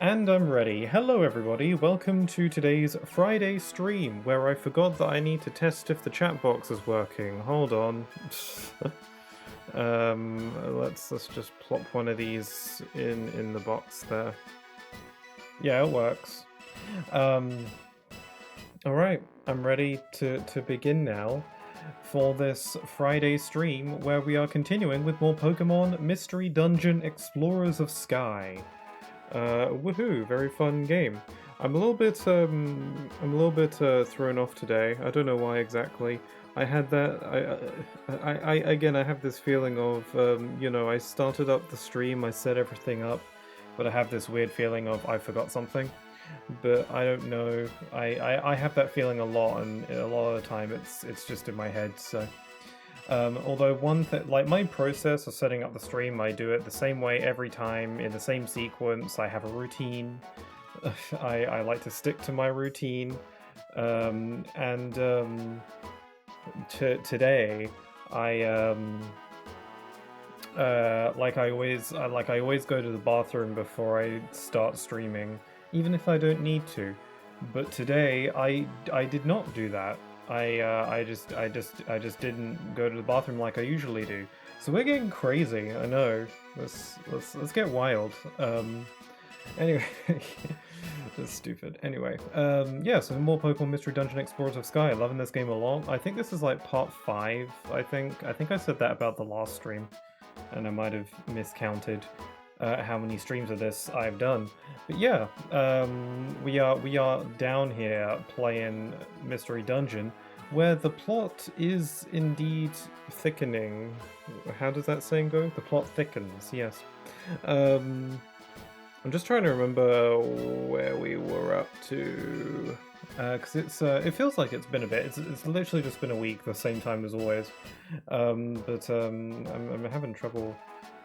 And I'm ready. Hello everybody, welcome to today's Friday stream, where I forgot that I need to test if the chat box is working. Hold on. Let's just plop one of these in the box there. Yeah, it works. Alright, I'm ready to begin now for this Friday stream, where we are continuing with more Pokemon Mystery Dungeon Explorers of Sky. Woohoo! Very fun game. I'm a little bit thrown off today. I don't know why exactly. I had that. I have this feeling of I started up the stream, I set everything up, but I have this weird feeling of I forgot something. But I don't know. I have that feeling a lot, and a lot of the time it's just in my head. So. Although one thing, like my process of setting up the stream, I do it the same way every time, in the same sequence. I have a routine. I like to stick to my routine. Today, I I always go to the bathroom before I start streaming, even if I don't need to. But today, I did not do that. I just didn't go to the bathroom like I usually do. So we're getting crazy. I know. Let's get wild. Anyway, that's stupid. Anyway, yeah. So more Pokemon Mystery Dungeon Explorers of Sky. Loving this game a lot. I think this is like part 5. I think I said that about the last stream, and I might have miscounted how many streams of this I've done. But yeah, we are down here playing Mystery Dungeon, where the plot is indeed thickening. How does that saying go? The plot thickens. Yes. I'm just trying to remember where we were up to, because it feels like it's been a bit. It's literally just been a week, the same time as always. I'm having trouble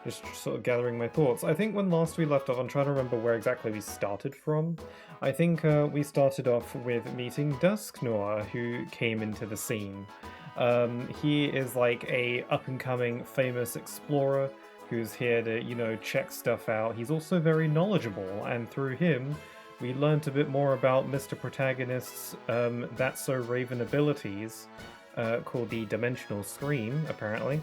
just sort of gathering my thoughts. I think when last we left off, I'm trying to remember where exactly we started from. I think we started off with meeting Dusknoir, who came into the scene. He is like a up-and-coming famous explorer who's here to, check stuff out. He's also very knowledgeable, and through him, we learned a bit more about Mr. Protagonist's That's So Raven abilities, called the Dimensional Scream, apparently.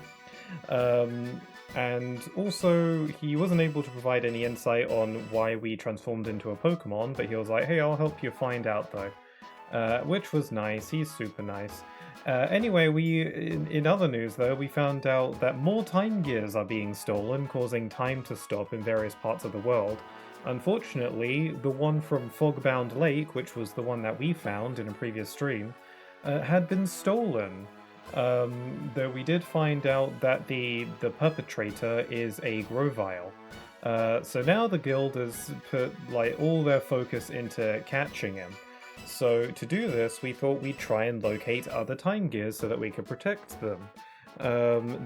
And also, he wasn't able to provide any insight on why we transformed into a Pokemon, but he was like, hey, I'll help you find out, though. Which was nice. He's super nice. Anyway, in other news, though, we found out that more time gears are being stolen, causing time to stop in various parts of the world. Unfortunately, the one from Fogbound Lake, which was the one that we found in a previous stream, had been stolen. Though we did find out that the perpetrator is a Grovyle. So now the guild has put like all their focus into catching him. So to do this, we thought we'd try and locate other time gears so that we could protect them.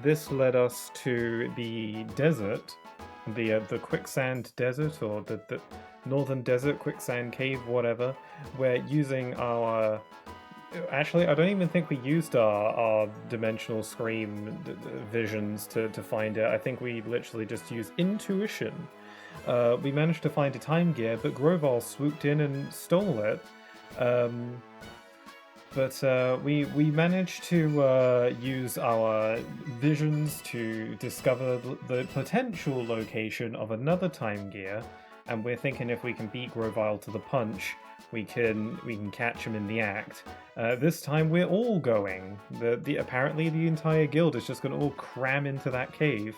This led us to the desert, the quicksand desert, or the northern desert quicksand cave, whatever. Where using our Actually, I don't even think we used our Dimensional Scream visions to find it. I think we literally just used intuition. We managed to find a time gear, but Grovyle swooped in and stole it. We managed to use our visions to discover the potential location of another time gear, and we're thinking if we can beat Grovyle to the punch, we can catch him in the act. This time we're all going. Apparently the entire guild is just gonna all cram into that cave,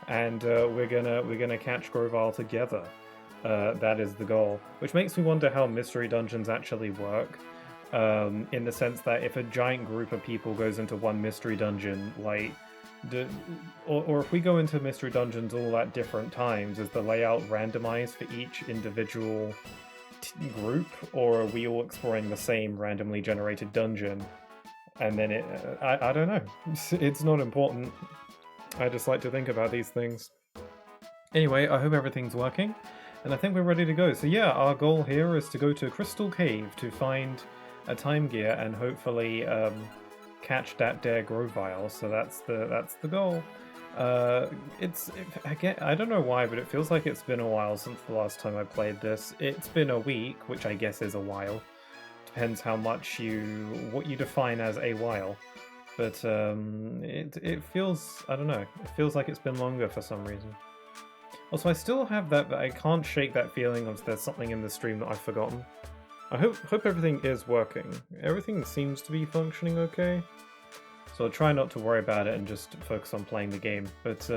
and we're gonna catch Grovyle together. That is the goal. Which makes me wonder how mystery dungeons actually work. In the sense that if a giant group of people goes into one mystery dungeon, like, or if we go into mystery dungeons all at different times, is the layout randomized for each individual group, or are we all exploring the same randomly generated dungeon? And then I don't know. It's not important. I just like to think about these things. Anyway, I hope everything's working, and I think we're ready to go. So yeah, our goal here is to go to Crystal Cave to find a time gear and hopefully catch that dare Grovyle. So that's the goal. Uh, again, I don't know why, but it feels like it's been a while since the last time I played this. It's been a week, which I guess is a while. Depends how much what you define as a while. But it feels, I don't know, it feels like it's been longer for some reason. Also, I still have that I can't shake that feeling of there's something in the stream that I've forgotten. I hope everything is working. Everything seems to be functioning okay. So I'll try not to worry about it and just focus on playing the game. But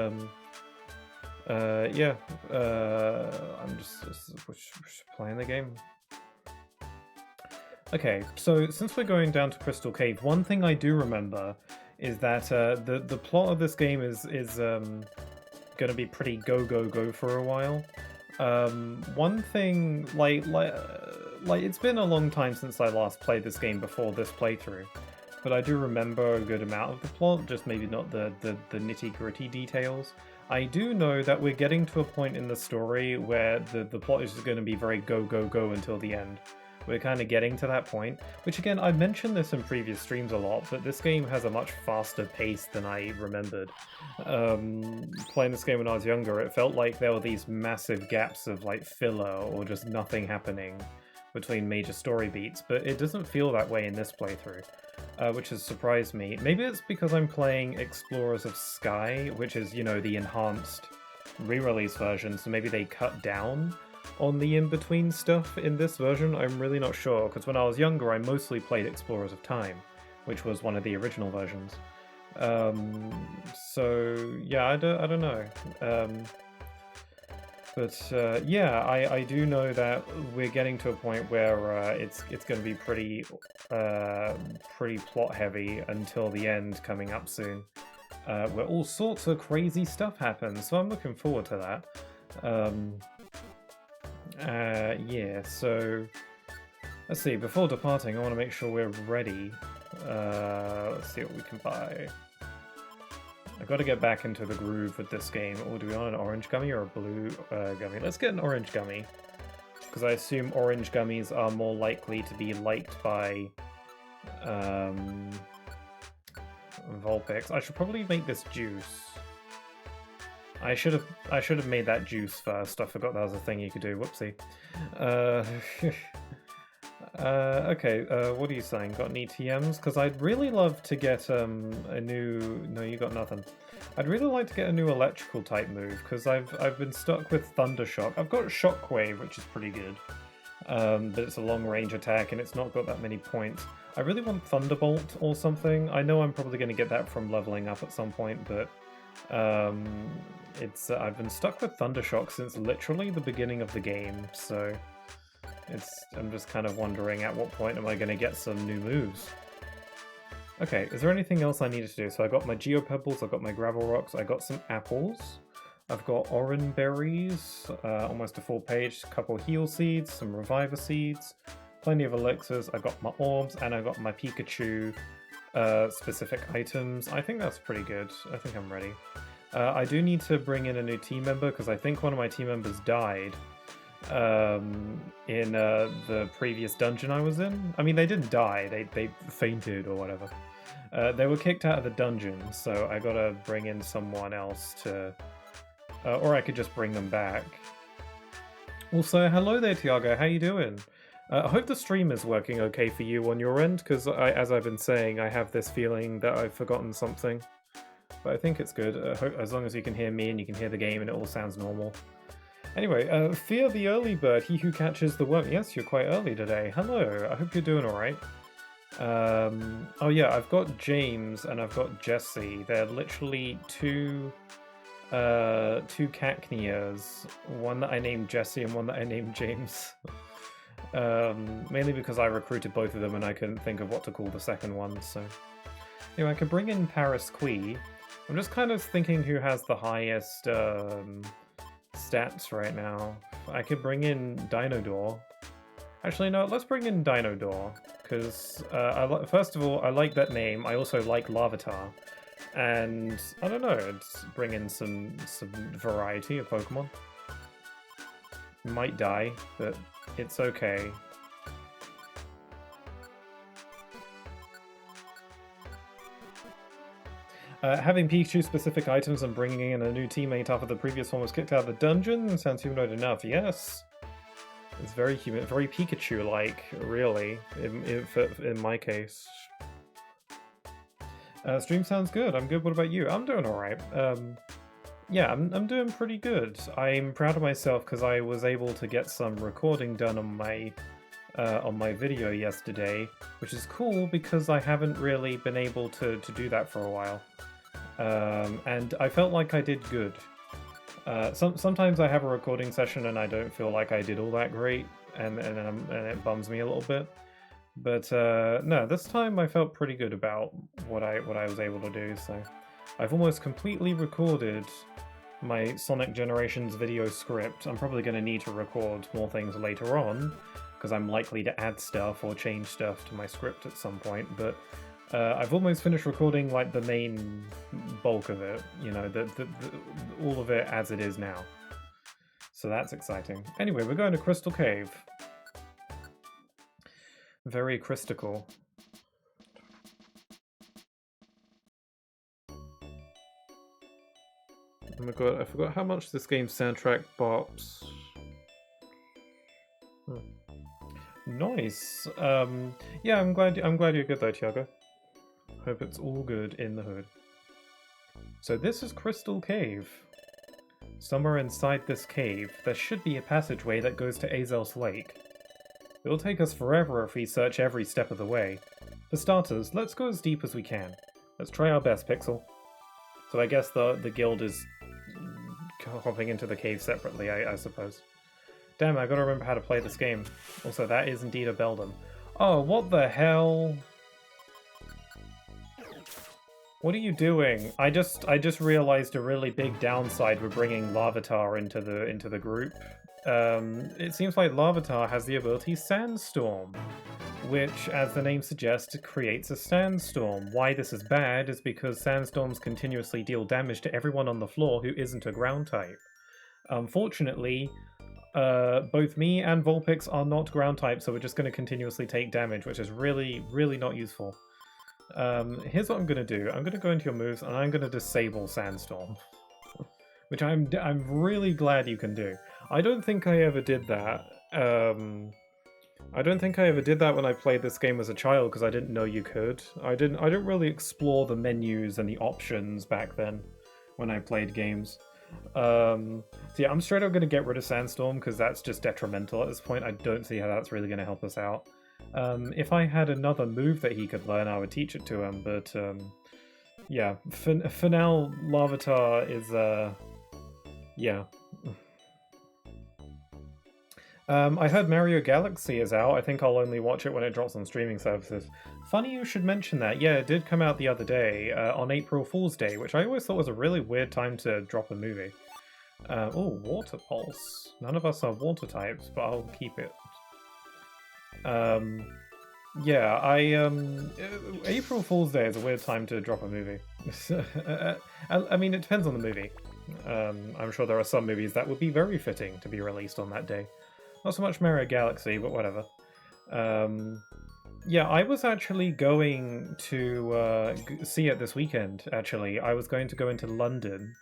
yeah, I'm just playing the game. Okay, so since we're going down to Crystal Cave, one thing I do remember is that the plot of this game is going to be pretty go for a while. One thing, like it's been a long time since I last played this game before this playthrough, but I do remember a good amount of the plot, just maybe not the nitty-gritty details. I do know that we're getting to a point in the story where the plot is just going to be very go until the end. We're kind of getting to that point, which again, I've mentioned this in previous streams a lot, but this game has a much faster pace than I remembered. Playing this game when I was younger, it felt like there were these massive gaps of like filler or just nothing happening between major story beats, but it doesn't feel that way in this playthrough, which has surprised me. Maybe it's because I'm playing Explorers of Sky, which is, you know, the enhanced re-release version, so maybe they cut down on the in-between stuff in this version. I'm really not sure, because when I was younger I mostly played Explorers of Time, which was one of the original versions. So yeah, I don't know. But yeah, I do know that we're getting to a point where it's going to be pretty plot heavy until the end coming up soon, where all sorts of crazy stuff happens. So I'm looking forward to that. Yeah, so let's see, before departing I want to make sure we're ready. Let's see what we can buy. I've got to get back into the groove with this game. Oh, do we want an orange gummy or a blue gummy? Let's get an orange gummy, because I assume orange gummies are more likely to be liked by Vulpix. I should probably make this juice. I should have made that juice first. I forgot that was a thing you could do. Whoopsie. Okay, what are you saying? Got any TMs? Because I'd really love to get a new... No, you got nothing. I'd really like to get a new electrical type move, because I've been stuck with Thundershock. I've got Shockwave, which is pretty good, but it's a long range attack and it's not got that many points. I really want Thunderbolt or something. I know I'm probably going to get that from leveling up at some point, but I've been stuck with Thundershock since literally the beginning of the game, so I'm just kind of wondering at what point am I going to get some new moves. Okay, is there anything else I needed to do? So I got my Geopebbles, I got my Gravel Rocks, I got some apples, I've got Oran Berries, almost a full page, a couple Heal Seeds, some Reviver Seeds, plenty of elixirs, I got my orbs, and I got my Pikachu specific items. I think that's pretty good. I think I'm ready. I do need to bring in a new team member, because I think one of my team members died in the previous dungeon I was in. I mean, they didn't die, they fainted or whatever. They were kicked out of the dungeon, so I gotta bring in someone else to... or I could just bring them back. Also, hello there, Tiago, how you doing? I hope the stream is working okay for you on your end, because as I've been saying, I have this feeling that I've forgotten something. But I think it's good, as long as you can hear me and you can hear the game and it all sounds normal. Anyway, Fear the Early Bird, he who catches the worm. Yes, you're quite early today. Hello, I hope you're doing alright. Oh yeah, I've got James and I've got Jesse. They're literally two Cacneas. One that I named Jesse and one that I named James. Mainly because I recruited both of them and I couldn't think of what to call the second one, so... Anyway, I could bring in Paris Quee. I'm just kind of thinking who has the highest stats right now. I could bring in Dinodor. Actually, no, let's bring in Dinodor, because first of all, I like that name. I also like Larvitar. And, I don't know, it's bring in some variety of Pokemon. Might die, but it's okay. Having Pikachu-specific items and bringing in a new teammate after the previous one was kicked out of the dungeon sounds humanoid enough, yes. It's very human, very Pikachu-like, really, in my case. Stream sounds good. I'm good. What about you? I'm doing alright. Yeah, I'm doing pretty good. I'm proud of myself because I was able to get some recording done on my video yesterday, which is cool because I haven't really been able to do that for a while. And I felt like I did good. Sometimes I have a recording session and I don't feel like I did all that great, and it bums me a little bit. But no, this time I felt pretty good about what I was able to do. So I've almost completely recorded my Sonic Generations video script. I'm probably going to need to record more things later on because I'm likely to add stuff or change stuff to my script at some point. But I've almost finished recording like the main bulk of it. You know, all of it as it is now. So that's exciting. Anyway, we're going to Crystal Cave. Very Christical. Oh my god, I forgot how much this game's soundtrack bops. Nice. Yeah, I'm glad you're good though, Tiago. Hope it's all good in the hood. So this is Crystal Cave. Somewhere inside this cave, there should be a passageway that goes to Azel's Lake. It'll take us forever if we search every step of the way. For starters, let's go as deep as we can. Let's try our best, Pixel. So I guess the guild is hopping into the cave separately, I suppose. Damn, I gotta remember how to play this game. Also, that is indeed a Beldum. Oh, what the hell? What are you doing? I just realized a really big downside with bringing Larvitar into the group. It seems like Larvitar has the ability Sandstorm, which, as the name suggests, creates a sandstorm. Why this is bad is because sandstorms continuously deal damage to everyone on the floor who isn't a ground type. Unfortunately, both me and Vulpix are not ground type, so we're just going to continuously take damage, which is really, really not useful. Here's what I'm going to do. I'm going to go into your moves, and I'm going to disable Sandstorm. Which I'm really glad you can do. I don't think I ever did that. I don't think I ever did that when I played this game as a child, because I didn't know you could. I didn't really explore the menus and the options back then when I played games. So yeah, I'm straight up going to get rid of Sandstorm, because that's just detrimental at this point. I don't see how that's really going to help us out. If I had another move that he could learn, I would teach it to him, but yeah, for now, Larvitar is, yeah. I heard Mario Galaxy is out. I think I'll only watch it when it drops on streaming services. Funny you should mention that. Yeah, it did come out the other day, on April Fool's Day, which I always thought was a really weird time to drop a movie. Oh, Water Pulse. None of us are water types, but I'll keep it. Yeah, April Fool's Day is a weird time to drop a movie. I mean, it depends on the movie. I'm sure there are some movies that would be very fitting to be released on that day. Not so much Mario Galaxy, but whatever. Yeah, I was actually going to see it this weekend, actually. I was going to go into London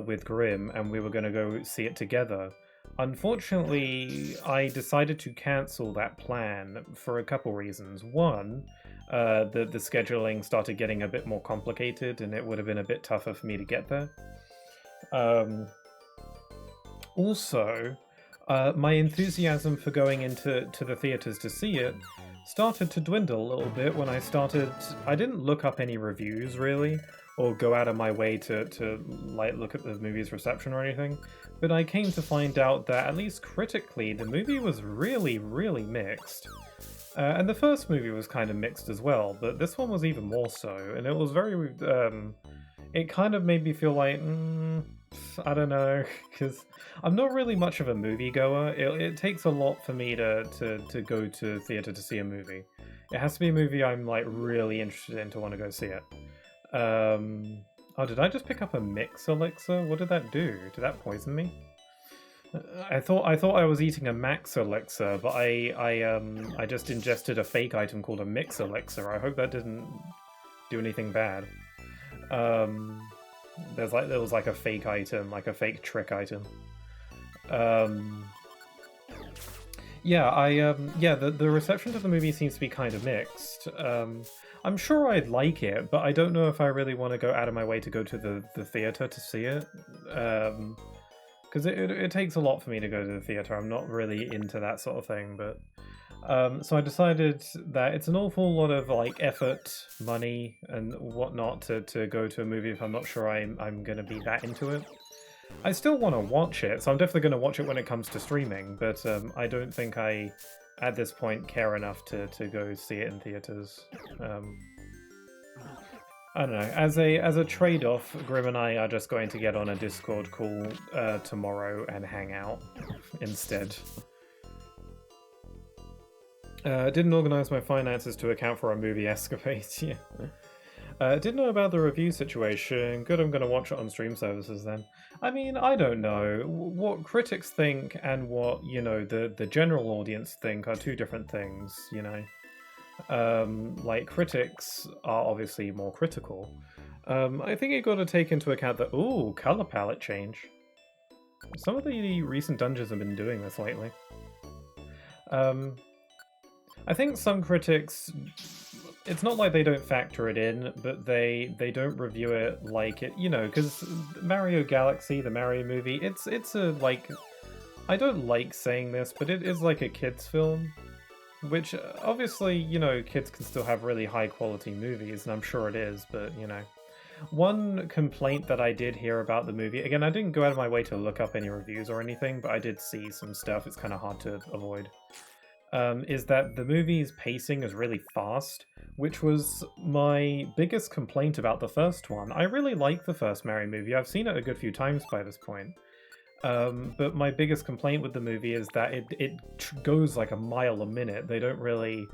with Grim, and we were going to go see it together. Unfortunately, I decided to cancel that plan for a couple reasons. One, the scheduling started getting a bit more complicated, and it would have been a bit tougher for me to get there. Also, my enthusiasm for going into the theaters to see it started to dwindle a little bit when I didn't look up any reviews, really, or go out of my way to like look at the movie's reception or anything, but I came to find out that, at least critically, the movie was really, really mixed. And the first movie was kind of mixed as well, but this one was even more so, and it was very, it kind of made me feel like, I don't know, because I'm not really much of a moviegoer. It takes a lot for me to go to theatre to see a movie. It has to be a movie I'm like really interested in to want to go see it. Oh, did I just pick up a mix elixir? What did that do? Did that poison me? I thought I was eating a max elixir, but I just ingested a fake item called a mix elixir. I hope that didn't do anything bad. There was like a fake item, like a fake trick item. Yeah, the reception to the movie seems to be kind of mixed. I'm sure I'd like it, but I don't know if I really want to go out of my way to go to the theater to see it. Because it takes a lot for me to go to the theater. I'm not really into that sort of thing, but so I decided that it's an awful lot of like effort, money, and whatnot to go to a movie if I'm not sure I'm gonna be that into it. I still want to watch it, so I'm definitely going to watch it when it comes to streaming, but I don't think I, at this point, care enough to go see it in theaters. I don't know. As a trade-off, Grim and I are just going to get on a Discord call tomorrow and hang out instead. Didn't organize my finances to account for our movie escapade. Yeah. Didn't know about the review situation. Good, I'm going to watch it on stream services then. I mean, I don't know. What critics think and what, you know, the general audience think are two different things, you know? Like, critics are obviously more critical. I think you got to take into account that, ooh, color palette change. Some of the recent dungeons have been doing this lately. I think some critics, it's not like they don't factor it in, but they don't review it like it, you know, because Mario Galaxy, the Mario movie, it's a, like, I don't like saying this, but it is like a kid's film, which obviously, you know, kids can still have really high quality movies, and I'm sure it is, but, you know. One complaint that I did hear about the movie, again, I didn't go out of my way to look up any reviews or anything, but I did see some stuff, it's kind of hard to avoid. Is that the movie's pacing is really fast, which was my biggest complaint about the first one. I really like the first Mario movie. I've seen it a good few times by this point. But my biggest complaint with the movie is that it goes like a mile a minute. They don't really...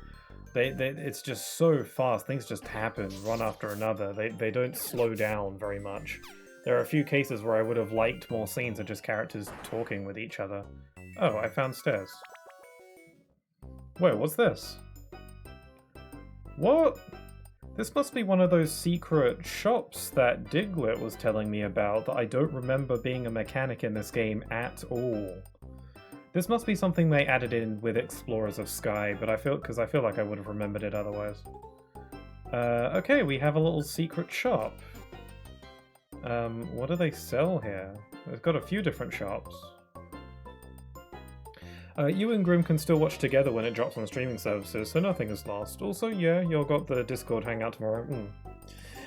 it's just so fast. Things just happen, one after another. They don't slow down very much. There are a few cases where I would have liked more scenes of just characters talking with each other. Oh, I found stairs. Wait, what's this? What? This must be one of those secret shops that Diglett was telling me about that I don't remember being a mechanic in this game at all. This must be something they added in with Explorers of Sky, but I feel like I would have remembered it otherwise. Okay, we have a little secret shop. What do they sell here? They've got a few different shops. You and Grim can still watch together when it drops on streaming services, so nothing is lost. Also, yeah, you've got the Discord hangout tomorrow.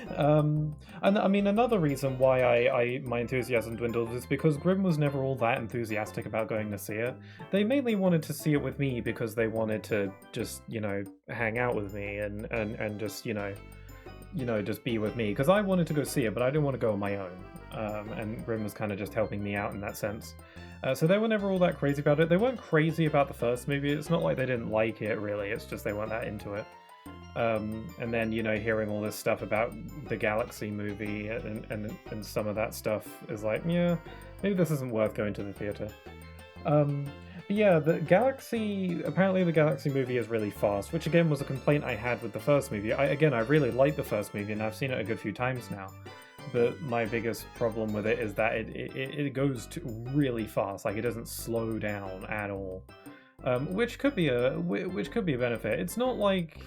And I mean, another reason why my enthusiasm dwindled is because Grim was never all that enthusiastic about going to see it. They mainly wanted to see it with me because they wanted to just, you know, hang out with me and just, you know, just be with me. Because I wanted to go see it, but I didn't want to go on my own. And Grim was kind of just helping me out in that sense. So they were never all that crazy about it. They weren't crazy about the first movie. It's not like they didn't like it, really. It's just they weren't that into it. And then, you know, hearing all this stuff about the Galaxy movie and some of that stuff is like, yeah, maybe this isn't worth going to the theater. But yeah, apparently the Galaxy movie is really fast, which again was a complaint I had with the first movie. I really like the first movie, and I've seen it a good few times now. But my biggest problem with it is that it goes really fast. Like, it doesn't slow down at all, which could be a benefit. It's not like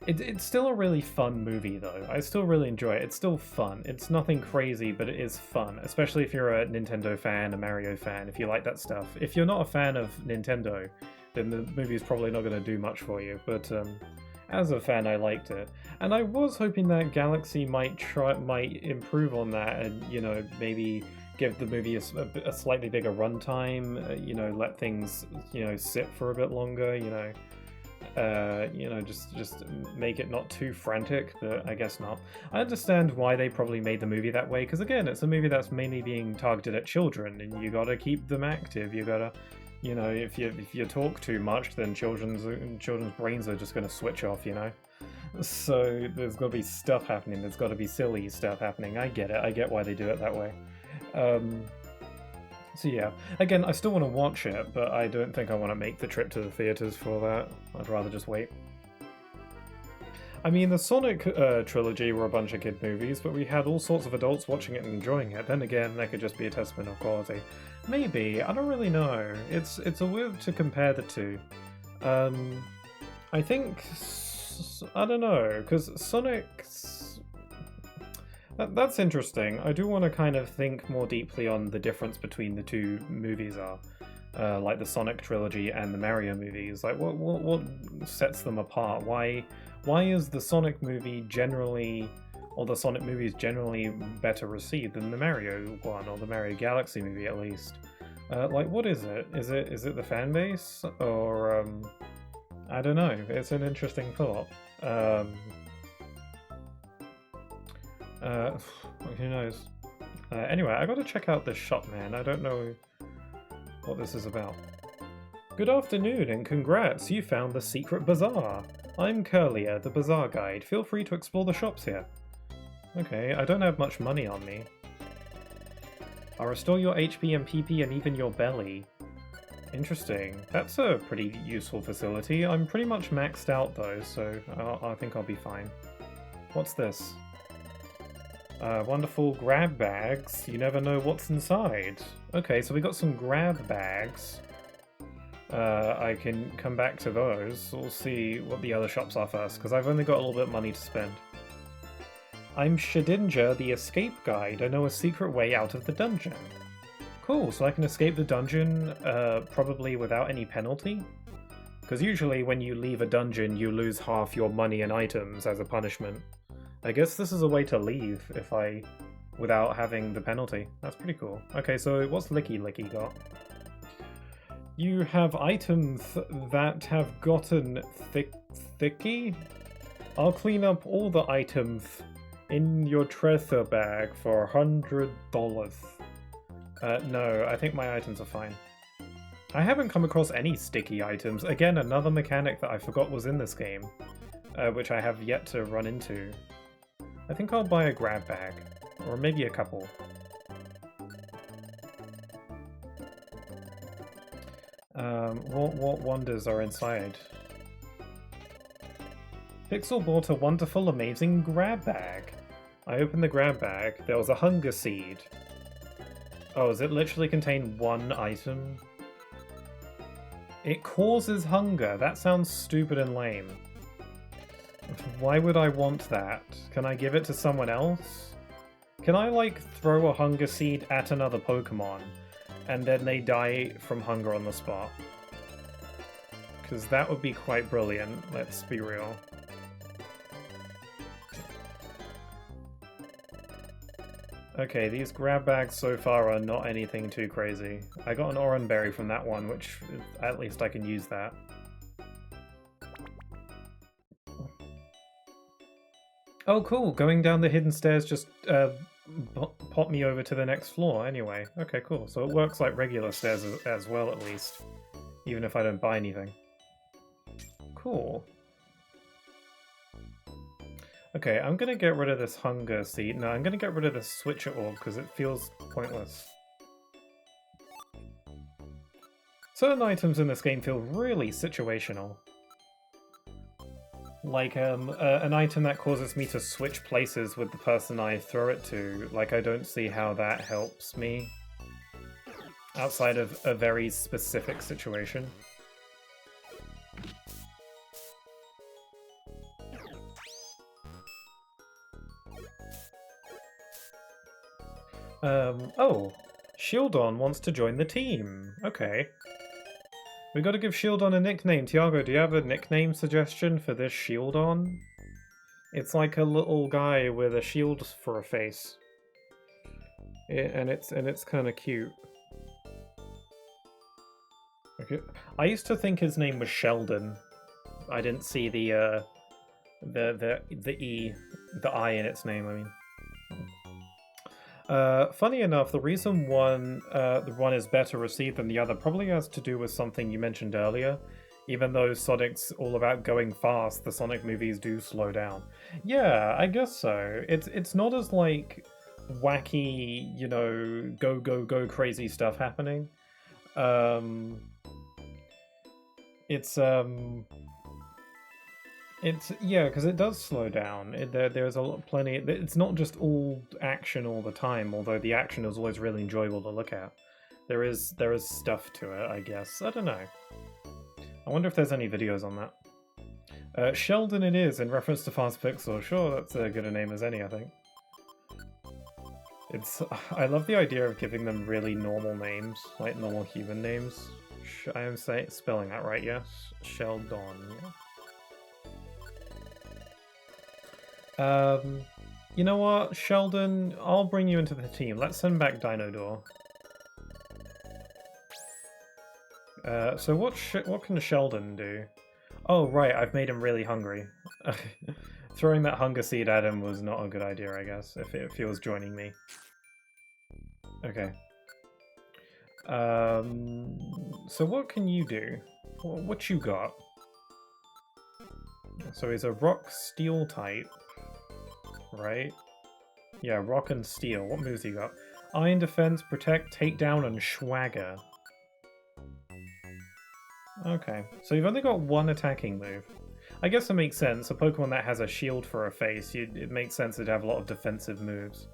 it's still a really fun movie though. I still really enjoy it. It's still fun. It's nothing crazy, but it is fun. Especially if you're a Nintendo fan, a Mario fan. If you like that stuff. If you're not a fan of Nintendo, then the movie is probably not going to do much for you. But as a fan, I liked it, and I was hoping that Galaxy might improve on that, and, you know, maybe give the movie a slightly bigger runtime. You know, let things, you know, sit for a bit longer. You know, just make it not too frantic. But I guess not. I understand why they probably made the movie that way, because again, it's a movie that's mainly being targeted at children, and you gotta keep them active. You gotta. You know, if you talk too much, then children's brains are just going to switch off, you know? So there's got to be stuff happening, there's got to be silly stuff happening. I get it, I get why they do it that way. So yeah, again, I still want to watch it, but I don't think I want to make the trip to the theaters for that. I'd rather just wait. I mean, the Sonic trilogy were a bunch of kid movies, but we had all sorts of adults watching it and enjoying it. Then again, that could just be a testament of quality. Maybe, I don't really know. It's a weird to compare the two. I think I don't know, because Sonic's that's interesting. I do want to kind of think more deeply on the difference between the two movies like the Sonic trilogy and the Mario movies. Like, what sets them apart? Why is the Sonic movie generally, or the Sonic movies generally, better received than the Mario one, or the Mario Galaxy movie at least? Like, what is it? Is it the fan base, or I don't know. It's an interesting thought. Who knows? Anyway, I gotta check out this shop, man. I don't know what this is about. Good afternoon and congrats, you found the secret bazaar. I'm Curlier, the bazaar guide. Feel free to explore the shops here. Okay, I don't have much money on me. I'll restore your HP and PP and even your belly. Interesting. That's a pretty useful facility. I'm pretty much maxed out though, so I think I'll be fine. What's this? Wonderful grab bags. You never know what's inside. Okay, so we got some grab bags. I can come back to those. We'll see what the other shops are first, because I've only got a little bit of money to spend. I'm Shedinja, the escape guide. I know a secret way out of the dungeon. Cool, so I can escape the dungeon probably without any penalty? Because usually when you leave a dungeon, you lose half your money and items as a punishment. I guess this is a way to leave without having the penalty. That's pretty cool. Okay, so what's Licky Licky got? You have items that have gotten thicky? I'll clean up all the items in your treasure bag for $100. No, I think my items are fine. I haven't come across any sticky items. Again, another mechanic that I forgot was in this game, which I have yet to run into. I think I'll buy a grab bag, or maybe a couple. What wonders are inside? Pixel bought a wonderful, amazing grab bag. I opened the grab bag. There was a hunger seed. Oh, does it literally contain one item? It causes hunger. That sounds stupid and lame. Why would I want that? Can I give it to someone else? Can I, like, throw a hunger seed at another Pokemon, and then they die from hunger on the spot? Because that would be quite brilliant, let's be real. Okay, these grab bags so far are not anything too crazy. I got an Oran Berry from that one, which at least I can use that. Oh cool, going down the hidden stairs just pop me over to the next floor anyway. Okay, cool. So it works like regular stairs as well at least, even if I don't buy anything. Cool. Okay, I'm gonna get rid of this hunger seed. No, I'm gonna get rid of this switcher orb because it feels pointless. Certain items in this game feel really situational. Like, an item that causes me to switch places with the person I throw it to. Like, I don't see how that helps me. Outside of a very specific situation. Oh, Shieldon wants to join the team. Okay. We gotta give Shieldon a nickname. Tiago, do you have a nickname suggestion for this Shieldon? It's like a little guy with a shield for a face. And it's kind of cute. Okay. I used to think his name was Sheldon. I didn't see the I in its name, I mean. Funny enough, the reason one is better received than the other probably has to do with something you mentioned earlier. Even though Sonic's all about going fast, the Sonic movies do slow down. Yeah, I guess so. It's not as, like, wacky, you know, go crazy stuff happening. It's Yeah, because it does slow down. There's plenty. It's not just all action all the time, although the action is always really enjoyable to look at. There is stuff to it, I guess. I don't know. I wonder if there's any videos on that. Sheldon it is, in reference to Fast Pixel. Sure, that's as good a name as any, I think. I love the idea of giving them really normal names, like normal human names. I am spelling that right, yes? Sheldon, yeah. You know what, Sheldon? I'll bring you into the team. Let's send back Dinodore. So what can Sheldon do? Oh, right, I've made him really hungry. Throwing that hunger seed at him was not a good idea, I guess, if he was joining me. Okay. So what can you do? What you got? So he's a rock steel type, right? Yeah, rock and steel. What moves he got? Iron defense, protect, takedown, and swagger. Okay, so you've only got one attacking move. I guess it makes sense. A Pokemon that has a shield for a face, it makes sense to have a lot of defensive moves.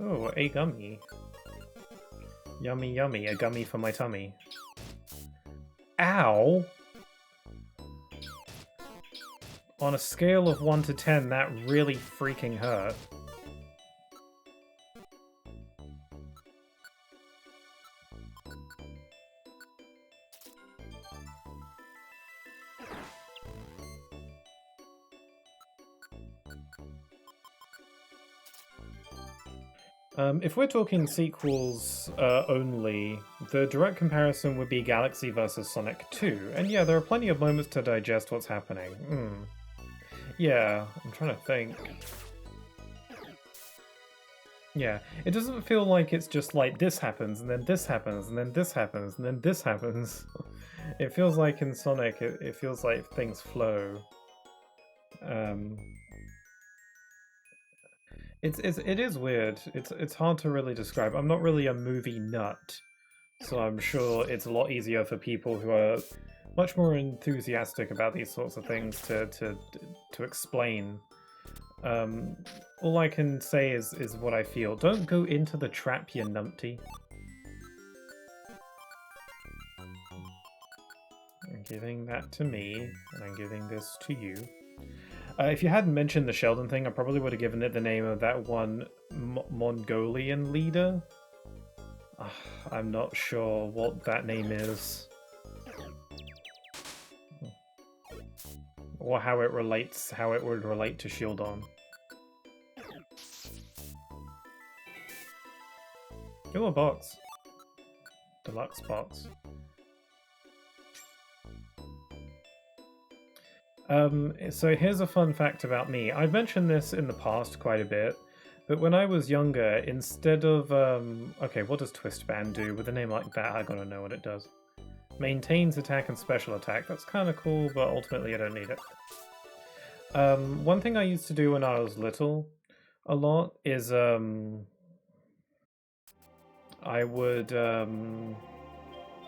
Oh, a gummy. Yummy, yummy. A gummy for my tummy. Ow! On a scale of 1 to 10, that really freaking hurt. If we're talking sequels only, the direct comparison would be Galaxy vs. Sonic 2. And yeah, there are plenty of moments to digest what's happening. Yeah, I'm trying to think. Yeah, it doesn't feel like it's just like this happens, and then this happens, and then this happens, and then this happens. It feels like in Sonic, it feels like things flow. It is weird. It's hard to really describe. I'm not really a movie nut, so I'm sure it's a lot easier for people who are much more enthusiastic about these sorts of things to explain. All I can say is what I feel. Don't go into the trap, you numpty. I'm giving that to me, and I'm giving this to you. If you hadn't mentioned the Sheldon thing, I probably would have given it the name of that one Mongolian leader. I'm not sure what that name is. Or how it would relate to Shieldon. Ooh, a box. Deluxe box. So here's a fun fact about me. I've mentioned this in the past quite a bit, but when I was younger, instead of... okay, what does Twist Band do? With a name like that, I gotta know what it does. Maintains attack and special attack. That's kind of cool, but ultimately I don't need it. One thing I used to do when I was little a lot is I would...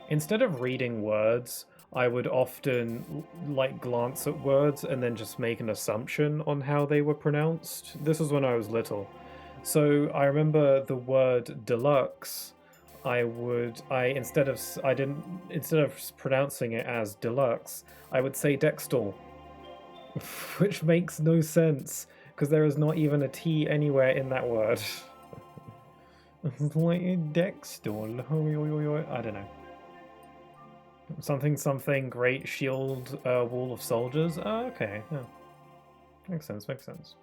instead of reading words, I would often like glance at words and then just make an assumption on how they were pronounced. This was when I was little. So I remember the word deluxe, instead of pronouncing it as deluxe, I would say Dextal. Which makes no sense, because there is not even a T anywhere in that word. Like Dextal. I don't know. Something great shield wall of soldiers. Oh, okay. Yeah. Makes sense, makes sense.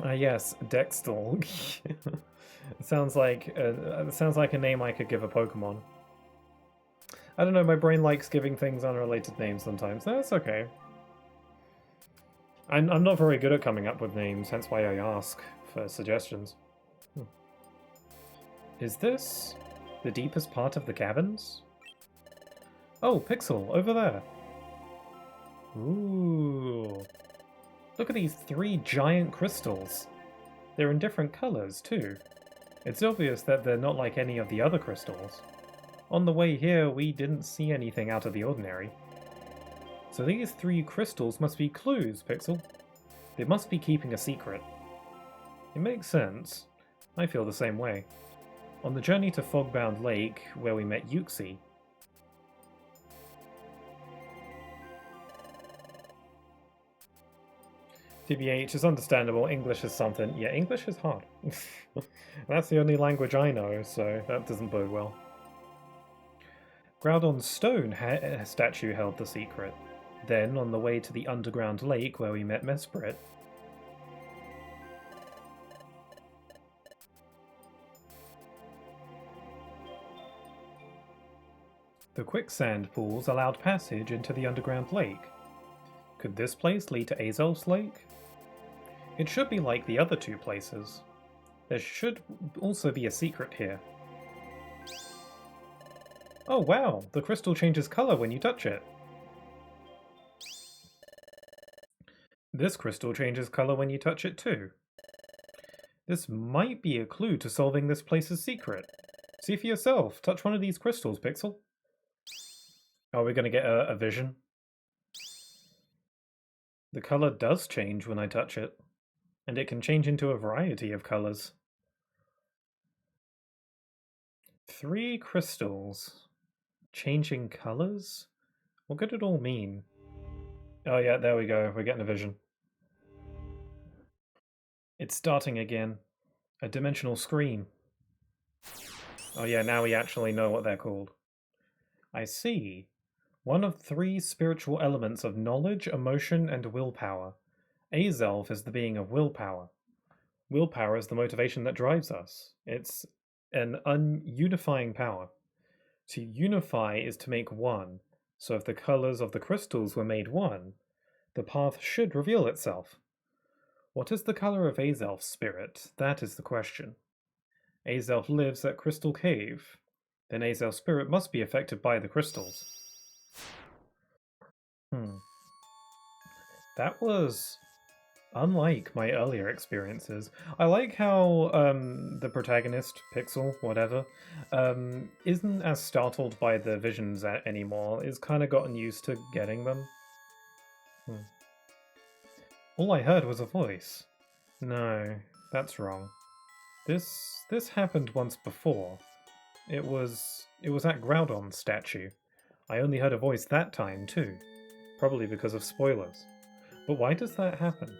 Yes, Dextal. It sounds like a name I could give a Pokemon. I don't know, my brain likes giving things unrelated names sometimes. That's okay. I'm not very good at coming up with names, hence why I ask for suggestions. Is this the deepest part of the caverns? Oh, Pixel, over there. Ooh. Look at these 3 giant crystals. They're in different colors, too. It's obvious that they're not like any of the other crystals. On the way here, we didn't see anything out of the ordinary. So these 3 crystals must be clues, Pixel. They must be keeping a secret. It makes sense. I feel the same way. On the journey to Fogbound Lake, where we met Yuxi, TBH is understandable, English is something. Yeah, English is hard. That's the only language I know, so that doesn't bode well. Groudon's stone statue held the secret. Then, on the way to the underground lake where we met Mesprit, the quicksand pools allowed passage into the underground lake. Could this place lead to Azelf's Lake? It should be like the other 2 places. There should also be a secret here. Oh wow, the crystal changes color when you touch it. This crystal changes color when you touch it too. This might be a clue to solving this place's secret. See for yourself. Touch one of these crystals, Pixel. Oh, we're going to get a vision. The color does change when I touch it, and it can change into a variety of colors. 3 crystals. Changing colors? What could it all mean? Oh yeah, there we go. We're getting a vision. It's starting again. A dimensional screen. Oh yeah, now we actually know what they're called. I see. One of 3 spiritual elements of knowledge, emotion, and willpower. Azelf is the being of willpower. Willpower is the motivation that drives us. It's an unifying power. To unify is to make one, so if the colors of the crystals were made one, the path should reveal itself. What is the color of Azelf's spirit? That is the question. Azelf lives at Crystal Cave. Then Azelf's spirit must be affected by the crystals. That was unlike my earlier experiences. I like how the protagonist, Pixel, whatever, isn't as startled by the visions anymore. Is kind of gotten used to getting them. All I heard was a voice. No, that's wrong. This happened once before. It was at Groudon's statue. I only heard a voice that time too. Probably because of spoilers. But why does that happen?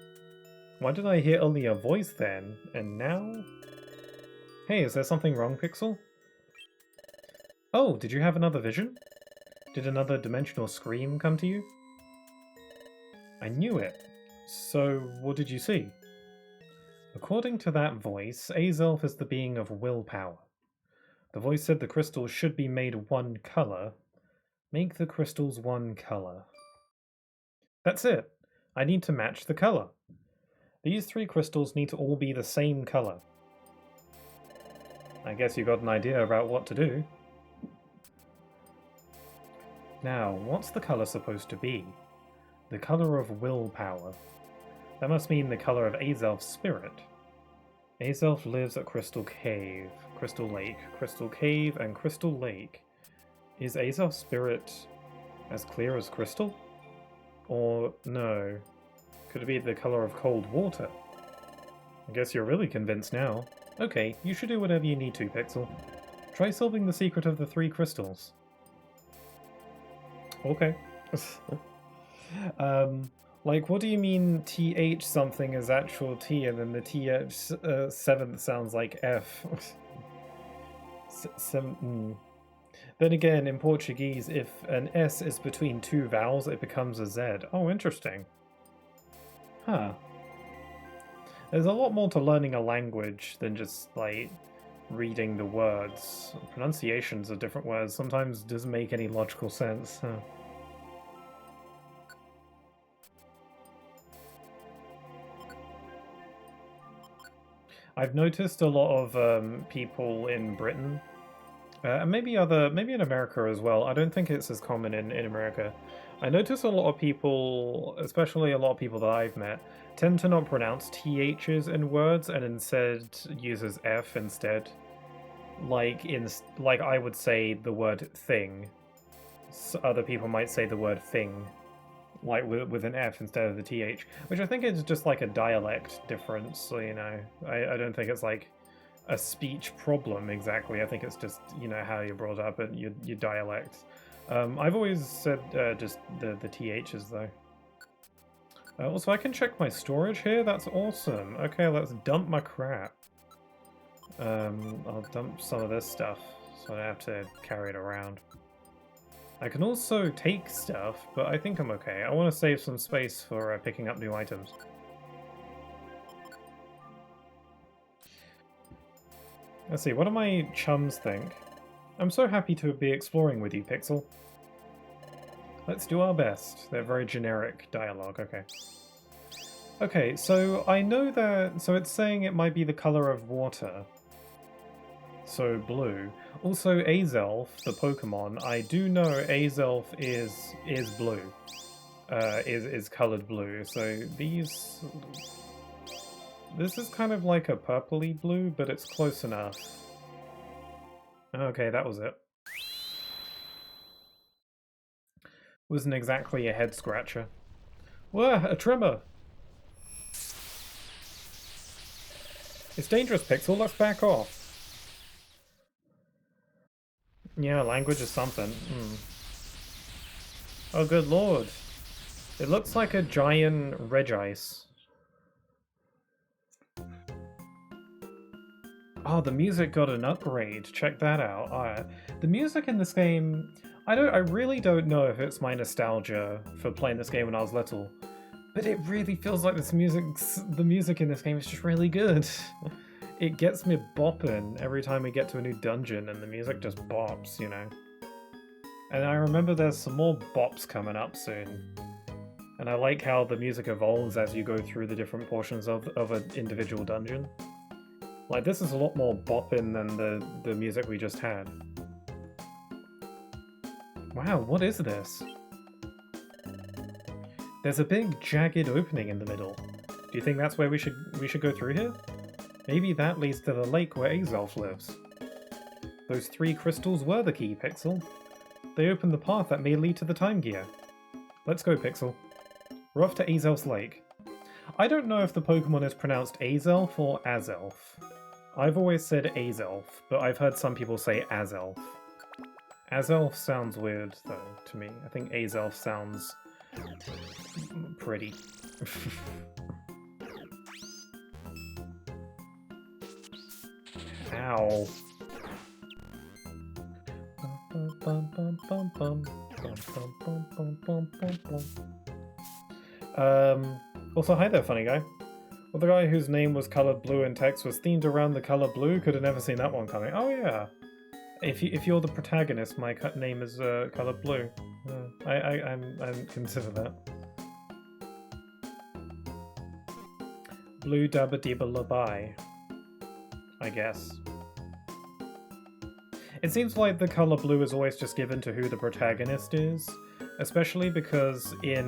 Why did I hear only a voice then, and now? Hey, is there something wrong, Pixel? Oh, did you have another vision? Did another dimensional scream come to you? I knew it. So, what did you see? According to that voice, Azelf is the being of willpower. The voice said the crystals should be made one color. Make the crystals one color. That's it. I need to match the color. These 3 crystals need to all be the same color. I guess you got an idea about what to do. Now, what's the color supposed to be? The color of willpower. That must mean the color of Azelf's spirit. Azelf lives at Crystal Cave, Crystal Lake, Crystal Cave, and Crystal Lake. Is Azelf's spirit as clear as crystal? Or no? Could it be the color of cold water? I guess you're really convinced now. Okay, you should do whatever you need to, Pixel. Try solving the secret of the 3 crystals. Okay. Like, what do you mean TH something is actual T and then the TH 7th sounds like F? Then again, in Portuguese, if an S is between 2 vowels, it becomes a Z. Oh, interesting. Huh. There's a lot more to learning a language than just, like, reading the words. Pronunciations of different words sometimes doesn't make any logical sense. Huh. I've noticed a lot of people in Britain, and maybe in America as well. I don't think it's as common in America. I notice a lot of people, especially a lot of people that I've met, tend to not pronounce THs in words and instead uses F instead. Like I would say the word thing. So other people might say the word thing. like with an F instead of the TH, which I think is just like a dialect difference. So, you know, I don't think it's like a speech problem exactly. I think it's just, you know, how you're brought up and your dialect. I've always said just the THs though. Also, I can check my storage here. That's awesome. Okay, let's dump my crap. I'll dump some of this stuff so I don't have to carry it around. I can also take stuff, but I think I'm okay. I want to save some space for picking up new items. Let's see, what do my chums think? I'm so happy to be exploring with you, Pixel. Let's do our best. They're very generic dialogue, okay. Okay, so I know that... So it's saying it might be the color of water. So blue. Also, Azelf, the Pokemon, I do know Azelf is blue. Is colored blue. So these... This is kind of like a purpley blue, but it's close enough. Okay, that was it. Wasn't exactly a head scratcher. Whoa, a tremor! It's dangerous, Pixel, let's back off. Yeah, language is something. Oh, good lord. It looks like a giant Regice. Oh, the music got an upgrade. Check that out. The music in this game... I really don't know if it's my nostalgia for playing this game when I was little, but it really feels like the music in this game is just really good. It gets me bopping every time we get to a new dungeon and the music just bops, you know. And I remember there's some more bops coming up soon. And I like how the music evolves as you go through the different portions of an individual dungeon. Like, this is a lot more bopping than the music we just had. Wow, what is this? There's a big jagged opening in the middle. Do you think that's where we should go through here? Maybe that leads to the lake where Azelf lives. Those 3 crystals were the key, Pixel. They opened the path that may lead to the time gear. Let's go, Pixel. We're off to Azelf's lake. I don't know if the Pokemon is pronounced Azelf or Azelf. I've always said Azelf, but I've heard some people say Azelf. Azelf sounds weird, though, to me. I think Azelf sounds pretty. Ow. Also, hi there, funny guy. Well, the guy whose name was colored blue in text was themed around the color blue. Could have never seen that one coming. Oh yeah. If you're the protagonist, my name is colored blue. I'm consider that. Blue dabba dibba labai, I guess. It seems like the color blue is always just given to who the protagonist is, especially because in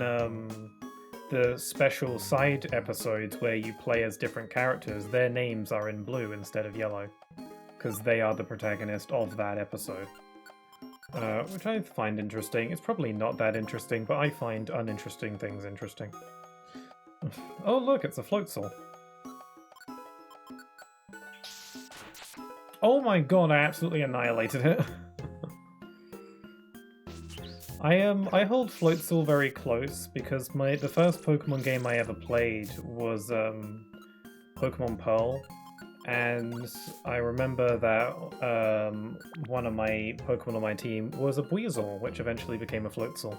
the special side episodes where you play as different characters, their names are in blue instead of yellow, because they are the protagonist of that episode. Which I find interesting. It's probably not that interesting, but I find uninteresting things interesting. Oh look, it's a Floatzel. Oh my god, I absolutely annihilated it. I hold Floatzel very close because the first Pokemon game I ever played was Pokemon Pearl, and I remember that one of my Pokemon on my team was a Buizel, which eventually became a Floatzel.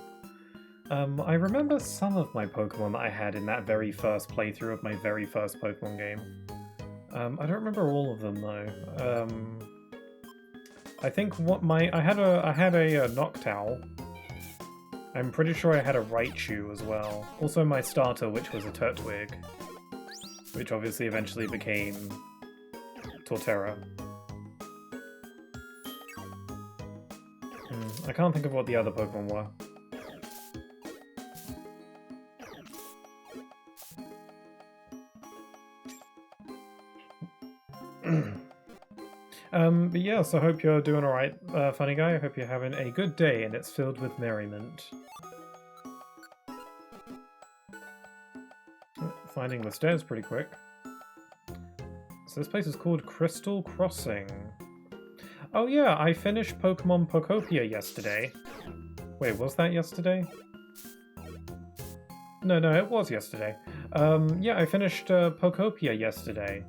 I remember some of my Pokemon that I had in that very first playthrough of my very first Pokemon game. I don't remember all of them though. I think I had a Noctowl. I'm pretty sure I had a Raichu as well. Also my starter, which was a Turtwig, which obviously eventually became Torterra. I can't think of what the other Pokemon were. But yeah, so I hope you're doing alright, funny guy. I hope you're having a good day and it's filled with merriment. finding the stairs pretty quick. So this place is called Crystal Crossing. Oh yeah, I finished Pokemon Pokopia yesterday. Wait, was that yesterday? No, it was yesterday. Yeah, I finished Pokopia yesterday.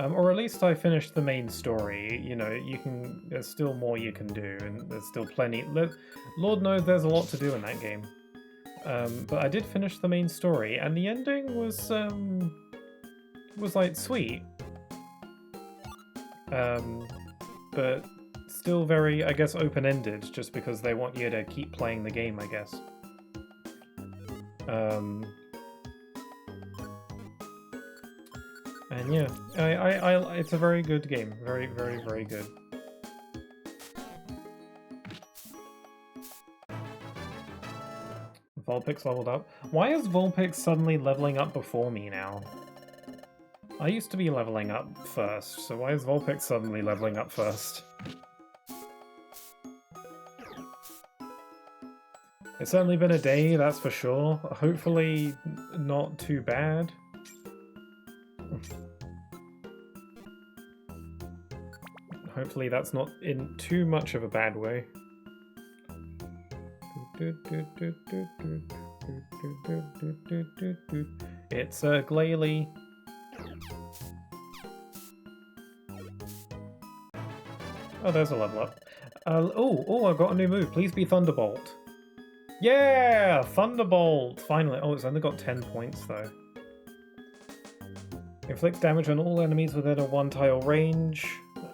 Or at least I finished the main story. You know, there's still more you can do, and there's still plenty. Lord knows there's a lot to do in that game. But I did finish the main story, and the ending was like sweet. But still very, I guess, open-ended, just because they want you to keep playing the game, I guess. And yeah, it's a very good game. Very, very, very good. Vulpix leveled up. Why is Vulpix suddenly leveling up before me now? I used to be leveling up first, so why is Vulpix suddenly leveling up first? It's certainly been a day, that's for sure. Hopefully not too bad. Hopefully that's not in too much of a bad way. It's a Glalie. Oh, there's a level up. Oh, I got a new move. Please be Thunderbolt. Yeah! Thunderbolt! Finally. Oh, it's only got 10 points, though. Inflicts damage on all enemies within a 1-tile range.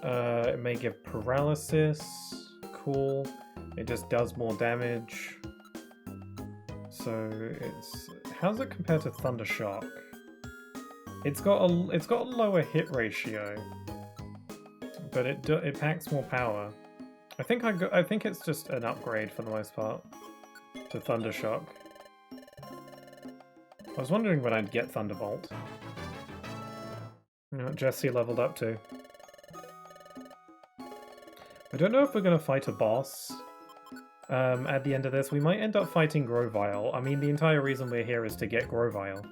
It may give paralysis. Cool. It just does more damage. So it's... How's it compared to Thunder Shock? It's got a lower hit ratio, but it packs more power. I think it's just an upgrade for the most part to Thunder Shock. I was wondering when I'd get Thunderbolt. You know what Jessie leveled up to. I don't know if we're going to fight a boss at the end of this. We might end up fighting Grovyle. I mean, the entire reason we're here is to get Grovyle.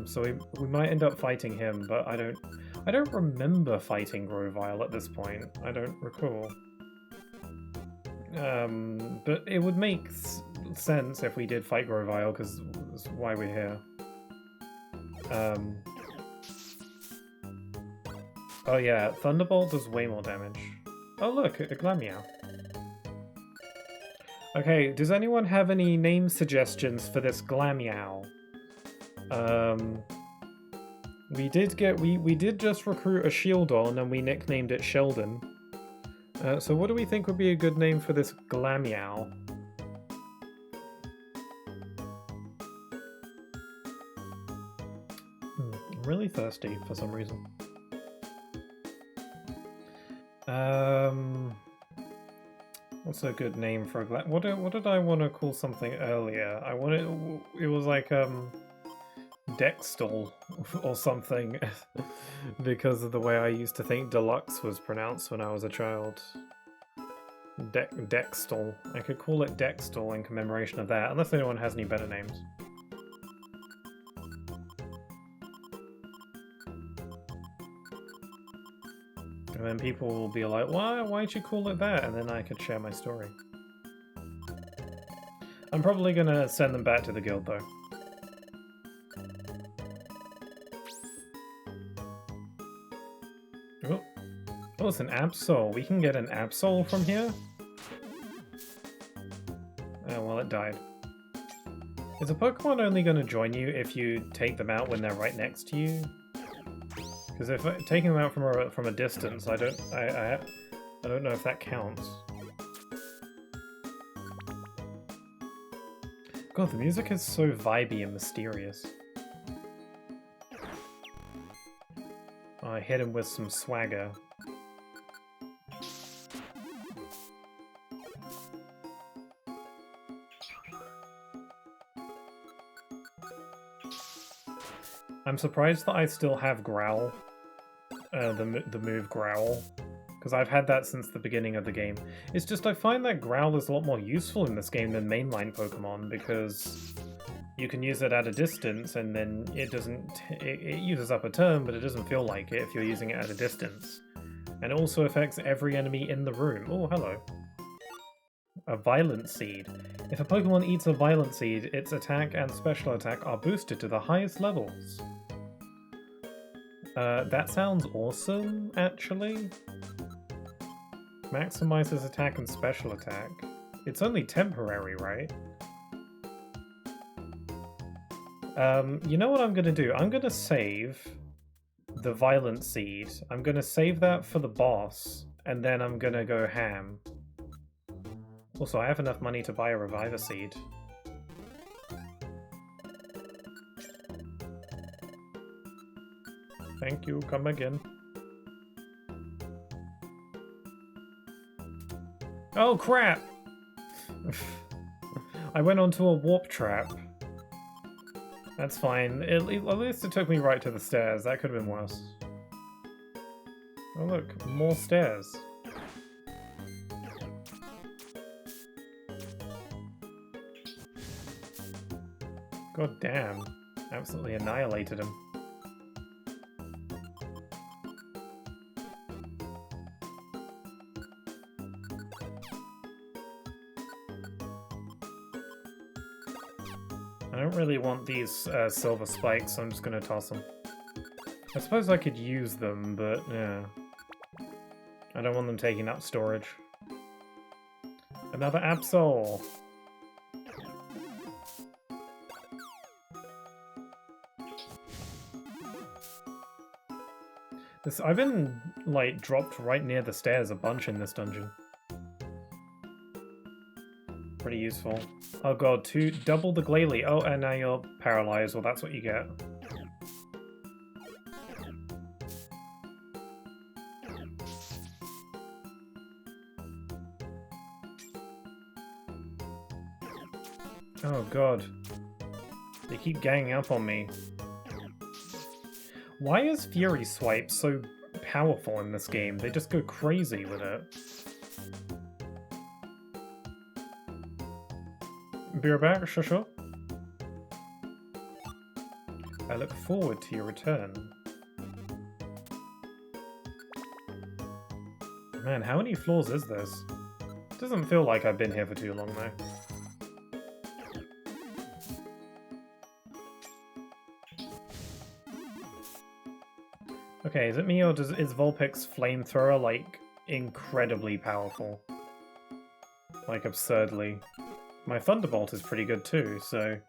So we might end up fighting him, but I don't remember fighting Grovyle at this point. I don't recall. But it would make sense if we did fight Grovyle, because that's why we're here. Oh yeah, Thunderbolt does way more damage. Oh look, a Glameow. Okay, does anyone have any name suggestions for this Glameow? We did just recruit a Shieldon and we nicknamed it Sheldon. So what do we think would be a good name for this Glameow? I'm really thirsty for some reason. What's a good name for a what did I want to call something earlier? It was like Dextal or something because of the way I used to think Deluxe was pronounced when I was a child. Dextal. I could call it Dextal in commemoration of that, unless anyone has any better names. And then people will be like, why'd you call it that? And then I could share my story. I'm probably gonna send them back to the guild though. Oh, it's an Absol. We can get an Absol from here? Oh, well, it died. Is a Pokemon only going to join you if you take them out when they're right next to you? Because if taking them out from a distance, I don't know if that counts. God, the music is so vibey and mysterious. Oh, I hit him with some swagger. I'm surprised that I still have Growl, the move Growl, because I've had that since the beginning of the game. It's just I find that Growl is a lot more useful in this game than mainline Pokemon, because, you can use it at a distance, and then it doesn't. It uses up a turn, but it doesn't feel like it if you're using it at a distance. And it also affects every enemy in the room. Oh, hello. A Violent Seed. If a Pokemon eats a Violent Seed, its attack and special attack are boosted to the highest levels. That sounds awesome, actually. Maximizes attack and special attack. It's only temporary, right? You know what I'm gonna do? I'm gonna save the Violent Seed. I'm gonna save that for the boss, and then I'm gonna go ham. Also, I have enough money to buy a Reviver Seed. Thank you, come again. Oh crap! I went onto a warp trap. That's fine. At least it took me right to the stairs. That could have been worse. Oh look, more stairs. God damn. Absolutely annihilated him. I don't really want these silver spikes, so I'm just gonna toss them. I suppose I could use them, but yeah. I don't want them taking up storage. Another Absol! I've been, like, dropped right near the stairs a bunch in this dungeon. Pretty useful. Oh god, double the Glalie. Oh, and now you're paralyzed. Well, that's what you get. Oh god. They keep ganging up on me. Why is Fury Swipe so powerful in this game? They just go crazy with it. Be right back, sure. I look forward to your return. Man, how many floors is this? Doesn't feel like I've been here for too long, though. Okay, is it me or is Vulpix's flamethrower, like, incredibly powerful? Like, absurdly. My Thunderbolt is pretty good too, so...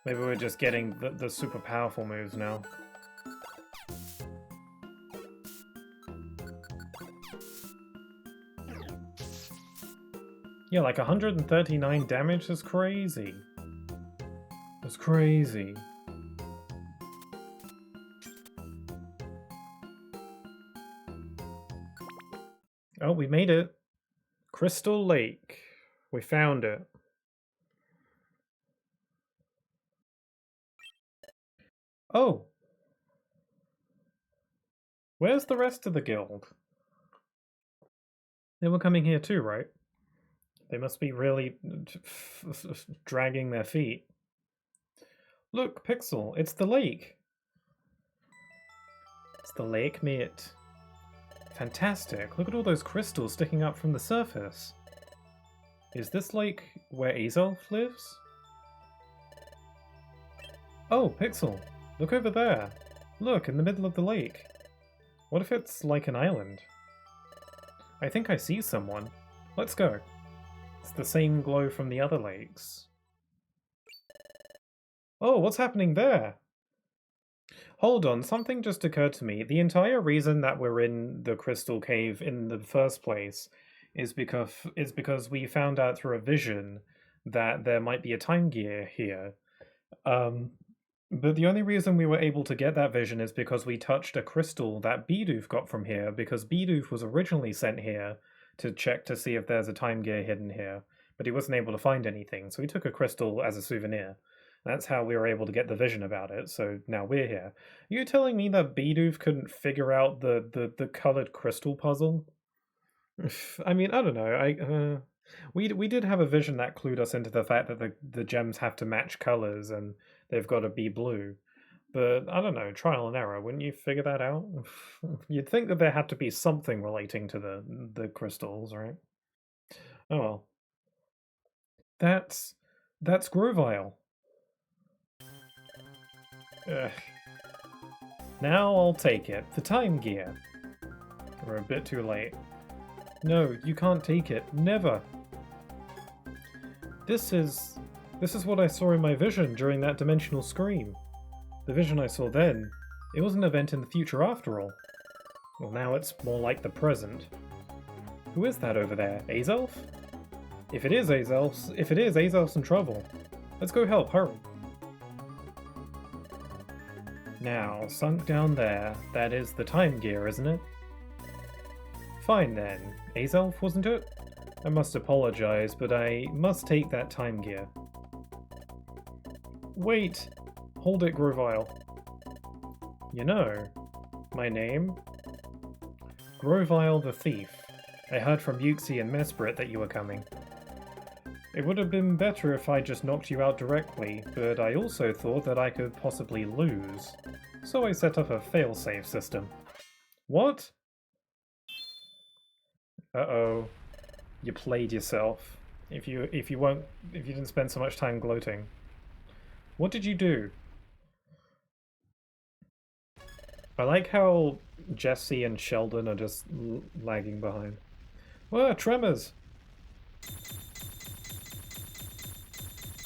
maybe we're just getting the super powerful moves now. Yeah, like 139 damage is crazy. That's crazy. Oh, we made it. Crystal Lake. We found it. Oh. Where's the rest of the guild? They were coming here too, right? They must be really dragging their feet. Look, Pixel, it's the lake. It's the lake, mate. Fantastic. Look at all those crystals sticking up from the surface. Is this like where Azelf lives? Oh, Pixel, look over there. Look, in the middle of the lake. What if it's like an island? I think I see someone. Let's go. It's the same glow from the other lakes. Oh, what's happening there? Hold on, something just occurred to me. The entire reason that we're in the Crystal Cave in the first place is because we found out through a vision that there might be a time gear here. But the only reason we were able to get that vision is because we touched a crystal that Bidoof got from here, because Bidoof was originally sent here to check to see if there's a time gear hidden here, but he wasn't able to find anything, so he took a crystal as a souvenir. That's how we were able to get the vision about it, so now we're here. Are you telling me that Bidoof couldn't figure out the colored crystal puzzle? I mean, I don't know. We did have a vision that clued us into the fact that the gems have to match colors and they've got to be blue. But I don't know, trial and error, wouldn't you figure that out? You'd think that there had to be something relating to the crystals, right? Oh well. That's Grovile. Ugh. Now I'll take it. The time gear. We're a bit too late. No, you can't take it. Never. This is what I saw in my vision during that dimensional scream. The vision I saw then, it was an event in the future after all. Well, now it's more like the present. Who is that over there? Azelf? If it is Azelf's in trouble. Let's go help, hurry. Now, sunk down there, that is the time gear, isn't it? Fine then. Azelf, wasn't it? I must apologize, but I must take that time gear. Wait! Hold it, Grovile. You know, my name? Grovile the Thief. I heard from Yuxi and Mesprit that you were coming. It would have been better if I just knocked you out directly, but I also thought that I could possibly lose. So I set up a failsafe system. What? Uh-oh. You played yourself. If you didn't spend so much time gloating. What did you do? I like how Jesse and Sheldon are just lagging behind. Whoa, tremors!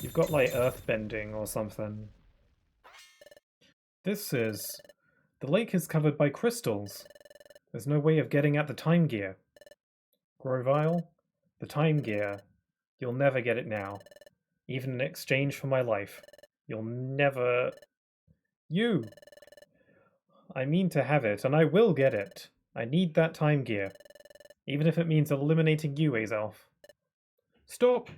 You've got like earthbending or something. The lake is covered by crystals. There's no way of getting at the time gear. Grovile, the time gear. You'll never get it now. Even in exchange for my life. You'll never... You! I mean to have it, and I will get it. I need that time gear. Even if it means eliminating you, Azelf. Stop!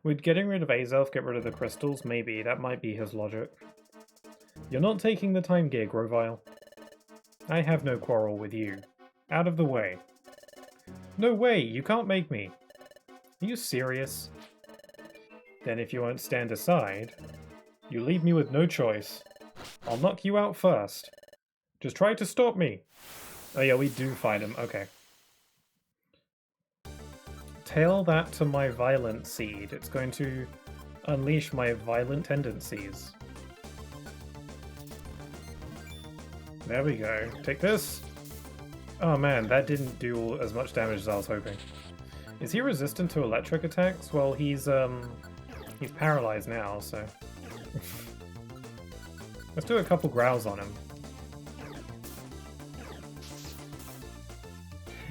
Would getting rid of Azelf get rid of the crystals? Maybe. That might be his logic. You're not taking the time gear, Grovile. I have no quarrel with you. Out of the way. No way! You can't make me! Are you serious? Then if you won't stand aside, you leave me with no choice. I'll knock you out first. Just try to stop me! Oh yeah, we do fight him. Okay. Tail that to my violent seed. It's going to unleash my violent tendencies. There we go. Take this. Oh man, that didn't do as much damage as I was hoping. Is he resistant to electric attacks? Well, he's paralyzed now, so... Let's do a couple growls on him.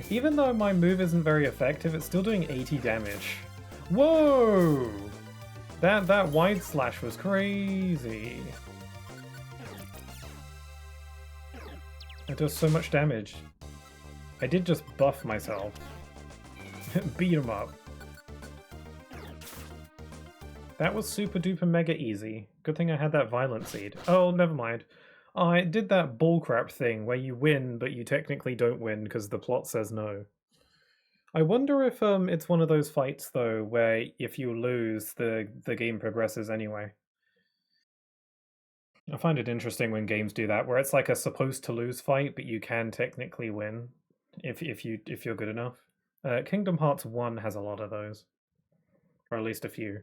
Even though my move isn't very effective, it's still doing 80 damage. Whoa! That wide slash was crazy. It does so much damage. I did just buff myself. Beat him up. That was super duper mega easy. Good thing I had that violent seed. Oh, never mind. I did that bullcrap thing where you win, but you technically don't win because the plot says no. I wonder if it's one of those fights though where if you lose, the game progresses anyway. I find it interesting when games do that, where it's like a supposed to lose fight, but you can technically win if you're good enough. Kingdom Hearts 1 has a lot of those, or at least a few.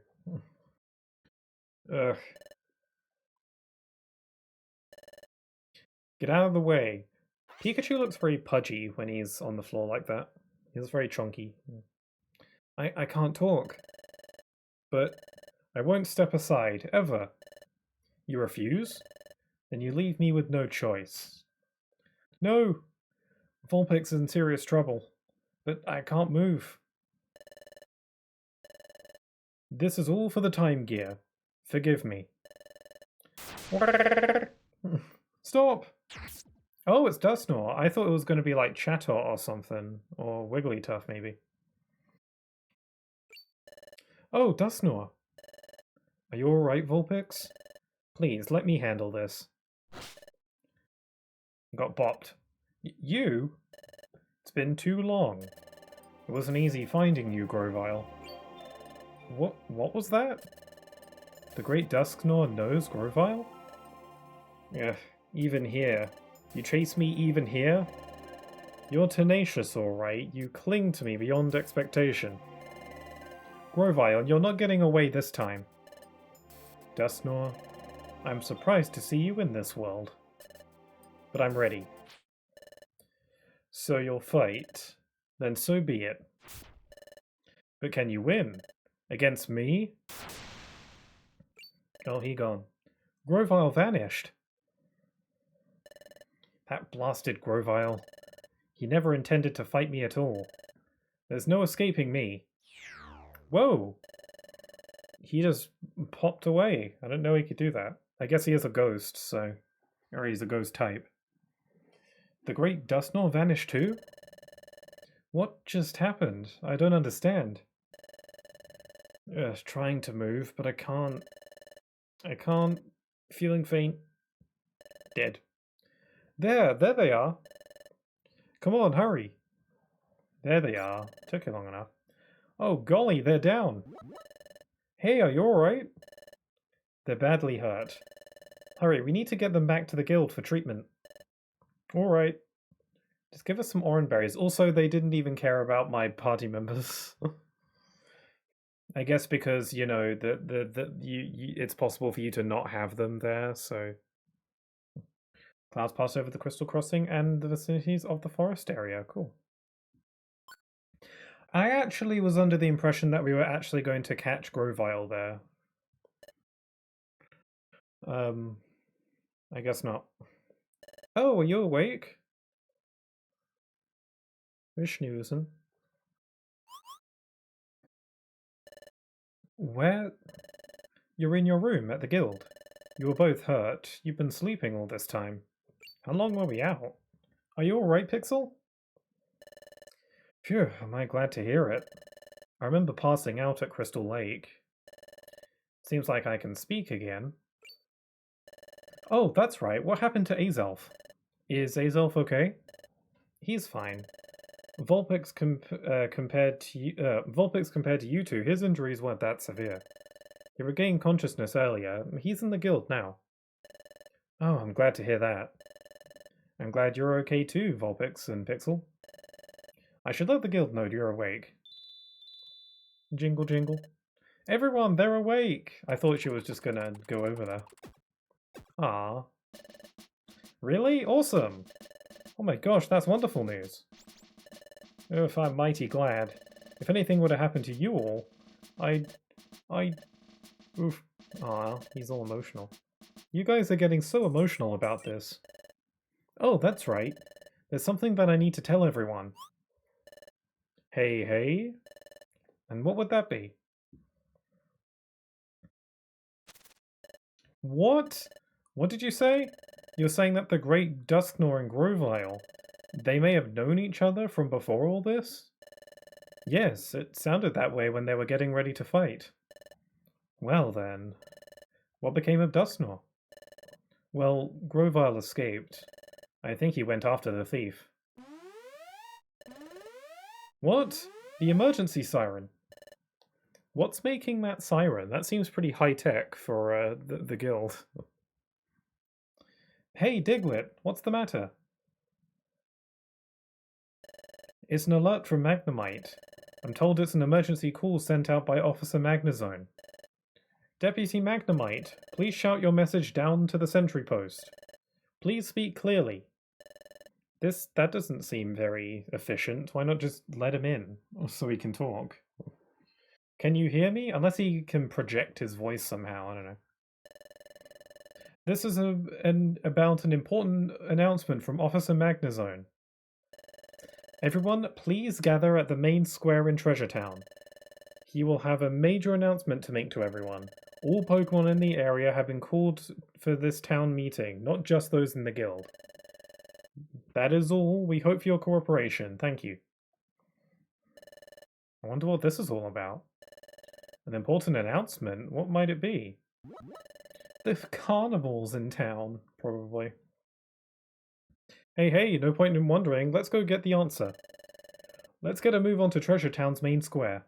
Ugh. Get out of the way. Pikachu looks very pudgy when he's on the floor like that. He looks very chunky. I can't talk. But I won't step aside, ever. You refuse? Then you leave me with no choice. No! Vulpix is in serious trouble. But I can't move. This is all for the time gear. Forgive me. Stop! Oh, it's Dusknoir. I thought it was going to be like Chatot or something. Or Wigglytuff, maybe. Oh, Dusknoir. Are you alright, Vulpix? Please, let me handle this. Got bopped. You? It's been too long. It wasn't easy finding you, Grovyle. What was that? The Great Duskgnaw knows Grovyle? Ugh, even here. You chase me even here? You're tenacious, alright. You cling to me beyond expectation. Grovyle, you're not getting away this time. Duskgnaw, I'm surprised to see you in this world. But I'm ready. So you'll fight. Then so be it. But can you win? Against me? Oh, he gone. Grovyle vanished. That blasted Grovyle. He never intended to fight me at all. There's no escaping me. Whoa! He just popped away. I didn't know he could do that. I guess he is a ghost, so... Or he's a ghost type. The Great Duskgnaw vanished too? What just happened? I don't understand. Trying to move, but I can't. I can't. Feeling faint. Dead. There they are. Come on, hurry. There they are. Took you long enough. Oh, golly, they're down. Hey, are you alright? They're badly hurt. Hurry, we need to get them back to the guild for treatment. Alright. Just give us some orange berries. Also, they didn't even care about my party members. I guess because, you know, it's possible for you to not have them there, so... Clouds pass over the Crystal Crossing and the vicinities of the forest area. Cool. I actually was under the impression that we were actually going to catch Grovyle there. I guess not. Oh, are you awake? Vishnusen. Where? You're in your room at the guild. You were both hurt. You've been sleeping all this time. How long were we out? Are you alright, Pixel? Phew, am I glad to hear it. I remember passing out at Crystal Lake. Seems like I can speak again. Oh, that's right. What happened to Azelf? Is Azelf okay? He's fine. Vulpix compared to you two, his injuries weren't that severe. He regained consciousness earlier. He's in the guild now. Oh, I'm glad to hear that. I'm glad you're okay too, Vulpix and Pixel. I should let the guild know you're awake. Jingle jingle. Everyone, they're awake! I thought she was just gonna go over there. Ah. Really? Awesome! Oh my gosh, that's wonderful news. If I'm mighty glad. If anything would have happened to you all, Oof. Aw, he's all emotional. You guys are getting so emotional about this. Oh, that's right. There's something that I need to tell everyone. Hey? And what would that be? What? What did you say? You're saying that the Great Duskgnaw and Grovyle, they may have known each other from before all this? Yes, it sounded that way when they were getting ready to fight. Well then, what became of Duskgnaw? Well, Grovyle escaped. I think he went after the thief. What? The emergency siren? What's making that siren? That seems pretty high-tech for the guild. Hey, Diglett, what's the matter? It's an alert from Magnemite. I'm told it's an emergency call sent out by Officer Magnezone. Deputy Magnemite, please shout your message down to the sentry post. Please speak clearly. That doesn't seem very efficient. Why not just let him in so he can talk? Can you hear me? Unless he can project his voice somehow, I don't know. This is about an important announcement from Officer Magnezone. Everyone, please gather at the main square in Treasure Town. He will have a major announcement to make to everyone. All Pokemon in the area have been called for this town meeting, not just those in the guild. That is all. We hope for your cooperation. Thank you. I wonder what this is all about. An important announcement? What might it be? The carnival's in town, probably. Hey, no point in wondering. Let's go get the answer. Let's get a move on to Treasure Town's main square.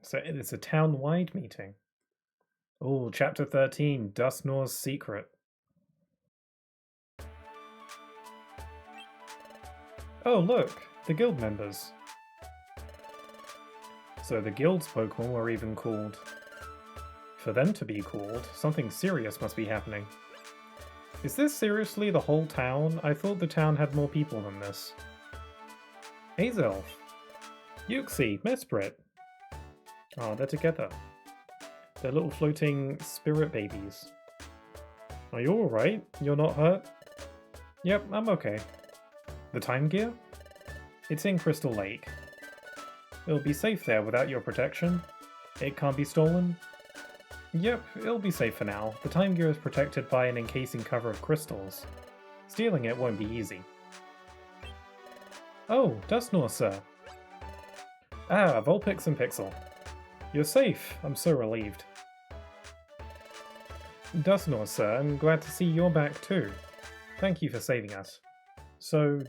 So it's a town-wide meeting. Oh, Chapter 13, Dustnor's Secret. Oh, look, the guild members. So the guild's Pokemon were even called. For them to be called, something serious must be happening. Is this seriously the whole town? I thought the town had more people than this. Azelf, Yuxi, Mesprit. Oh, they're together. They're little floating spirit babies. Are you alright? You're not hurt? Yep, I'm okay. The time gear? It's in Crystal Lake. It'll be safe there without your protection. It can't be stolen. Yep, it'll be safe for now. The time gear is protected by an encasing cover of crystals. Stealing it won't be easy. Oh, Dustnor, sir. Ah, Vulpix and Pixel. You're safe. I'm so relieved. Dustnor, sir, I'm glad to see you're back too. Thank you for saving us. So,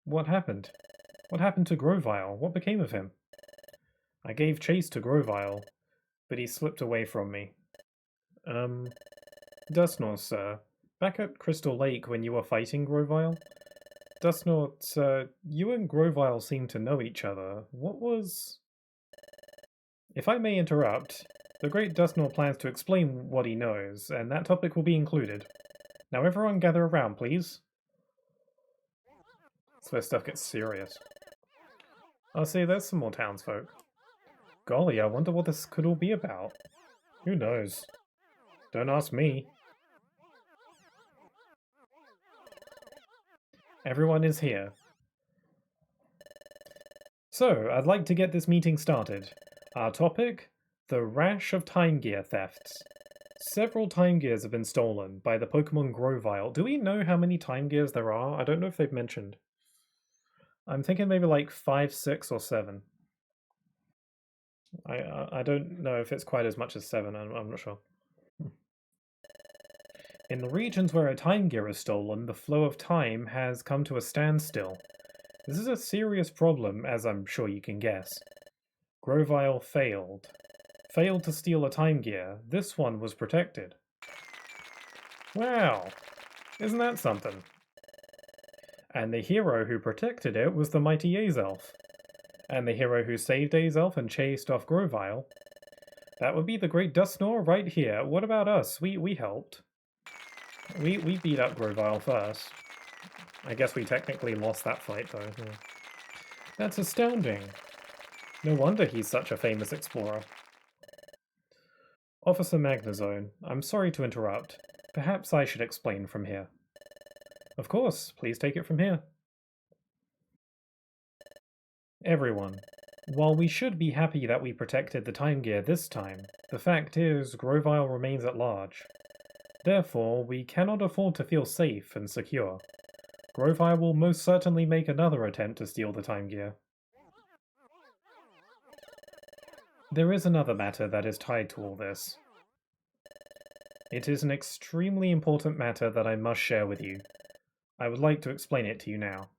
what happened? What happened to Grovyle? What became of him? I gave chase to Grovyle, but he slipped away from me. Dustnor, sir, back at Crystal Lake when you were fighting Grovyle? Dustnor, sir, you and Grovyle seem to know each other. What was... If I may interrupt, the great Dustnor plans to explain what he knows, and that topic will be included. Now everyone gather around, please. That's where stuff gets serious. I'll see, there's some more townsfolk. Golly, I wonder what this could all be about. Who knows? Don't ask me. Everyone is here. So, I'd like to get this meeting started. Our topic? The rash of time gear thefts. Several time gears have been stolen by the Pokemon Grovyle. Do we know how many time gears there are? I don't know if they've mentioned. I'm thinking maybe like 5, 6, or 7. I don't know if it's quite as much as 7, I'm not sure. In the regions where a time gear is stolen, the flow of time has come to a standstill. This is a serious problem, as I'm sure you can guess. Grovyle failed. Failed to steal a time gear. This one was protected. Wow! Isn't that something? And the hero who protected it was the mighty Azelf. And the hero who saved Azelf and chased off Grovyle. That would be the great Dustnor right here. What about us? We helped. We beat up Grovyle first. I guess we technically lost that fight though. Yeah. That's astounding. No wonder he's such a famous explorer. Officer Magnezone, I'm sorry to interrupt. Perhaps I should explain from here. Of course, please take it from here. Everyone, while we should be happy that we protected the time gear this time, the fact is Grovyle remains at large. Therefore, we cannot afford to feel safe and secure. Grovyle will most certainly make another attempt to steal the time gear. There is another matter that is tied to all this. It is an extremely important matter that I must share with you. I would like to explain it to you now.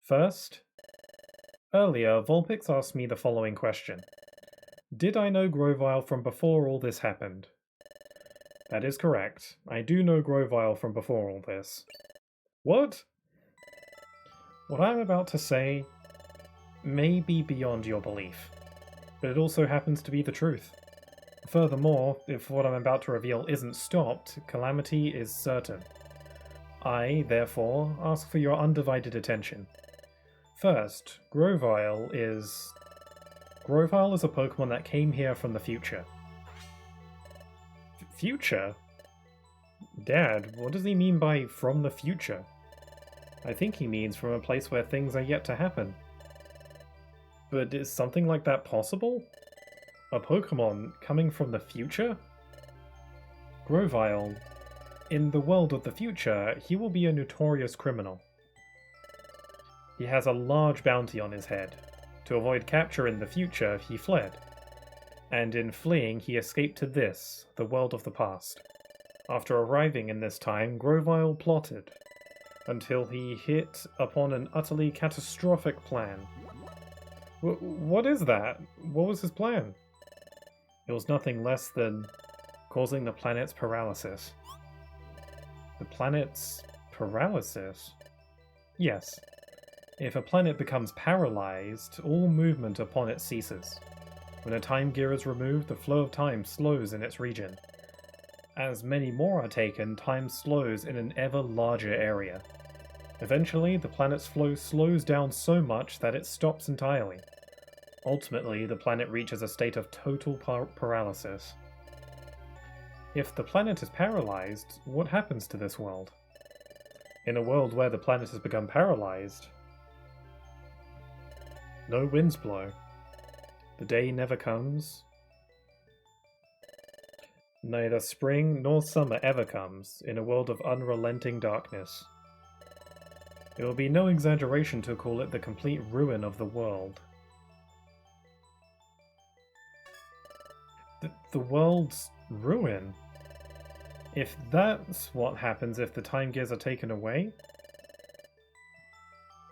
First, earlier Vulpix asked me the following question. Did I know Grovyle from before all this happened? That is correct. I do know Grovyle from before all this. What? What I'm about to say may be beyond your belief, but it also happens to be the truth. Furthermore, if what I'm about to reveal isn't stopped, calamity is certain. I, therefore, ask for your undivided attention. First, Grovyle is a Pokemon that came here from the future. Future? Dad, what does he mean by from the future? I think he means from a place where things are yet to happen. But is something like that possible? A Pokemon coming from the future? Grovyle, in the world of the future, he will be a notorious criminal. He has a large bounty on his head. To avoid capture in the future, he fled. And in fleeing, he escaped to this, the world of the past. After arriving in this time, Grovyle plotted, until he hit upon an utterly catastrophic plan. What is that? What was his plan? It was nothing less than causing the planet's paralysis. The planet's paralysis? Yes. If a planet becomes paralyzed, all movement upon it ceases. When a time gear is removed, the flow of time slows in its region. As many more are taken, time slows in an ever larger area. Eventually, the planet's flow slows down so much that it stops entirely. Ultimately, the planet reaches a state of total paralysis. If the planet is paralyzed, what happens to this world? In a world where the planet has become paralyzed, no winds blow. The day never comes. Neither spring nor summer ever comes in a world of unrelenting darkness. It will be no exaggeration to call it the complete ruin of the world. The world's ruin? If that's what happens if the time gears are taken away?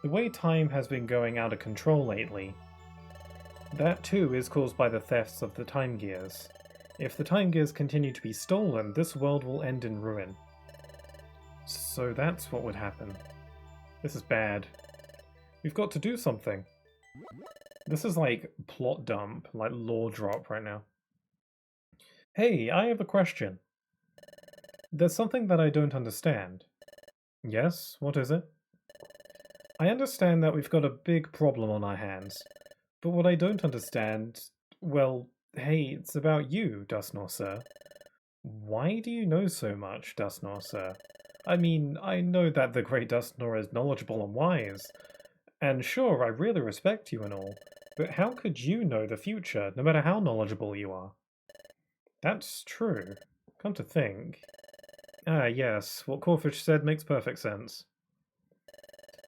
The way time has been going out of control lately, that too is caused by the thefts of the time gears. If the time gears continue to be stolen, this world will end in ruin. So that's what would happen. This is bad. We've got to do something. This is like plot dump, like lore drop right now. Hey, I have a question. There's something that I don't understand. Yes, what is it? I understand that we've got a big problem on our hands, but what I don't understand, well, hey, it's about you, Dustnor Sir. Why do you know so much, Dustnor Sir? I mean, I know that the great Dustnor is knowledgeable and wise, and sure, I really respect you and all, but how could you know the future, no matter how knowledgeable you are? That's true. Come to think. Ah, yes, what Corfish said makes perfect sense.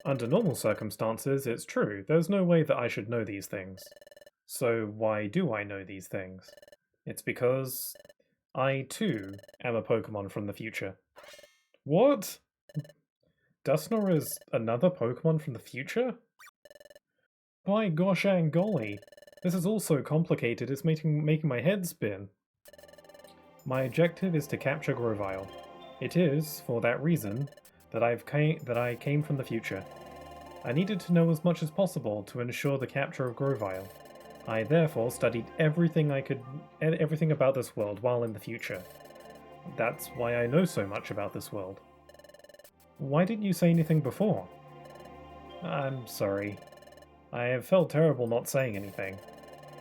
Under normal circumstances, it's true. There's no way that I should know these things. So why do I know these things? It's because I, too, am a Pokémon from the future. What? Dustnor is another Pokémon from the future? By gosh and golly, this is all so complicated it's making my head spin. My objective is to capture Grovyle. It is, for that reason, that I came from the future. I needed to know as much as possible to ensure the capture of Grovyle. I therefore studied everything about this world while in the future. That's why I know so much about this world. Why didn't you say anything before? I'm sorry. I have felt terrible not saying anything.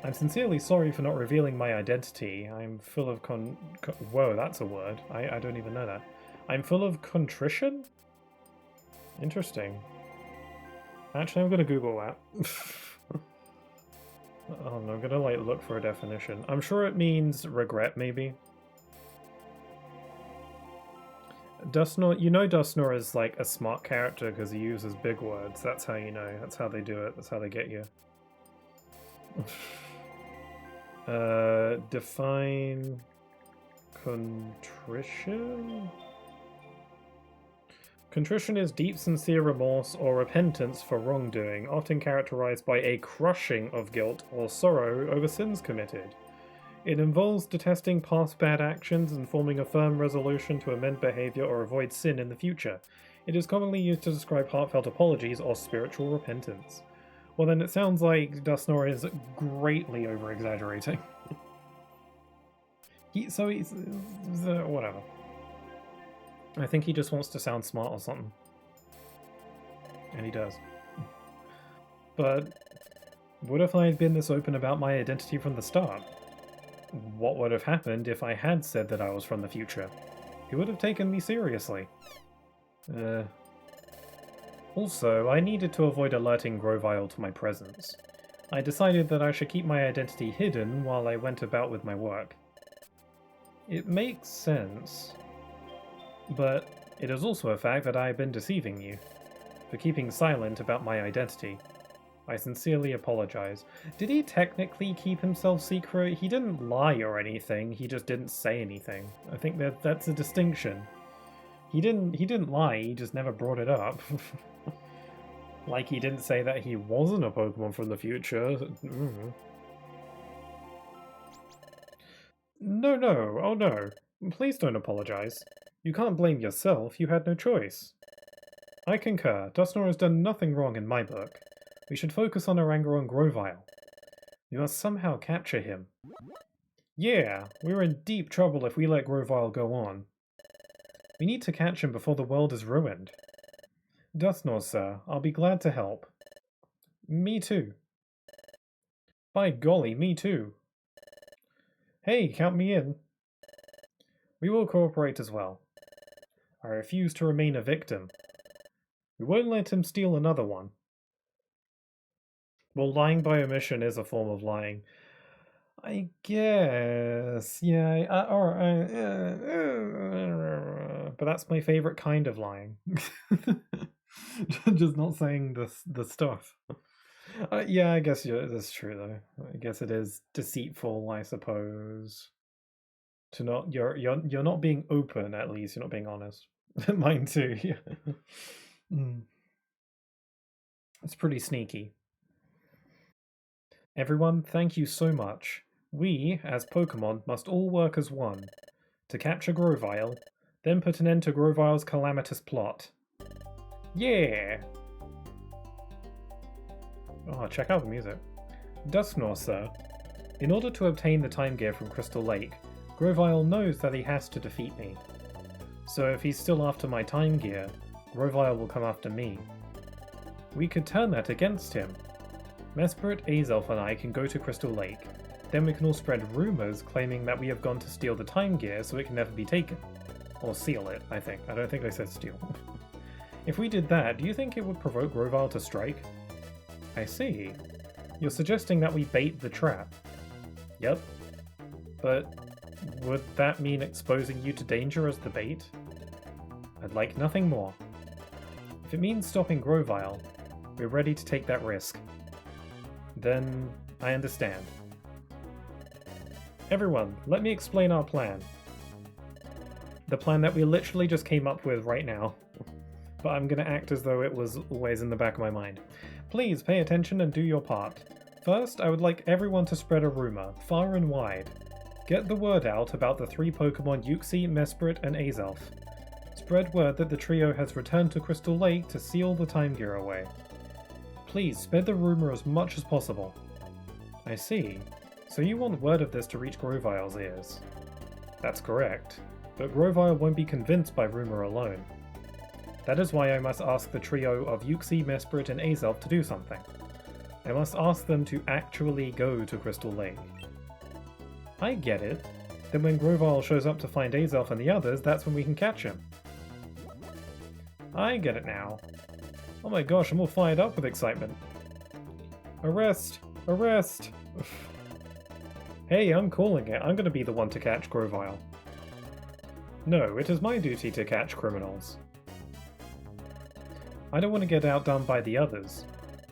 I'm sincerely sorry for not revealing my identity. I'm full of whoa, that's a word. I don't even know that. I'm full of contrition? Interesting. Actually, I'm gonna Google that. Oh, no, I'm gonna like look for a definition. I'm sure it means regret, maybe. Dustnor, you know Dustnor is like a smart character because he uses big words. That's how you know. That's how they do it. That's how they get you. Define contrition? Contrition is deep, sincere remorse or repentance for wrongdoing, often characterized by a crushing of guilt or sorrow over sins committed. It involves detesting past bad actions and forming a firm resolution to amend behavior or avoid sin in the future. It is commonly used to describe heartfelt apologies or spiritual repentance. Well, then it sounds like Dustnor is greatly over-exaggerating. He's whatever. I think he just wants to sound smart or something. And he does. But what if I had been this open about my identity from the start? What would have happened if I had said that I was from the future? He would have taken me seriously. Also, I needed to avoid alerting Grovyle to my presence. I decided that I should keep my identity hidden while I went about with my work. It makes sense. But it is also a fact that I have been deceiving you, for keeping silent about my identity. I sincerely apologize. Did he technically keep himself secret? He didn't lie or anything, he just didn't say anything. I think that's a distinction. He didn't lie, he just never brought it up. Like he didn't say that he wasn't a Pokemon from the future. No, no, oh no. Please don't apologize. You can't blame yourself, you had no choice. I concur. Dusknoir has done nothing wrong in my book. We should focus on our anger on Grovyle. We must somehow capture him. Yeah, we're in deep trouble if we let Grovyle go on. We need to catch him before the world is ruined. Dusknoir, sir, I'll be glad to help. Me too. By golly, me too. Hey, count me in. We will cooperate as well. I refuse to remain a victim. We won't let him steal another one. Well, lying by omission is a form of lying. I guess, yeah, but that's my favorite kind of lying. Just not saying the stuff. Yeah, I guess that's true though. I guess it is deceitful, I suppose. To not you're not being open, at least you're not being honest. Mine too. Yeah. It's pretty sneaky. Everyone, thank you so much. We, as Pokemon, must all work as one to capture Grovyle, then put an end to Grovyle's calamitous plot. Yeah! Oh, check out the music. Dusknoir, sir. In order to obtain the Time Gear from Crystal Lake, Grovyle knows that he has to defeat me. So if he's still after my Time Gear, Grovyle will come after me. We could turn that against him. Mesprit, Azelf and I can go to Crystal Lake. Then we can all spread rumours claiming that we have gone to steal the Time Gear so it can never be taken. Or seal it, I think. I don't think they said steal. If we did that, do you think it would provoke Grovyle to strike? I see. You're suggesting that we bait the trap. Yep. But would that mean exposing you to danger as the bait? I'd like nothing more. If it means stopping Grovyle, we're ready to take that risk. Then I understand. Everyone, let me explain our plan. The plan that we literally just came up with right now. But I'm gonna act as though it was always in the back of my mind. Please pay attention and do your part. First, I would like everyone to spread a rumor, far and wide. Get the word out about the 3 Pokemon Uxie, Mesprit, and Azelf. Spread word that the trio has returned to Crystal Lake to seal the Time Gear away. Please spread the rumor as much as possible. I see. So you want word of this to reach Grovyle's ears. That's correct. But Grovyle won't be convinced by rumor alone. That is why I must ask the trio of Uxie, Mesprit, and Azelf to do something. I must ask them to actually go to Crystal Lake. I get it. Then when Grovyle shows up to find Azelf and the others, that's when we can catch him. I get it now. Oh my gosh, I'm all fired up with excitement. Arrest! Arrest! Hey, I'm calling it. I'm going to be the one to catch Grovyle. No, it is my duty to catch criminals. I don't want to get outdone by the others.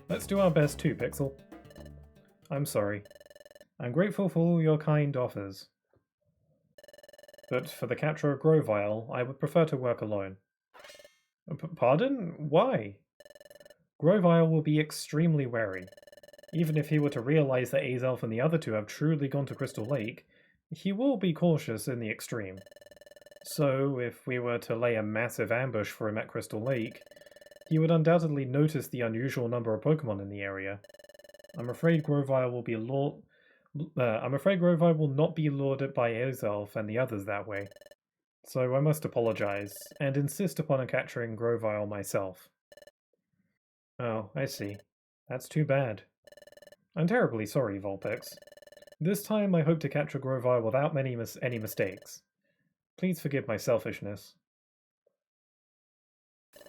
Let's do our best too, Pixel. I'm sorry. I'm grateful for all your kind offers. But for the capture of Grovyle, I would prefer to work alone. Pardon? Why? Grovyle will be extremely wary. Even if he were to realize that Azelf and the other 2 have truly gone to Crystal Lake, he will be cautious in the extreme. So, if we were to lay a massive ambush for him at Crystal Lake, he would undoubtedly notice the unusual number of Pokemon in the area. I'm afraid Grovyle will not be lured by Azelf and the others that way. So I must apologize, and insist upon capturing Grovyle myself. Oh, I see. That's too bad. I'm terribly sorry, Vulpix. This time I hope to capture Grovyle without any mistakes. Please forgive my selfishness.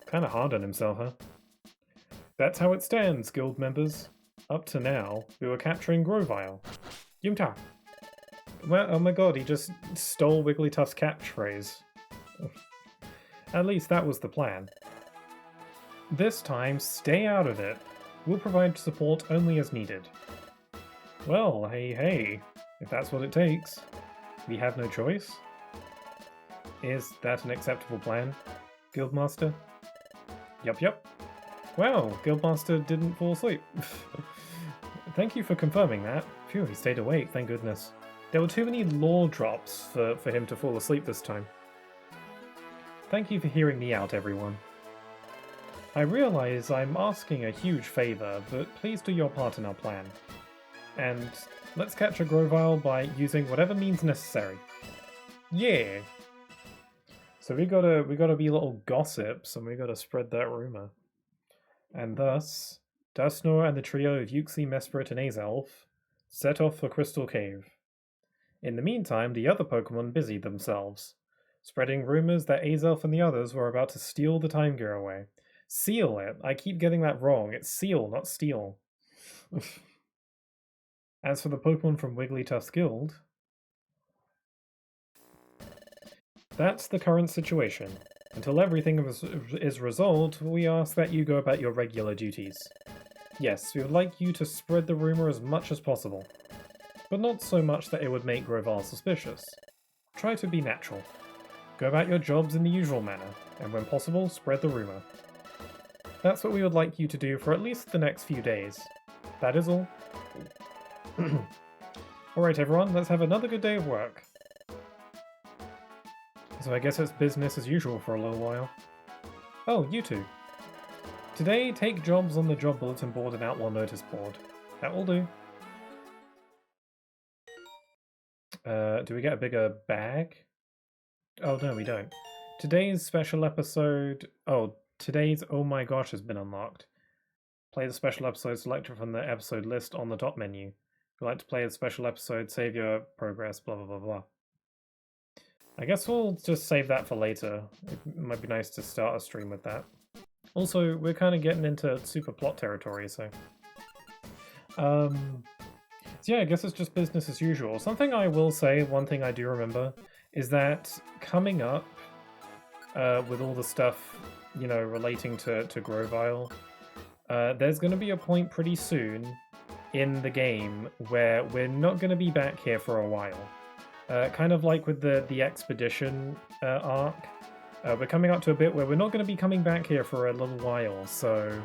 Kinda hard on himself, huh? That's how it stands, guild members. Up to now, we were capturing Grovyle. Yumta! Well, oh my god, he just stole Wigglytuff's catchphrase. At least that was the plan. This time, stay out of it. We'll provide support only as needed. Well, hey, if that's what it takes. We have no choice? Is that an acceptable plan, Guildmaster? Yup. Wow, Guildmaster didn't fall asleep. Thank you for confirming that. Phew, he stayed awake, thank goodness. There were too many lore drops for him to fall asleep this time. Thank you for hearing me out, everyone. I realize I'm asking a huge favor, but please do your part in our plan. And let's catch a Grovyle by using whatever means necessary. Yeah! So we gotta be little gossips, and we gotta spread that rumor. And thus, Dusnor and the trio of Yuxi, Mesprit, and Azelf set off for Crystal Cave. In the meantime, the other Pokemon busied themselves, spreading rumors that Azelf and the others were about to steal the Time Gear away. Seal it! I keep getting that wrong. It's seal, not steal. As for the Pokemon from Wigglytuff's guild, that's the current situation. Until everything is resolved, we ask that you go about your regular duties. Yes, we would like you to spread the rumor as much as possible, but not so much that it would make Grovyle suspicious. Try to be natural. Go about your jobs in the usual manner, and when possible, spread the rumor. That's what we would like you to do for at least the next few days. That is all. Alright everyone, let's have another good day of work. So I guess it's business as usual for a little while. Oh, you two. Today, take jobs on the job bulletin board and outlaw notice board. That will do. Do we get a bigger bag? Oh no, we don't. Today's special episode... Oh, today's Oh My Gosh has been unlocked. Play the special episode selected from the episode list on the top menu. If you'd like to play a special episode, save your progress, blah blah blah blah. I guess we'll just save that for later. It might be nice to start a stream with that. Also, we're kind of getting into super plot territory, so... So yeah, I guess it's just business as usual. Something I will say, one thing I do remember, is that coming up with all the stuff, you know, relating to Grovyle, there's going to be a point pretty soon in the game where we're not going to be back here for a while. Kind of like with the expedition arc. We're coming up to a bit where we're not going to be coming back here for a little while, so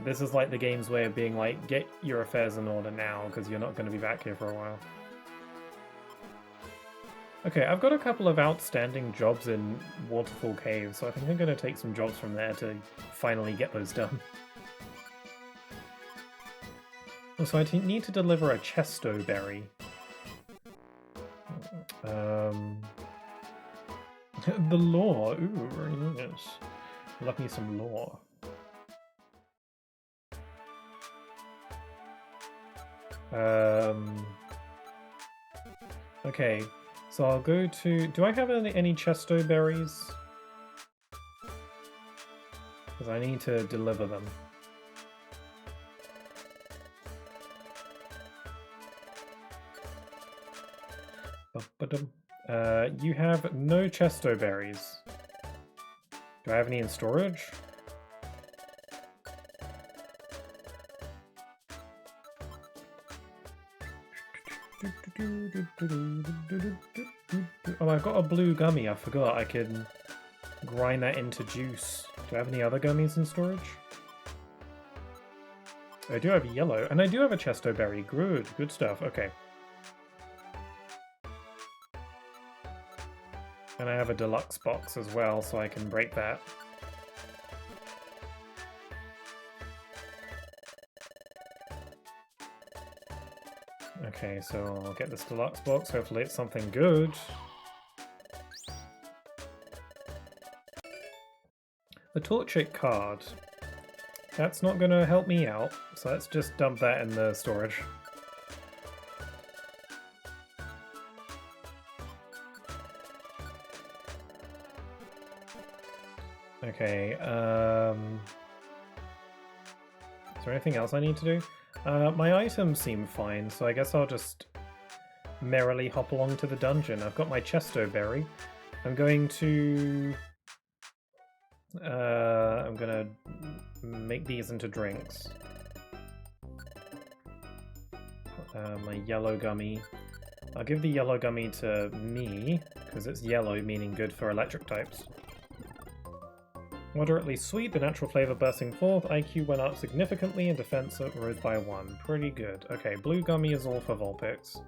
this is like the game's way of being like, get your affairs in order now, because you're not going to be back here for a while. Okay, I've got a couple of outstanding jobs in Waterfall Cave, so I think I'm going to take some jobs from there to finally get those done. Also, I need to deliver a Chesto Berry. The lore. Ooh, very nice. Love me some lore. Okay, so I'll go to... Do I have any Chesto berries? Because I need to deliver them. You have no Chesto berries. Do I have any in storage? Oh, I've got a blue gummy, I forgot. I can grind that into juice. Do I have any other gummies in storage? I do have yellow, and I do have a Chesto berry. Good stuff. Okay. And I have a deluxe box as well, so I can break that. Okay, so I'll get this deluxe box. Hopefully it's something good. A Torchic card. That's not going to help me out, so let's just dump that in the storage. Okay, is there anything else I need to do? My items seem fine, so I guess I'll just merrily hop along to the dungeon. I've got my Chesto Berry. I'm going to make these into drinks. My yellow gummy. I'll give the yellow gummy to me, because it's yellow, meaning good for electric types. Moderately sweet, the natural flavor bursting forth. IQ went up significantly and defense rose by 1. Pretty good. Okay, blue gummy is all for Vulpix.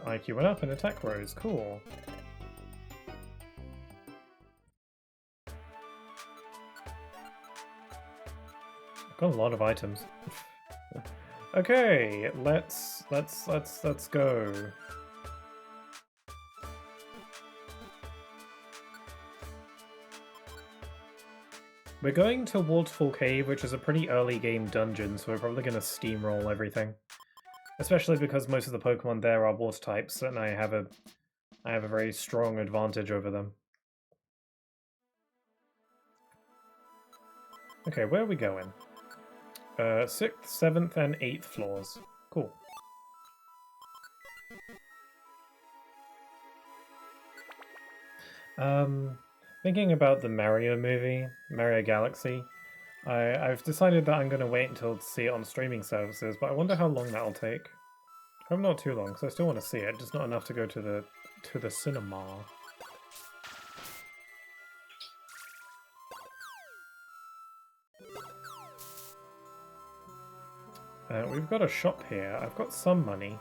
IQ went up and attack rose. Cool. I've got a lot of items. Okay, let's go. We're going to Waterfall Cave, which is a pretty early game dungeon, so we're probably going to steamroll everything. Especially because most of the Pokemon there are water types, and I have a very strong advantage over them. Okay, where are we going? 6th, 7th, and 8th floors. Cool. Thinking about the Mario movie, Mario Galaxy, I've decided that I'm going to wait until to see it on streaming services, but I wonder how long that'll take. Hope not too long, because I still want to see it, just not enough to go to the cinema. We've got a shop here. I've got some money.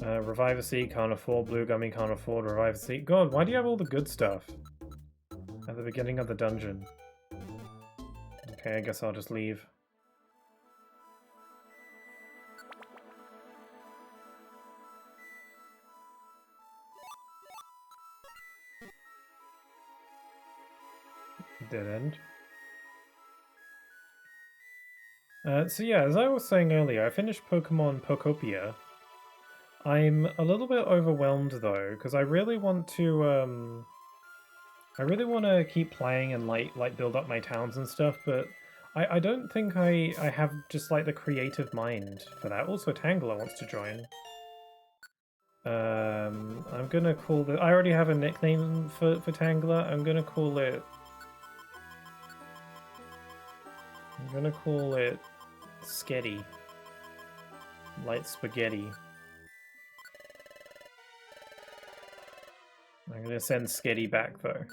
Revive a Seed, can't afford. Blue Gummy, can't afford. Revive a Seed. God, why do you have all the good stuff at the beginning of the dungeon? Okay, I guess I'll just leave. Dead end. So yeah, as I was saying earlier, I finished Pokemon Pokopia. I'm a little bit overwhelmed though, because I really want to keep playing and like build up my towns and stuff, but I don't think I have just like the creative mind for that. Also, Tangela wants to join. I'm gonna call it. I already have a nickname for Tangela. I'm gonna call it Sketty. Light Spaghetti. I'm gonna send Sketty back though.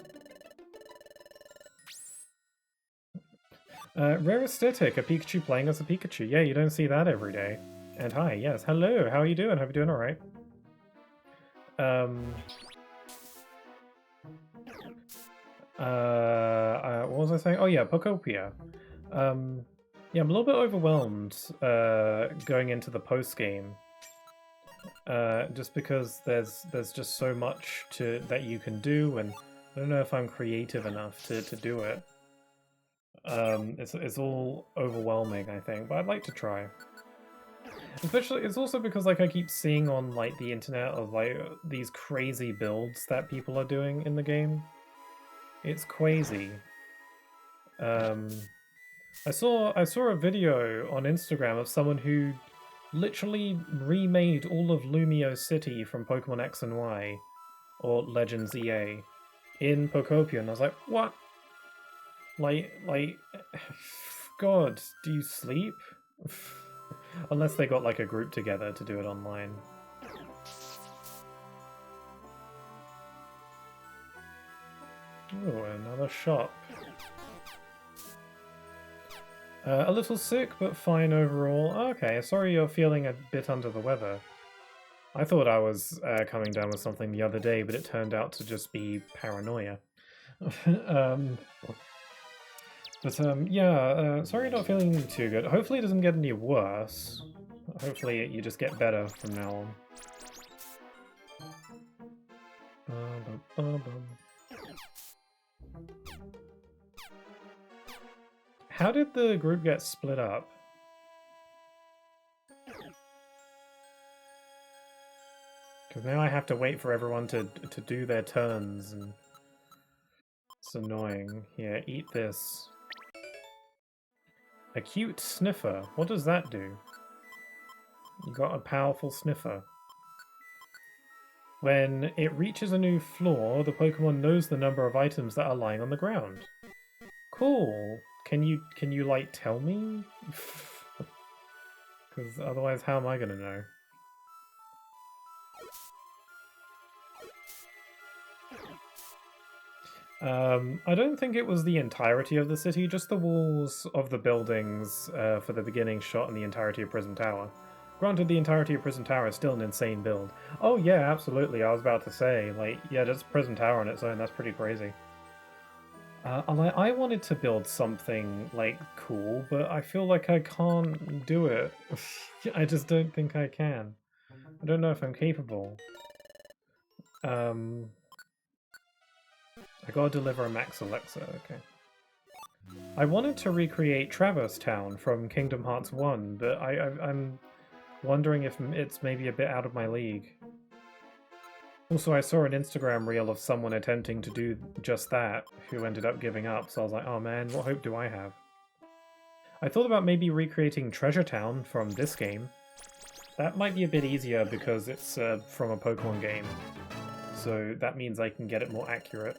Rare Aesthetic, a Pikachu playing as a Pikachu. Yeah, you don't see that every day. And hi, yes, hello, how are you doing? Hope you're doing alright. What was I saying? Oh yeah, Pokopia. Yeah, I'm a little bit overwhelmed going into the post game. Just because there's just so much that you can do, and I don't know if I'm creative enough to do it. It's all overwhelming, I think, but I'd like to try. Especially, it's also because like I keep seeing on like the internet of like these crazy builds that people are doing in the game. It's crazy. I saw a video on Instagram of someone who literally remade all of Lumio City from Pokemon X and Y, or Legends EA, in Pokopia, and I was like, what? Like, God, do you sleep? Unless they got like a group together to do it online. Oh, another shop. A little sick, but fine overall. Okay, sorry you're feeling a bit under the weather. I thought I was coming down with something the other day, but it turned out to just be paranoia. Yeah, sorry you're not feeling too good. Hopefully it doesn't get any worse. Hopefully you just get better from now on. How did the group get split up? Because now I have to wait for everyone to do their turns, and it's annoying. Here, eat this. Acute sniffer. What does that do? You got a powerful sniffer. When it reaches a new floor, the Pokemon knows the number of items that are lying on the ground. Cool. Can you like tell me? Because otherwise, how am I gonna know? I don't think it was the entirety of the city, just the walls of the buildings for the beginning shot and the entirety of Prism Tower. Granted, the entirety of Prism Tower is still an insane build. Oh yeah, absolutely, I was about to say, like, yeah, just Prism Tower on its own, that's pretty crazy. I wanted to build something, like, cool, but I feel like I can't do it. I just don't think I can. I don't know if I'm capable. I gotta deliver a Max Elixir, okay. I wanted to recreate Traverse Town from Kingdom Hearts 1, but I'm wondering if it's maybe a bit out of my league. Also, I saw an Instagram reel of someone attempting to do just that, who ended up giving up, so I was like, oh man, what hope do I have? I thought about maybe recreating Treasure Town from this game. That might be a bit easier because it's from a Pokemon game, so that means I can get it more accurate.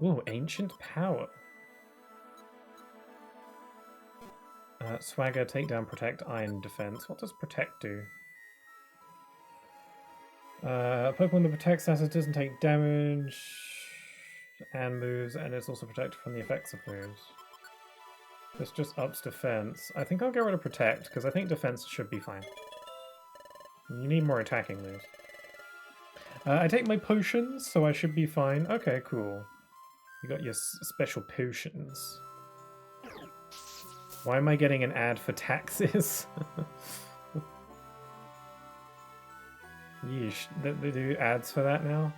Ooh, Ancient Power. Swagger, Takedown, Protect, Iron Defense. What does Protect do? Pokemon that protects assets doesn't take damage and moves, and it's also protected from the effects of moves. This just ups defense. I think I'll get rid of Protect, because I think defense should be fine. You need more attacking moves. I take my potions, so I should be fine. Okay, cool. You got your special potions. Why am I getting an ad for taxes? Yeesh, they do ads for that now?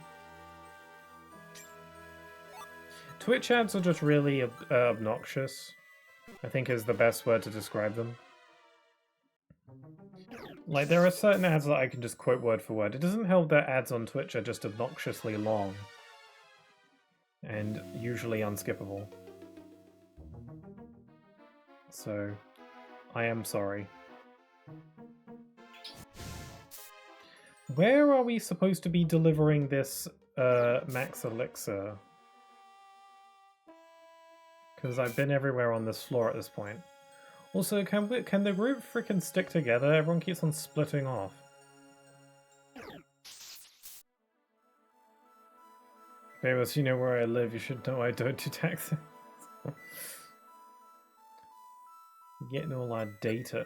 Twitch ads are just really obnoxious, I think is the best word to describe them. Like, there are certain ads that I can just quote word for word. It doesn't help that ads on Twitch are just obnoxiously long. And usually unskippable. So, I am sorry. Where are we supposed to be delivering this Max Elixir? Because I've been everywhere on this floor at this point. Also, can the group frickin' stick together? Everyone keeps on splitting off. Famous, you know where I live. You should know I don't do taxes. Getting all our data.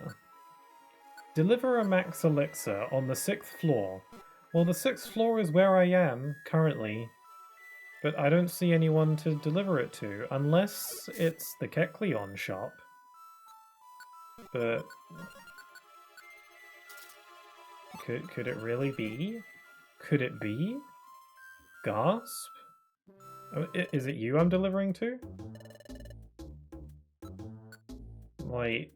Deliver a Max Elixir on the 6th floor. Well, the 6th floor is where I am, currently. But I don't see anyone to deliver it to, unless it's the Kecleon shop. But... Could it really be? Could it be? Gasp? Oh, is it you I'm delivering to? Like...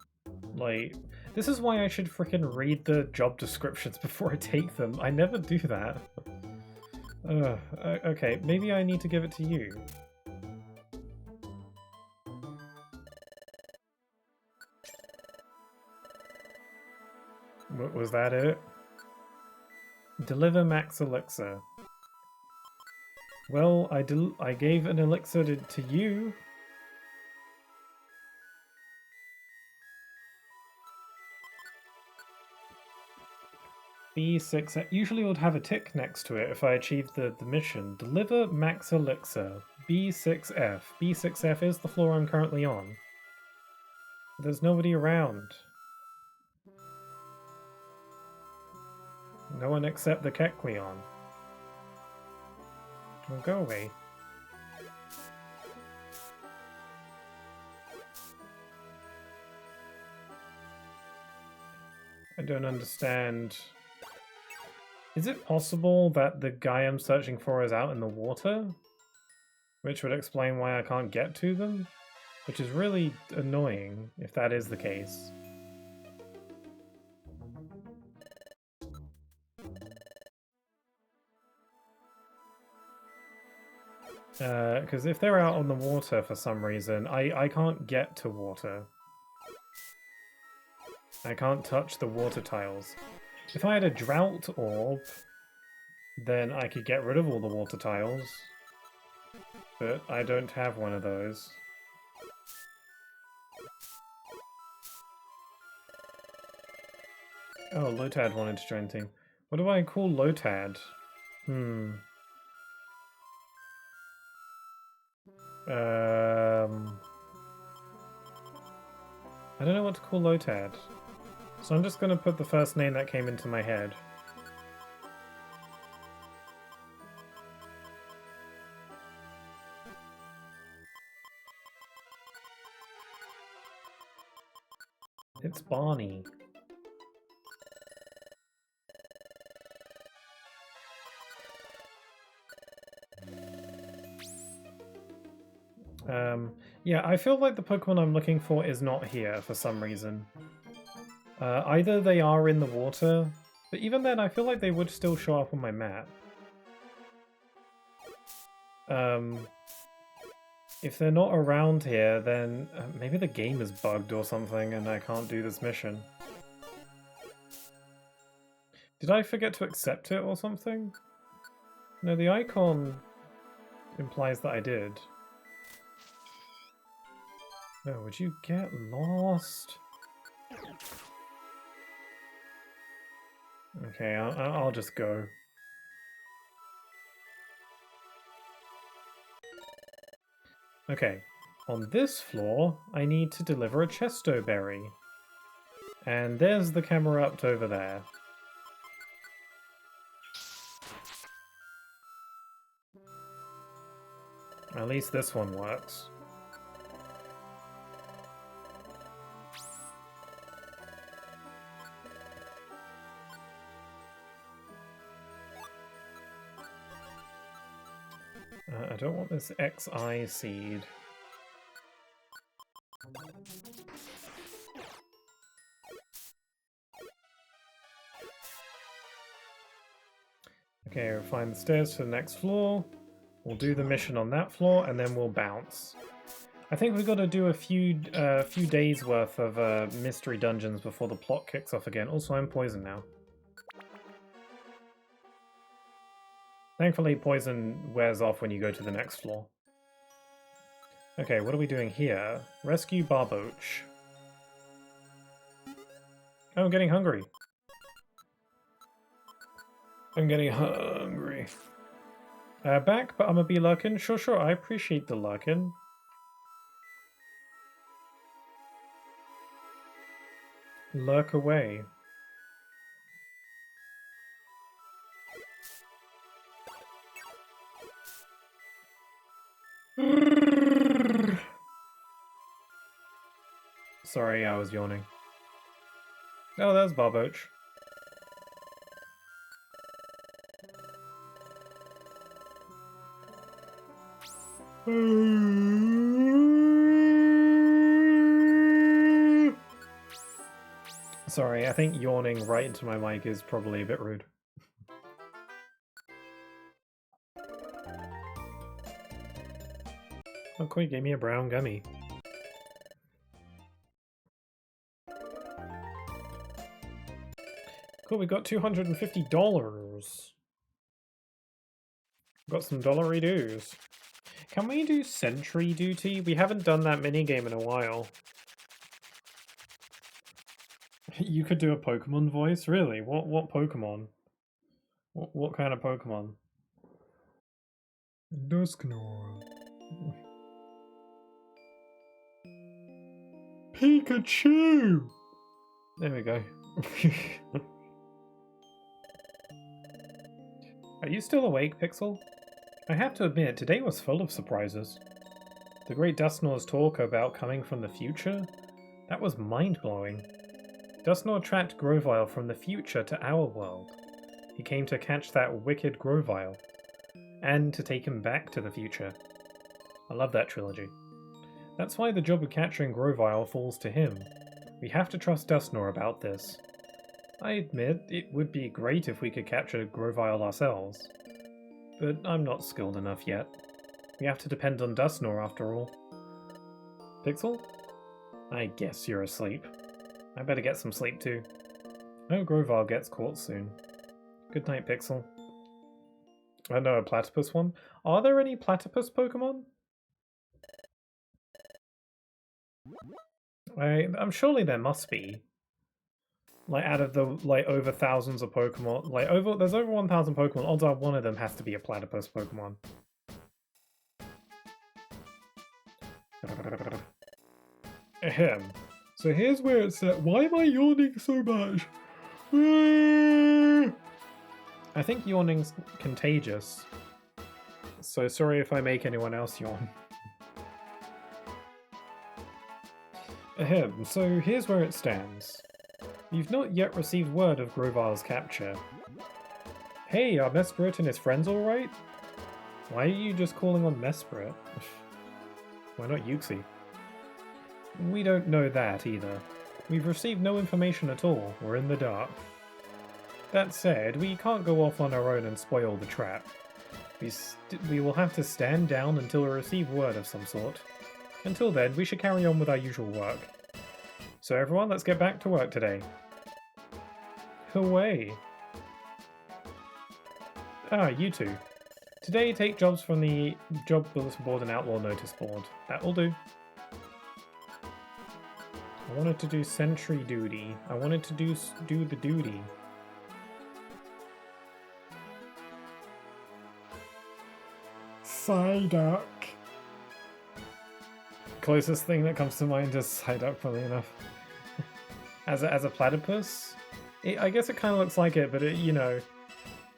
This is why I should frickin' read the job descriptions before I take them. I never do that. Okay, maybe I need to give it to you. Was that it? Deliver Max Elixir. Well, I gave an elixir to you. B6F. Usually it would have a tick next to it if I achieved the mission. Deliver Max Elixir. B6F. B6F is the floor I'm currently on. There's nobody around. No one except the Kecleon. Well, go away. I don't understand. Is it possible that the guy I'm searching for is out in the water? Which would explain why I can't get to them? Which is really annoying, if that is the case. Because if they're out on the water for some reason, I can't get to water. I can't touch the water tiles. If I had a drought orb, then I could get rid of all the water tiles. But I don't have one of those. Oh, Lotad wanted to join the team. What do I call Lotad? I don't know what to call Lotad. So I'm just going to put the first name that came into my head. It's Barney. Yeah, I feel like the Pokemon I'm looking for is not here for some reason. Either they are in the water, but even then I feel like they would still show up on my map. If they're not around here, then maybe the game is bugged or something and I can't do this mission. Did I forget to accept it or something? No, the icon implies that I did. No, would you get lost? Okay, I'll just go. Okay, on this floor, I need to deliver a Chesto Berry. And there's the Camerupt over there. At least this one works. I don't want this XI seed. Okay, we'll find the stairs to the next floor. We'll do the mission on that floor, and then we'll bounce. I think we've got to do a few days worth of mystery dungeons before the plot kicks off again. Also, I'm poisoned now. Thankfully, poison wears off when you go to the next floor. Okay, what are we doing here? Rescue Barboach. Oh, I'm getting hungry. I'm getting hungry. Back, but I'm a be lurkin. Sure, I appreciate the lurkin. Lurk away. Sorry, I was yawning. Oh, there's Barboach. Sorry, I think yawning right into my mic is probably a bit rude. Oh, cool, you gave me a brown gummy. Cool, we got $250. Got some dollary dues. Can we do sentry duty? We haven't done that minigame in a while. You could do a Pokemon voice? Really? What Pokemon? What kind of Pokemon? Dusknoir. Pikachu! There we go. Are you still awake, Pixel? I have to admit, today was full of surprises. The great Dusknoir's talk about coming from the future? That was mind-blowing. Dusknoir tracked Grovyle from the future to our world. He came to catch that wicked Grovyle, and to take him back to the future. I love that trilogy. That's why the job of capturing Grovyle falls to him. We have to trust Dusknoir about this. I admit, it would be great if we could capture Grovyle ourselves. But I'm not skilled enough yet. We have to depend on Dusknoir after all. Pixel? I guess you're asleep. I better get some sleep too. No Grovyle gets caught soon. Good night, Pixel. I know a platypus one. Are there any platypus Pokemon? I'm surely there must be. Like, out of the, like, over thousands of Pokemon, like, there's over 1,000 Pokemon, odds are one of them has to be a platypus Pokemon. Ahem. So here's where it's at. Why am I yawning so much? I think yawning's contagious. So sorry if I make anyone else yawn. Ahem. So here's where it stands. You've not yet received word of Grovar's capture. Hey, are Mesprit and his friends alright? Why are you just calling on Mesprit? Why not Yuxi? We don't know that either. We've received no information at all. We're in the dark. That said, we can't go off on our own and spoil the trap. We will have to stand down until we receive word of some sort. Until then, we should carry on with our usual work. So everyone, let's get back to work today. Away! Ah, you two. Today, take jobs from the job bulletin board and outlaw notice board. That will do. I wanted to do sentry duty. I wanted to do the duty. Psyduck. Closest thing that comes to mind is Psyduck, funny enough. As a platypus, I guess it kind of looks like it, but it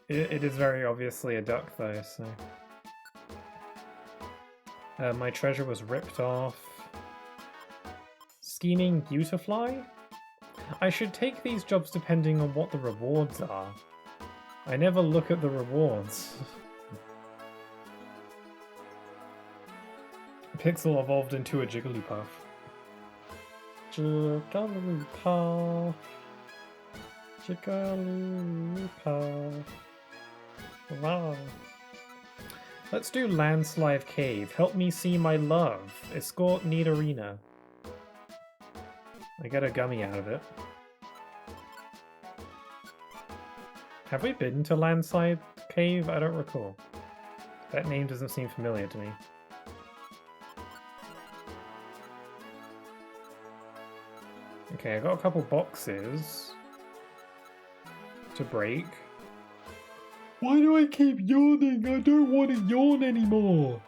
is very obviously a duck though. So my treasure was ripped off. Scheming Beautifly? I should take these jobs depending on what the rewards are. I never look at the rewards. Pixel evolved into a Jigglypuff. Jigglypuff. Jigglypuff. Wow. Let's do Landslide Cave. Help me see my love. Escort Need Arena. I get a gummy out of it. Have we been to Landslide Cave? I don't recall. That name doesn't seem familiar to me. Okay, I got a couple boxes to break. Why do I keep yawning? I don't want to yawn anymore.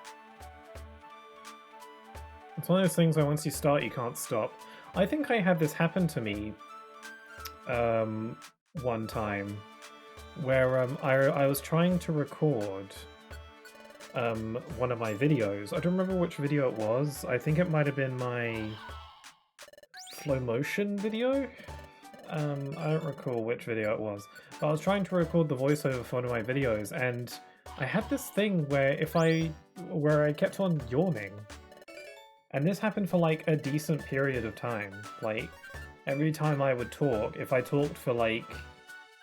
It's one of those things where once you start, you can't stop. I think I had this happen to me one time where I was trying to record one of my videos. I don't remember which video it was. I think it might have been my slow motion video. I don't recall which video it was. But I was trying to record the voiceover for one of my videos, and I had this thing where I kept on yawning. And this happened for like a decent period of time. Like every time I would talk, if I talked for like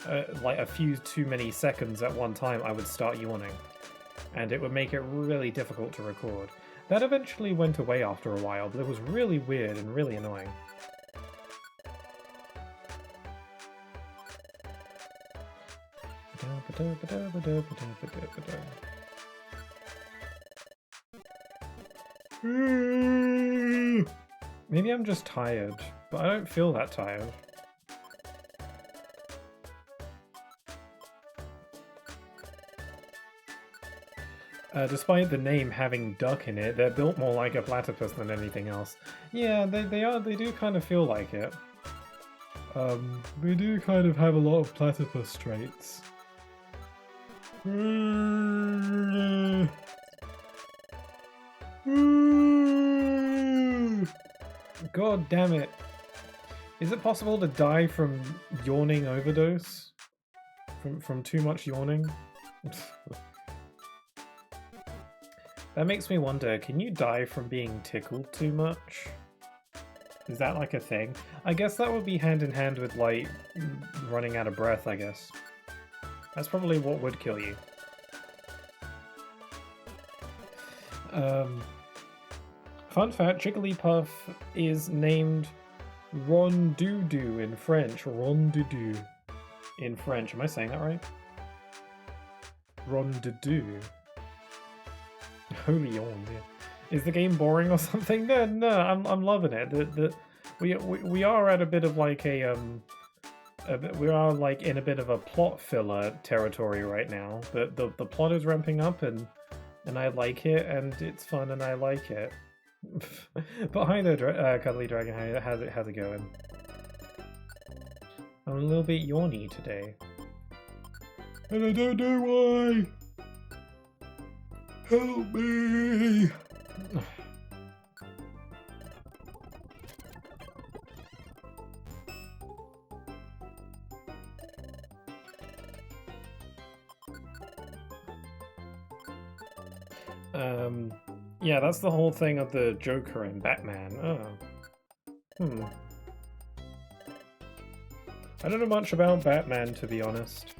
a few too many seconds at one time, I would start yawning. And it would make it really difficult to record. That eventually went away after a while, but it was really weird and really annoying. Maybe I'm just tired, but I don't feel that tired. Despite the name having duck in it, they're built more like a platypus than anything else. Yeah, they do kind of feel like it. They do kind of have a lot of platypus traits. God damn it. Is it possible to die from yawning overdose? From too much yawning? That makes me wonder, can you die from being tickled too much? Is that like a thing? I guess that would be hand in hand with like running out of breath, I guess. That's probably what would kill you. Fun fact, Jigglypuff is named Rondoudou in French. Rondoudou in French. Am I saying that right? Rondoudou. Holy on, yeah. Is the game boring or something? No, I'm loving it. We are at a bit of like we are like in a bit of a plot filler territory right now. The plot is ramping up and I like it, and it's fun and I like it. But hi there, Cuddly Dragon. How's it going? I'm a little bit yawny today. And I don't know why! Help me! Yeah, that's the whole thing of the Joker and Batman. Oh. I don't know much about Batman, to be honest.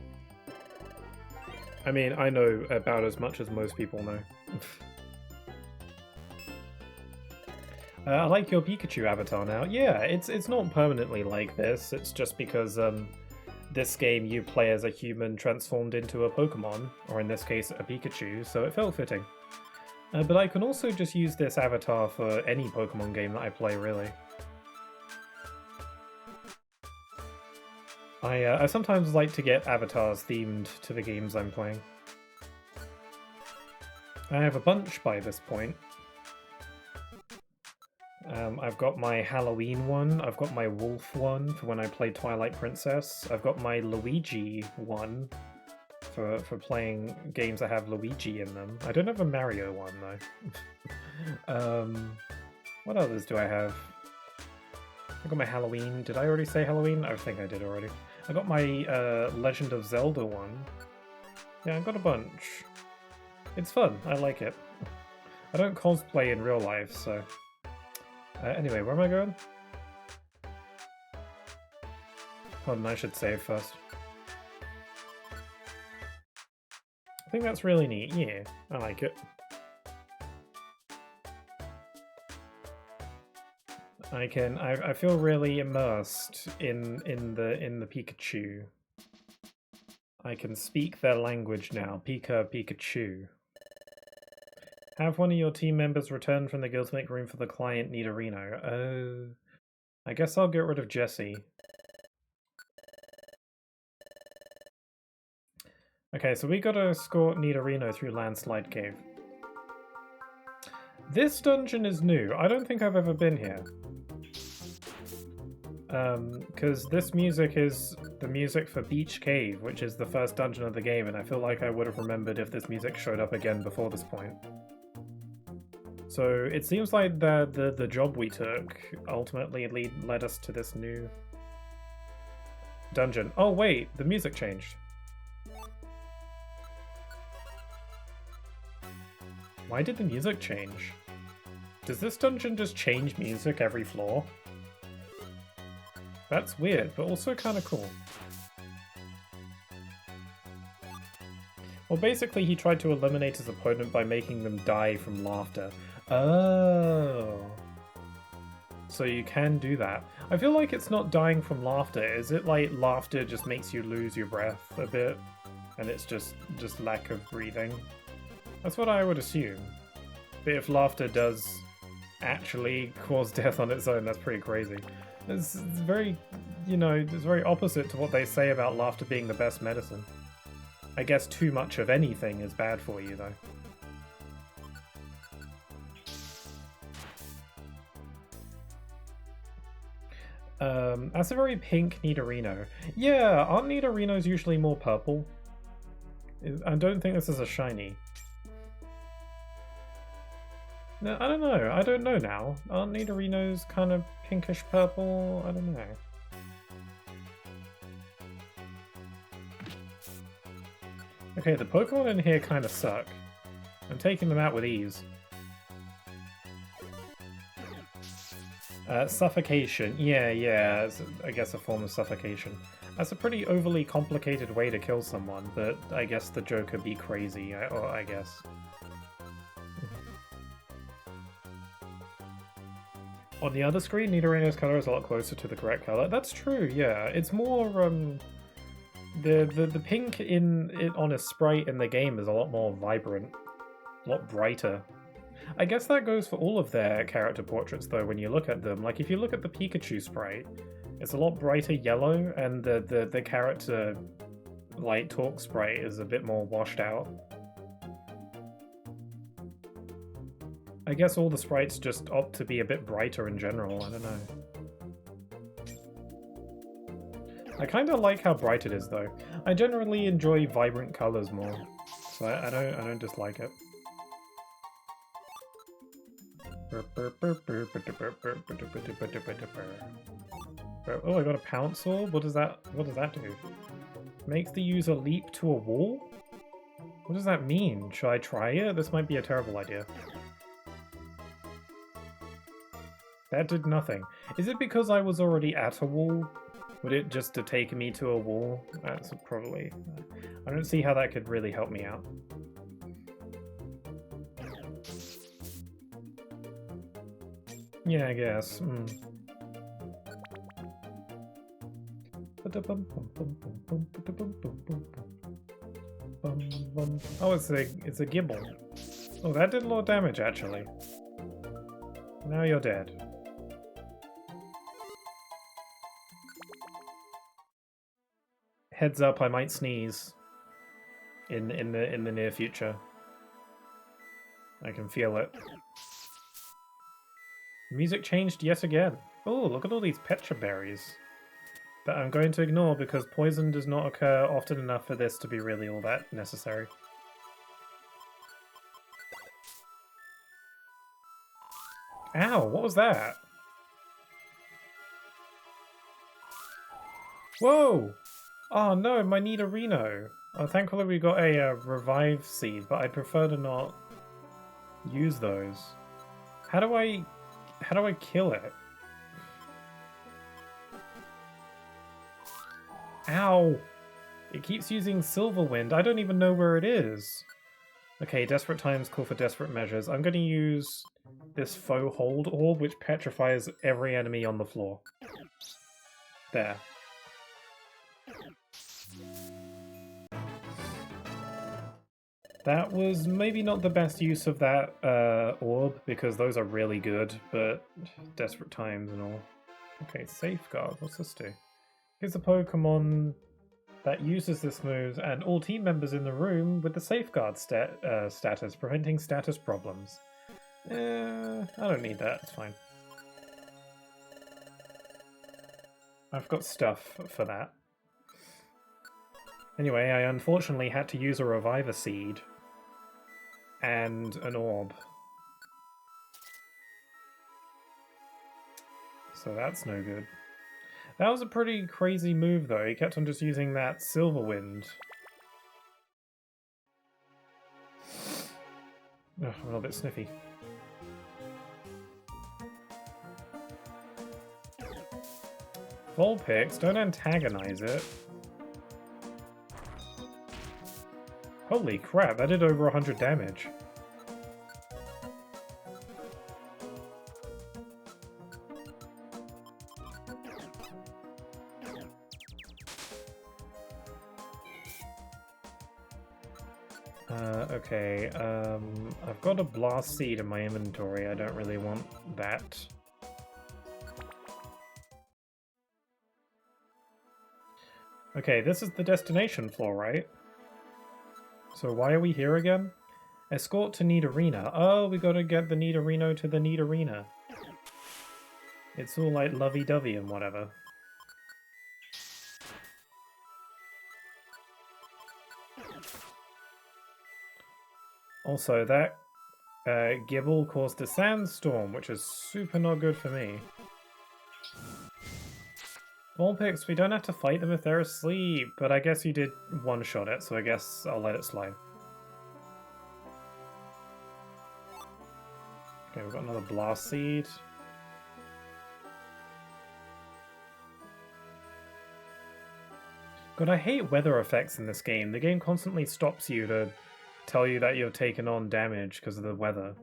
I mean, I know about as much as most people know. I like your Pikachu avatar now. Yeah, it's not permanently like this. It's just because this game you play as a human transformed into a Pokémon, or in this case a Pikachu, so it felt fitting. But I can also just use this avatar for any Pokémon game that I play, really. I sometimes like to get avatars themed to the games I'm playing. I have a bunch by this point. I've got my Halloween one, I've got my Wolf one for when I play Twilight Princess, I've got my Luigi one for playing games that have Luigi in them. I don't have a Mario one, though. What others do I have? I got my Halloween. Did I already say Halloween? I think I did already. I got my Legend of Zelda one. Yeah, I got a bunch. It's fun. I like it. I don't cosplay in real life, so... anyway, where am I going? Hold on, I should save first. I think that's really neat. Yeah, I like it. I feel really immersed in the Pikachu. I can speak their language now. Pikachu. Have one of your team members return from the guild to make room for the client Nidorino. Oh, I guess I'll get rid of Jesse. Okay, so we gotta escort Nidorino through Landslide Cave. This dungeon is new. I don't think I've ever been here. Because this music is the music for Beach Cave, which is the first dungeon of the game, and I feel like I would have remembered if this music showed up again before this point. So it seems like the job we took ultimately led us to this new dungeon. Oh wait, the music changed. Why did the music change? Does this dungeon just change music every floor? That's weird, but also kind of cool. Well, basically he tried to eliminate his opponent by making them die from laughter. Oh. So you can do that. I feel like it's not dying from laughter. Is it like laughter just makes you lose your breath a bit? And it's just lack of breathing? That's what I would assume. But if laughter does actually cause death on its own, that's pretty crazy. It's very, you know, it's very opposite to what they say about laughter being the best medicine. I guess too much of anything is bad for you, though. That's a very pink Nidorino. Yeah, aren't Nidorinos usually more purple? I don't think this is a shiny. No, I don't know. I don't know now. Aren't Nidorinos kind of pinkish purple? I don't know. Okay, the Pokemon in here kind of suck. I'm taking them out with ease. Suffocation. Yeah, it's, I guess a form of suffocation. That's a pretty overly complicated way to kill someone, but I guess the Joker be crazy, I guess. On the other screen, Nidorino's color is a lot closer to the correct color. That's true, yeah. It's more, the pink on a sprite in the game is a lot more vibrant, a lot brighter. I guess that goes for all of their character portraits, though, when you look at them. Like, if you look at the Pikachu sprite, it's a lot brighter yellow, and the character Light Talk sprite is a bit more washed out. I guess all the sprites just opt to be a bit brighter in general, I don't know. I kind of like how bright it is though. I generally enjoy vibrant colors more, so I don't dislike it. Oh, I got a pounce orb? What does that do? Makes the user leap to a wall? What does that mean? Should I try it? This might be a terrible idea. That did nothing. Is it because I was already at a wall? Would it just have taken me to a wall? That's probably... I don't see how that could really help me out. Yeah, I guess. Oh, it's a gibble. Oh, that did a lot of damage, actually. Now you're dead. Heads up, I might sneeze. In the near future. I can feel it. Music changed yet again. Oh, look at all these Petra berries. That I'm going to ignore because poison does not occur often enough for this to be really all that necessary. Ow, what was that? Whoa! Oh no, my Nidorino. Oh, thankfully we got a revive seed, but I'd prefer to not use those. How do I kill it? Ow! It keeps using Silverwind. I don't even know where it is. Okay, desperate times call for desperate measures. I'm going to use this faux hold orb, which petrifies every enemy on the floor. There. That was maybe not the best use of that orb, because those are really good, but desperate times and all. Okay, safeguard. What's this do? Here's a Pokemon that uses this move and all team members in the room with the safeguard status, preventing status problems. I don't need that, it's fine. I've got stuff for that. Anyway, I unfortunately had to use a Reviver Seed and an orb. So that's no good. That was a pretty crazy move, though. He kept on just using that Silverwind. Ugh, I'm a little bit sniffy. Vulpix, don't antagonize it. Holy crap, that did over 100 damage. Okay, I've got a Blast Seed in my inventory. I don't really want that. Okay, this is the destination floor, right? So why are we here again? Escort to Nidorina. Oh, we gotta get the Nidorino to the Nidorina. It's all like lovey-dovey and whatever. Also, that Gibble caused a sandstorm, which is super not good for me. Vulpix, we don't have to fight them if they're asleep, but I guess you did one-shot it, so I guess I'll let it slide. Okay, we've got another Blast Seed. God, I hate weather effects in this game. The game constantly stops you to tell you that you're taking on damage because of the weather.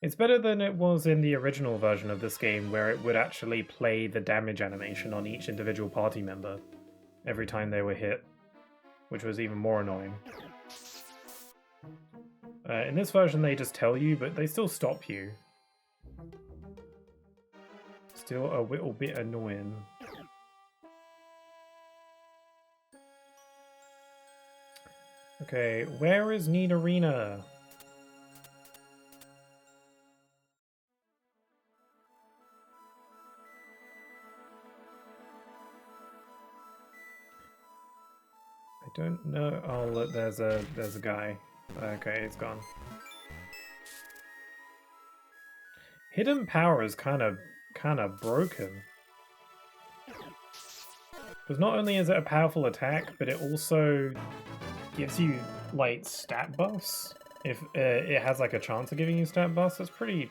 It's better than it was in the original version of this game, where it would actually play the damage animation on each individual party member every time they were hit, which was even more annoying. In this version they just tell you, but they still stop you. Still a little bit annoying. Okay, where is Nidorina? don't know. Oh look, there's a guy. Okay, he's gone. Hidden power is kind of broken. Because not only is it a powerful attack, but it also gives you like stat buffs. If it has like a chance of giving you stat buffs, it's a pretty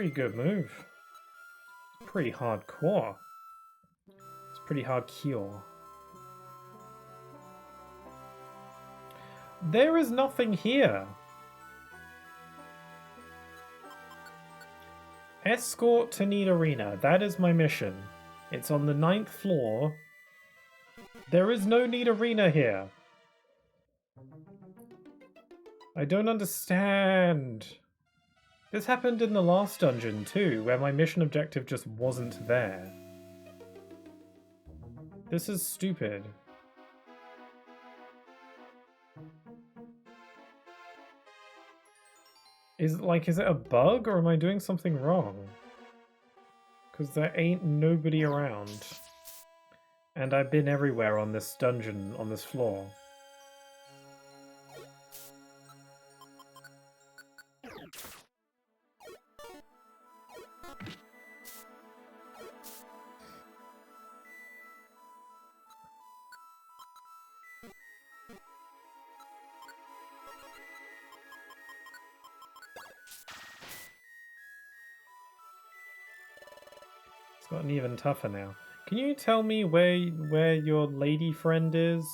good move. Pretty hardcore. It's pretty hard cure. There is nothing here. Escort to Need Arena. That is my mission. It's on the 9th floor. There is no Need Arena here. I don't understand. This happened in the last dungeon too, where my mission objective just wasn't there. This is stupid. Is it a bug or am I doing something wrong? Because there ain't nobody around. And I've been everywhere on this dungeon, on this floor. It's gotten even tougher now. Can you tell me where your lady friend is?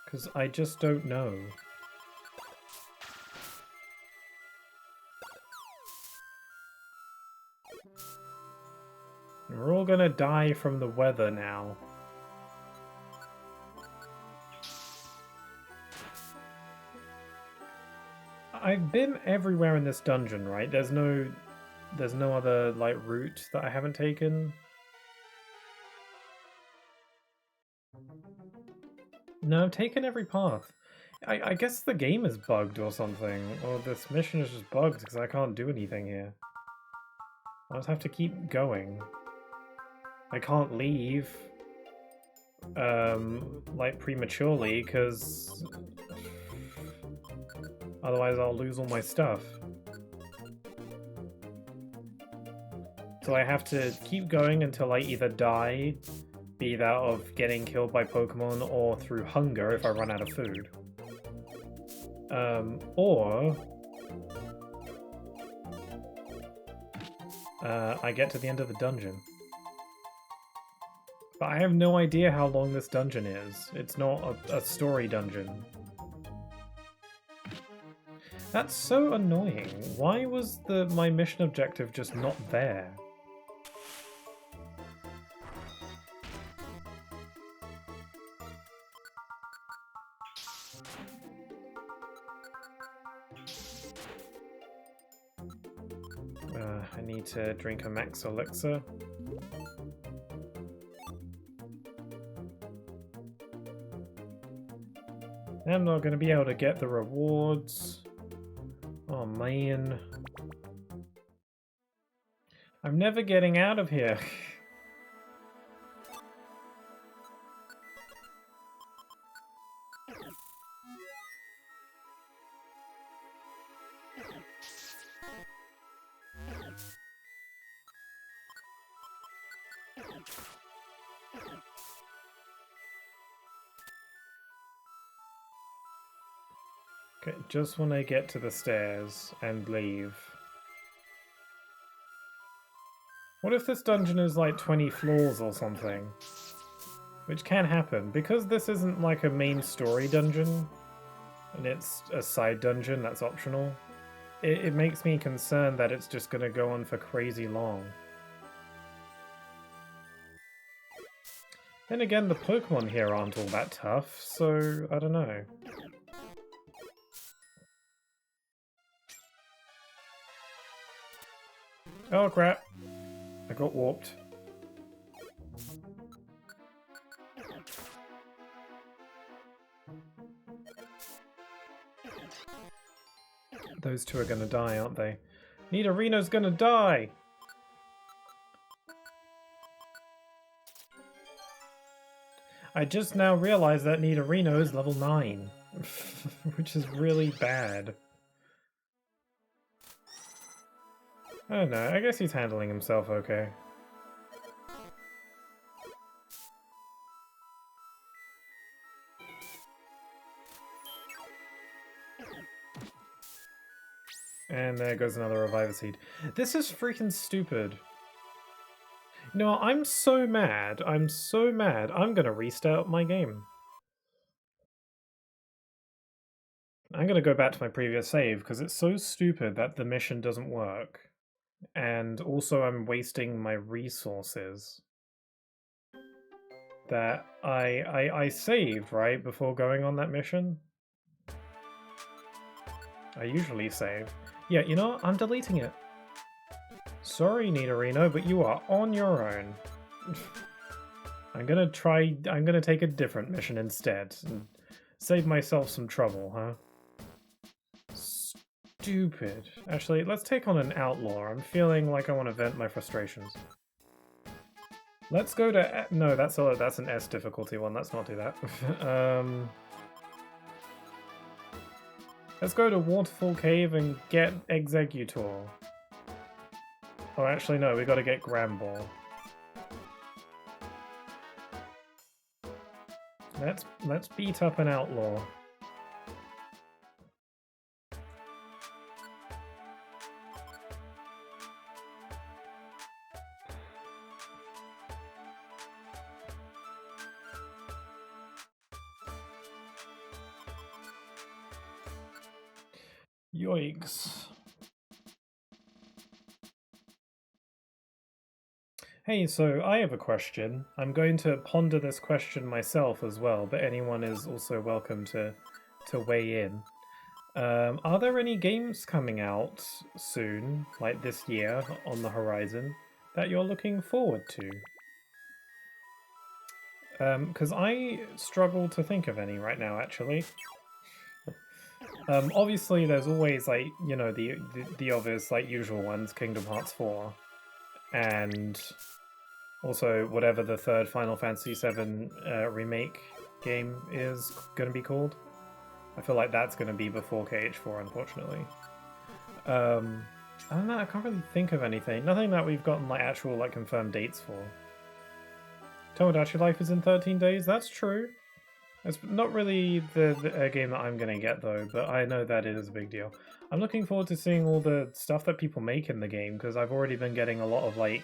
Because I just don't know. We're all gonna die from the weather now. I've been everywhere in this dungeon, right? There's no other like route that I haven't taken. No, I've taken every path. I guess the game is bugged or something, or this mission is just bugged because I can't do anything here. I'll just have to keep going. I can't leave, like prematurely, because otherwise I'll lose all my stuff. So I have to keep going until I either die, be that of getting killed by Pokemon, or through hunger if I run out of food. Or I get to the end of the dungeon. But I have no idea how long this dungeon is. It's not a story dungeon. That's so annoying. Why was my mission objective just not there? I need to drink a max elixir. I'm not going to be able to get the rewards. Oh man. I'm never getting out of here. Okay, just when I get to the stairs and leave. What if this dungeon is like 20 floors or something? Which can happen. Because this isn't like a main story dungeon, and it's a side dungeon that's optional, it makes me concerned that it's just going to go on for crazy long. Then again, the Pokemon here aren't all that tough, so I don't know. Oh crap, I got warped. Those two are gonna die, aren't they? Nidorino's gonna die! I just now realized that Nidorino is level 9, which is really bad. I don't know, I guess he's handling himself okay. And there goes another Reviver Seed. This is freaking stupid. You know, I'm so mad. I'm so mad. I'm gonna restart my game. I'm gonna go back to my previous save because it's so stupid that the mission doesn't work. And also I'm wasting my resources. That I saved, right, before going on that mission? I usually save. Yeah, you know what? I'm deleting it. Sorry, Nidorino, but you are on your own. I'm gonna take a different mission instead and save myself some trouble, huh? Stupid. Actually, let's take on an outlaw. I'm feeling like I want to vent my frustrations. Let's go to... No, that's an S difficulty one. Let's not do that. Let's go to Waterfall Cave and get Executor. Oh, actually, no. We got to get Gramball. Let's beat up an outlaw. Yoinks. Hey, so I have a question. I'm going to ponder this question myself as well, but anyone is also welcome to weigh in. Are there any games coming out soon, like this year, on the horizon, that you're looking forward to? Because I struggle to think of any right now, actually. Obviously, there's always, like, you know, the obvious, like, usual ones, Kingdom Hearts 4, and also whatever the third Final Fantasy VII remake game is going to be called. I feel like that's going to be before KH4, unfortunately. Other than that, I can't really think of anything. Nothing that we've gotten, like, actual, like, confirmed dates for. Tomodachi Life is in 13 days, that's true. It's not really the game that I'm going to get, though, but I know that it is a big deal. I'm looking forward to seeing all the stuff that people make in the game, because I've already been getting a lot of, like,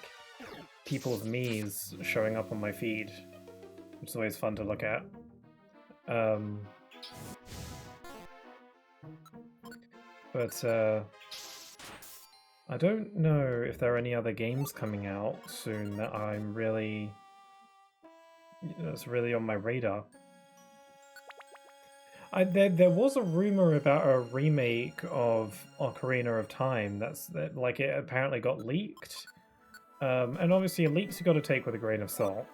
people's me's showing up on my feed, which is always fun to look at. But I don't know if there are any other games coming out soon that that's really on my radar. There was a rumor about a remake of Ocarina of Time that like it apparently got leaked. And obviously leaks you got to take with a grain of salt.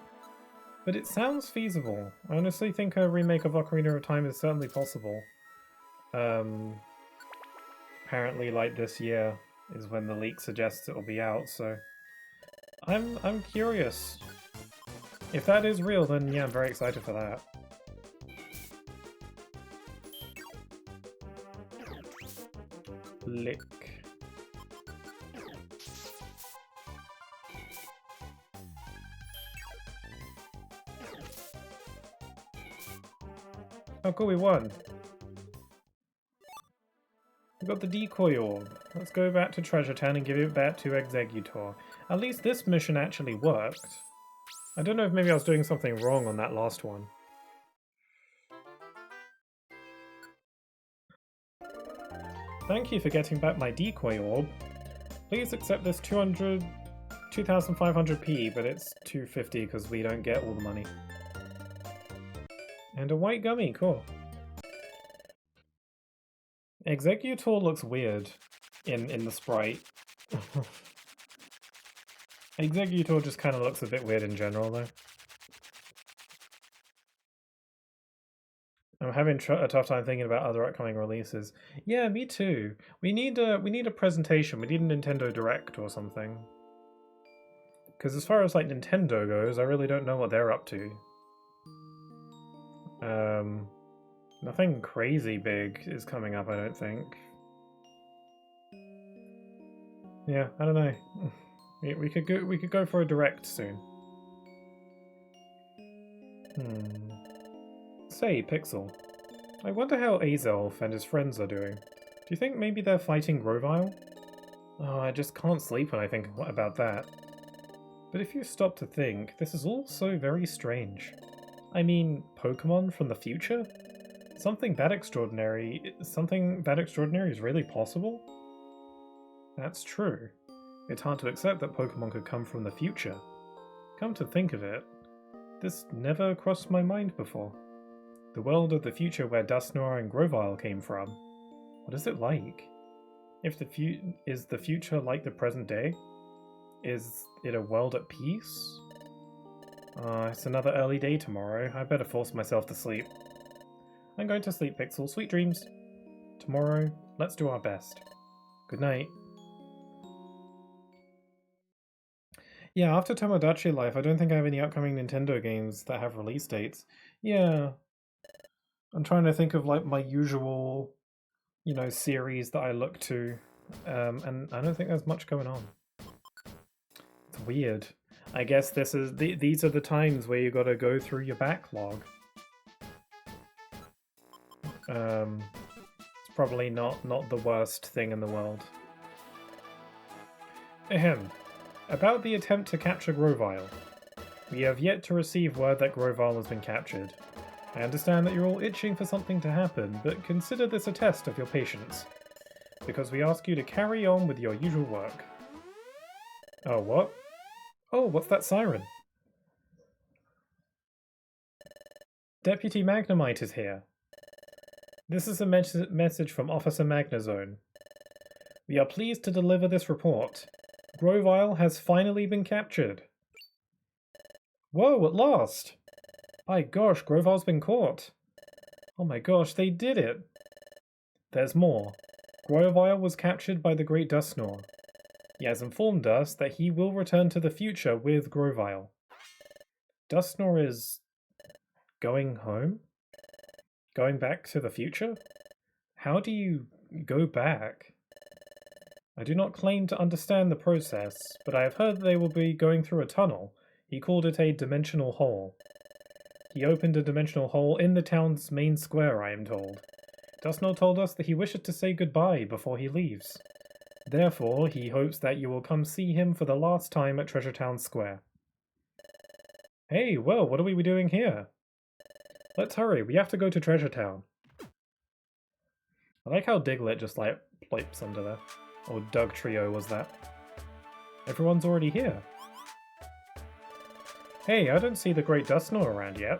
But it sounds feasible. I honestly think a remake of Ocarina of Time is certainly possible. Apparently, like, this year is when the leak suggests it'll be out, so I'm curious. If that is real, then yeah, I'm very excited for that. Lick. Oh cool, we won! We got the decoy orb. Let's go back to Treasure Town and give it back to Executor. At least this mission actually worked. I don't know if maybe I was doing something wrong on that last one. Thank you for getting back my decoy orb. Please accept this 2,500p, but it's 250 because we don't get all the money. And a white gummy, cool. Executor looks weird in the sprite. Executor just kind of looks a bit weird in general, though. I'm having a tough time thinking about other upcoming releases. Yeah, me too. We need a presentation. We need a Nintendo Direct or something. Because as far as like Nintendo goes, I really don't know what they're up to. Nothing crazy big is coming up, I don't think. Yeah, I don't know. We could go for a direct soon. Say, Pixel, I wonder how Azelf and his friends are doing. Do you think maybe they're fighting Grovile? Oh, I just can't sleep when I think about that. But if you stop to think, this is all so very strange. I mean, Pokémon from the future? Something that extraordinary is really possible? That's true. It's hard to accept that Pokémon could come from the future. Come to think of it, this never crossed my mind before. The world of the future where Dusknoir and Grovile came from. What is it like? Is the future like the present day? Is it a world at peace? It's another early day tomorrow. I better force myself to sleep. I'm going to sleep, Pixel. Sweet dreams. Tomorrow, let's do our best. Good night. Yeah, after Tomodachi Life, I don't think I have any upcoming Nintendo games that have release dates. Yeah. I'm trying to think of like my usual, series that I look to, and I don't think there's much going on. It's weird. I guess these are the times where you gotta go through your backlog. It's probably not the worst thing in the world. Ahem. About the attempt to capture Grovile. We have yet to receive word that Grovile has been captured. I understand that you're all itching for something to happen, but consider this a test of your patience. Because we ask you to carry on with your usual work. Oh, what? Oh, what's that siren? Deputy Magnemite is here. This is a message from Officer Magnezone. We are pleased to deliver this report. Grovile has finally been captured. Whoa, at last! My gosh, Grovile's been caught. Oh my gosh, they did it! There's more. Grovile was captured by the Great Dusknoir. He has informed us that he will return to the future with Grovile. Dusknoir is going home? Going back to the future? How do you go back? I do not claim to understand the process, but I have heard that they will be going through a tunnel. He called it a dimensional hole. He opened a dimensional hole in the town's main square, I am told. Dusknoir told us that he wishes to say goodbye before he leaves. Therefore, he hopes that you will come see him for the last time at Treasure Town Square. Hey, well, what are we doing here? Let's hurry, we have to go to Treasure Town. I like how Diglett just like plops under there. Or Doug Trio was that. Everyone's already here. Hey, I don't see the Great Dusknoir around yet.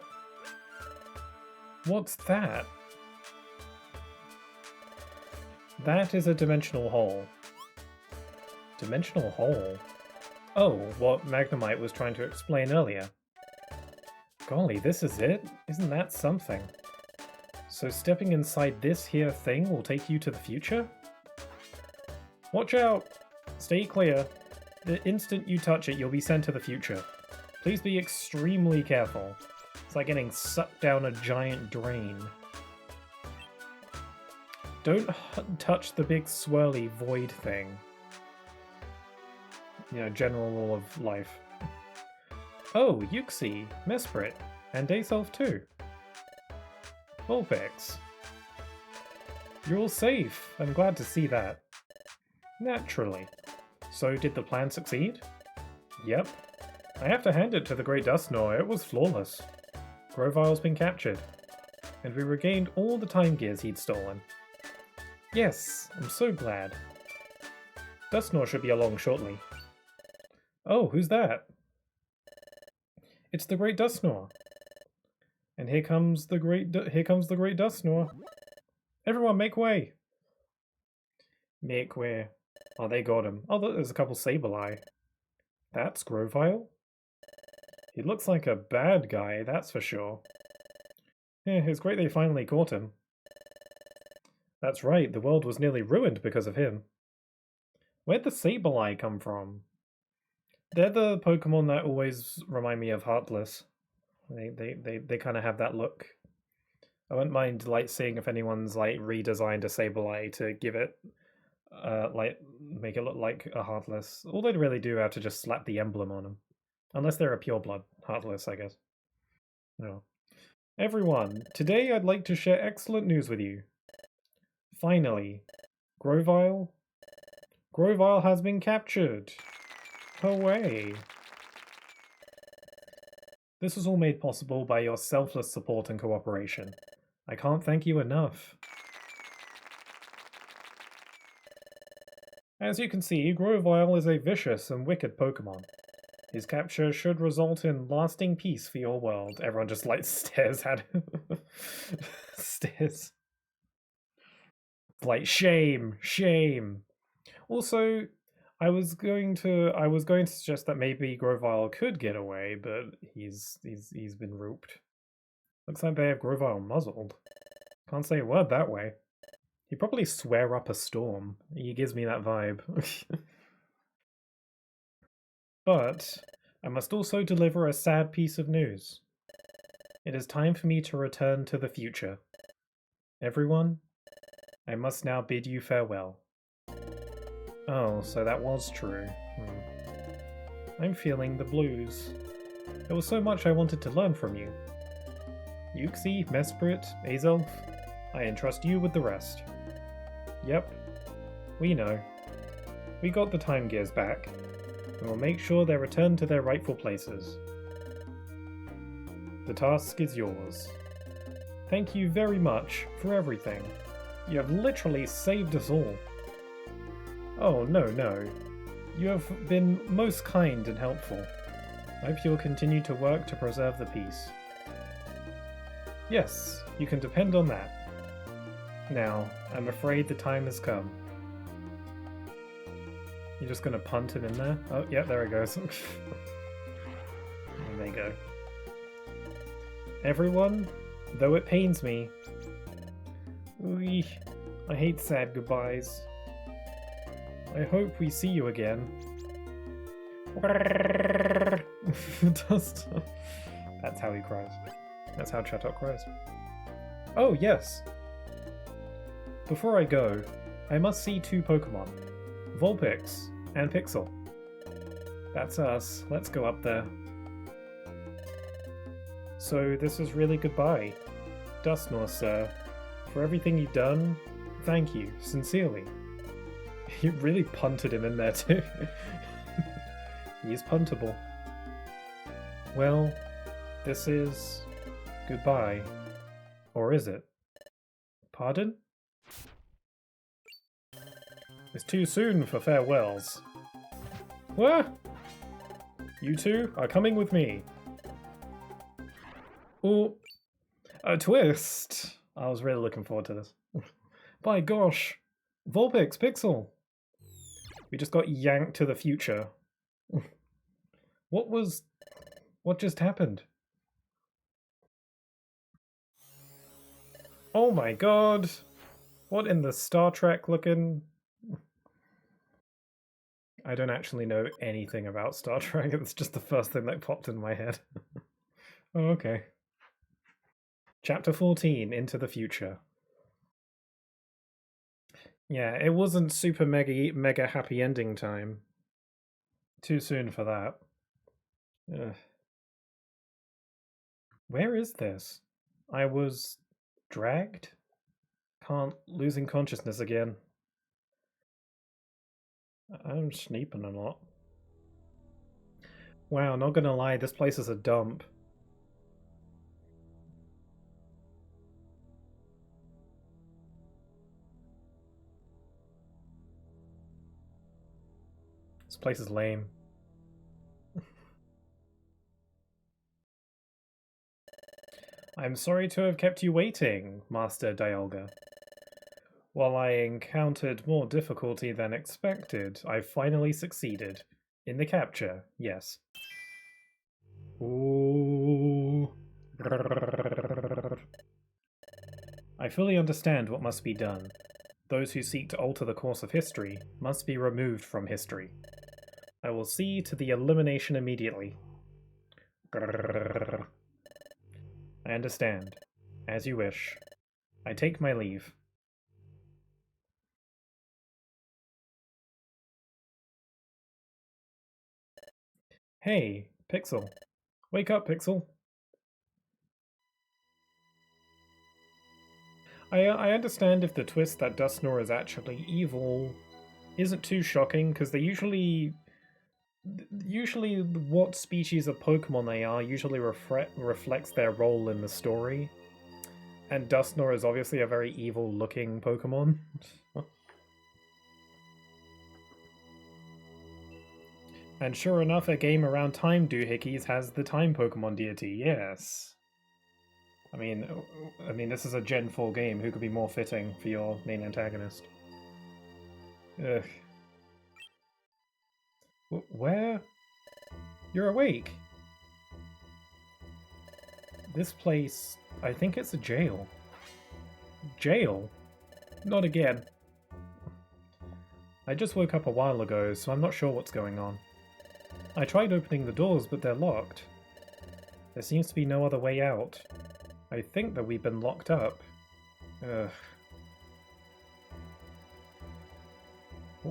What's that? That is a dimensional hole. Dimensional hole? Oh, what Magnemite was trying to explain earlier. Golly, this is it? Isn't that something? So stepping inside this here thing will take you to the future? Watch out! Stay clear. The instant you touch it, you'll be sent to the future. Please be extremely careful. It's like getting sucked down a giant drain. Don't touch the big swirly void thing. General rule of life. Oh, Yuxi, Mesprit, and Dayself too. Vulpix. You're all safe. I'm glad to see that. Naturally. So did the plan succeed? Yep. I have to hand it to the Great Dusknoir, it was flawless. Grovile's been captured. And we regained all the time gears he'd stolen. Yes, I'm so glad. Dusknoir should be along shortly. Oh, who's that? It's the Great Dusknoir. And here comes the Great Dusknoir. Everyone, make way! Make way. Oh, they got him. Oh, there's a couple Sableye. That's Grovile? He looks like a bad guy, that's for sure. Yeah, it's great they finally caught him. That's right, the world was nearly ruined because of him. Where'd the Sableye come from? They're the Pokemon that always remind me of Heartless. They kind of have that look. I wouldn't mind like seeing if anyone's like redesigned a Sableye to give it like make it look like a Heartless. All they'd really do have to just slap the emblem on them. Unless they're a pureblood Heartless, I guess. No. Everyone, today I'd like to share excellent news with you. Finally, Grovyle? Grovyle has been captured. Hooray. This was all made possible by your selfless support and cooperation. I can't thank you enough. As you can see, Grovyle is a vicious and wicked Pokémon. His capture should result in lasting peace for your world. Everyone just like stares at him. Stares. Like shame, shame. Also, I was going to suggest that maybe Grovyle could get away, but he's been rooped. Looks like they have Grovyle muzzled. Can't say a word that way. He'd probably swear up a storm. He gives me that vibe. But I must also deliver a sad piece of news. It is time for me to return to the future. Everyone, I must now bid you farewell. Oh, so that was true. I'm feeling the blues. There was so much I wanted to learn from you. Yuxi, Mesprit, Azelf, I entrust you with the rest. Yep, we know. We got the time gears back, and we'll make sure they're returned to their rightful places. The task is yours. Thank you very much for everything. You have literally saved us all. Oh, no. You have been most kind and helpful. I hope you'll continue to work to preserve the peace. Yes, you can depend on that. Now, I'm afraid the time has come. You're just gonna punt him in there? Oh, yeah, there it goes. And there you go. Everyone, though it pains me, I hate sad goodbyes. I hope we see you again. Dust. That's how he cries. That's how Chatot cries. Oh, yes! Before I go, I must see two Pokemon. Vulpix and Pixel. That's us. Let's go up there. So this is really goodbye. Dustnor, sir. For everything you've done, thank you, sincerely. You really punted him in there too. He's puntable. Well, this is goodbye. Or is it? Pardon? It's too soon for farewells. What? You two are coming with me. Ooh, a twist. I was really looking forward to this. By gosh, Vulpix, Pixel. We just got yanked to the future. What just happened? Oh my god. What in the Star Trek looking? I don't actually know anything about Star Trek. It's just the first thing that popped in my head. Oh, okay. Chapter 14, Into the Future. Yeah, it wasn't super mega happy ending time. Too soon for that. Ugh. Where is this? I was dragged? Losing consciousness again. I'm sleeping a lot. Wow, not gonna lie, this place is a dump. This place is lame. I'm sorry to have kept you waiting, Master Dialga. While I encountered more difficulty than expected, I finally succeeded. In the capture, yes. Ooh. I fully understand what must be done. Those who seek to alter the course of history must be removed from history. I will see to the elimination immediately. I understand. As you wish. I take my leave. Hey, Pixel. Wake up, Pixel. I understand if the twist that Dustnor is actually evil isn't too shocking, because they usually what species of Pokemon they are usually reflects their role in the story. And Dustnor is obviously a very evil-looking Pokemon. And sure enough, a game around time doohickeys has the time Pokemon deity, yes. I mean, this is a Gen 4 game. Who could be more fitting for your main antagonist? Ugh. Where? You're awake. This place, I think it's a jail. Jail? Not again. I just woke up a while ago, so I'm not sure what's going on. I tried opening the doors, but they're locked. There seems to be no other way out. I think that we've been locked up. Ugh.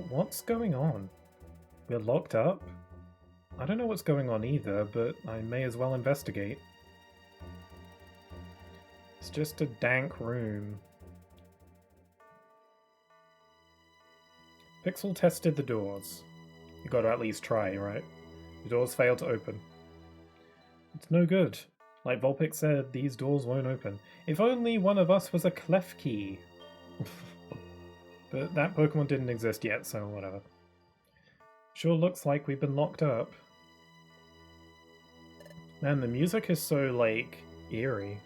What's going on? We're locked up? I don't know what's going on either, but I may as well investigate. It's just a dank room. Pixel tested the doors. You gotta at least try, right? The doors failed to open. It's no good. Like Vulpix said, these doors won't open. If only one of us was a Klefki. But that Pokemon didn't exist yet, so whatever. Sure looks like we've been locked up. Man, the music is so, like, eerie.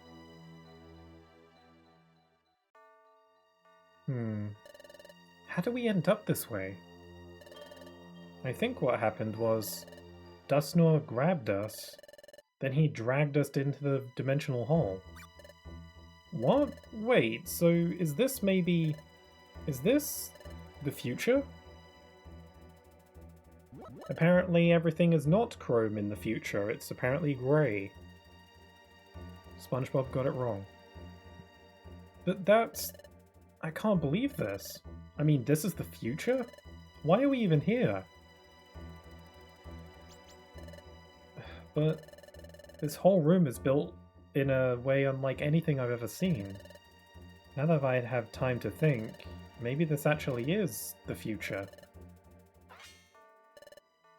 How do we end up this way? I think what happened was Dustnor grabbed us, then he dragged us into the dimensional hole. What? Wait, so is this maybe... Is this the future? Apparently everything is not chrome in the future, it's apparently grey. SpongeBob got it wrong. But that's... I can't believe this. I mean, this is the future? Why are we even here? But this whole room is built in a way unlike anything I've ever seen. Now that I'd have time to think, maybe this actually is the future.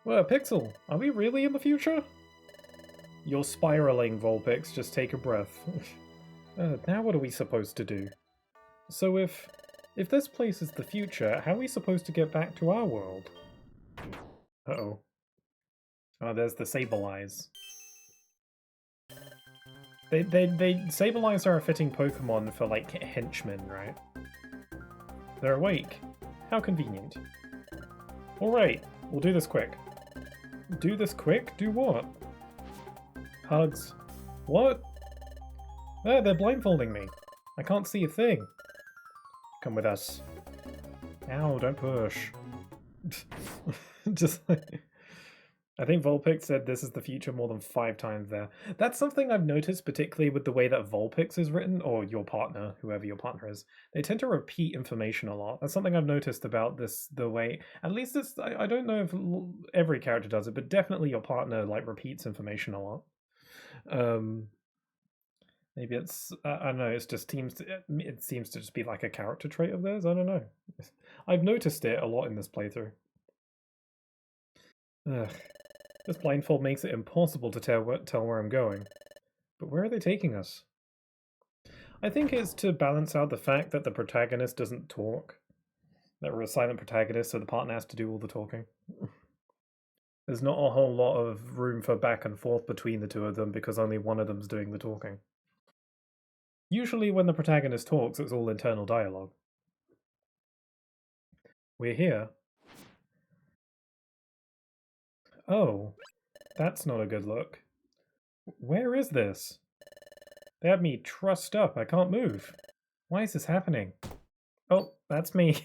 Well, Pixel, are we really in the future? You're spiraling, Vulpix, just take a breath. Now what are we supposed to do? So if this place is the future, how are we supposed to get back to our world? Uh-oh. Oh, there's the Sableyes. Sableyes are a fitting Pokemon for, like, henchmen, right? They're awake. How convenient. Alright, we'll do this quick. Do this quick? Do what? Hugs. What? Ah, they're blindfolding me. I can't see a thing. Come with us. Ow, don't push. Just like... I think Vulpix said this is the future more than 5 times there. That's something I've noticed, particularly with the way that Vulpix is written, or your partner, whoever your partner is. They tend to repeat information a lot. That's something I've noticed about this, the way... At least it's... I don't know if every character does it, but definitely your partner, like, repeats information a lot. Maybe it's... I don't know, it seems to just be like a character trait of theirs, I don't know. I've noticed it a lot in this playthrough. Ugh. This blindfold makes it impossible to tell where I'm going. But where are they taking us? I think it's to balance out the fact that the protagonist doesn't talk. That we're a silent protagonist, so the partner has to do all the talking. There's not a whole lot of room for back and forth between the two of them because only one of them's doing the talking. Usually when the protagonist talks, it's all internal dialogue. We're here. Oh, that's not a good look. Where is this? They have me trussed up. I can't move. Why is this happening? Oh, that's me.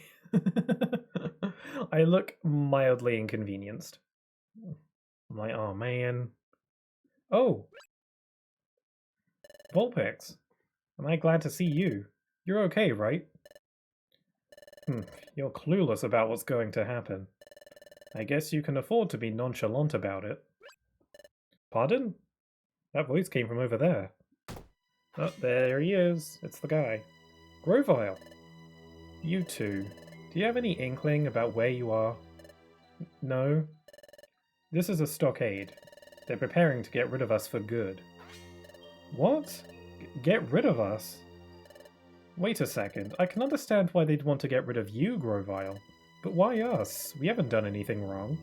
I look mildly inconvenienced. I'm like, oh man. Oh! Vulpix. Am I glad to see you? You're okay, right? You're clueless about what's going to happen. I guess you can afford to be nonchalant about it. Pardon? That voice came from over there. Oh, there he is. It's the guy. Grovile! You two, do you have any inkling about where you are? No? This is a stockade. They're preparing to get rid of us for good. What? Get rid of us? Wait a second, I can understand why they'd want to get rid of you, Grovile. But why us? We haven't done anything wrong.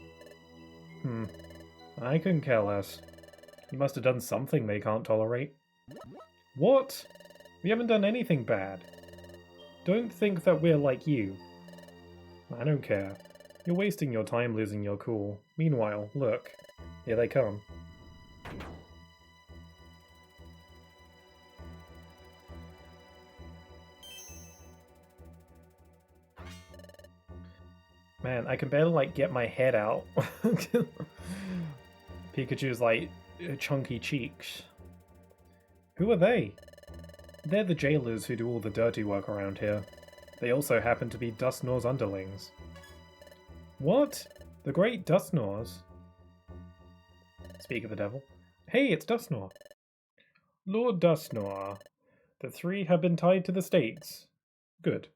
I couldn't care less. You must have done something they can't tolerate. What? We haven't done anything bad. Don't think that we're like you. I don't care. You're wasting your time losing your cool. Meanwhile, look. Here they come. Man, I can barely, like, get my head out. Pikachu's, like, chunky cheeks. Who are they? They're the jailers who do all the dirty work around here. They also happen to be Dustnor's underlings. What? The great Dustnors? Speak of the devil. Hey, it's Dustnor. Lord Dustnor. The three have been tied to the stakes. Good.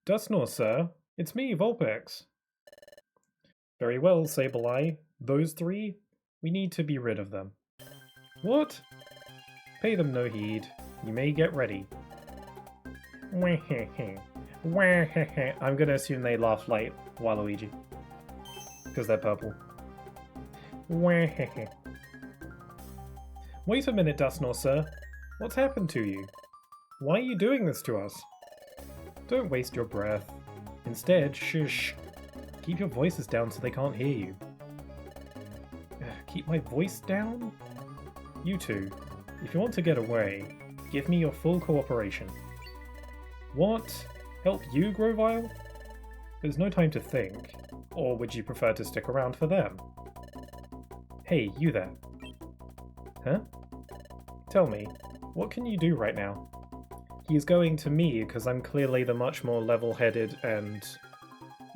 Dustnor, sir. It's me, Vulpix. Very well, Sableye. Those three? We need to be rid of them. What? Pay them no heed. You may get ready. I'm gonna assume they laugh like Waluigi. Because they're purple. Wait a minute, Dustnor, sir. What's happened to you? Why are you doing this to us? Don't waste your breath. Instead, shush. Keep your voices down so they can't hear you. Keep my voice down? You two, if you want to get away, give me your full cooperation. What? Help you, Grovile? There's no time to think. Or would you prefer to stick around for them? Hey, you there. Huh? Tell me, what can you do right now? He's going to me because I'm clearly the much more level-headed and,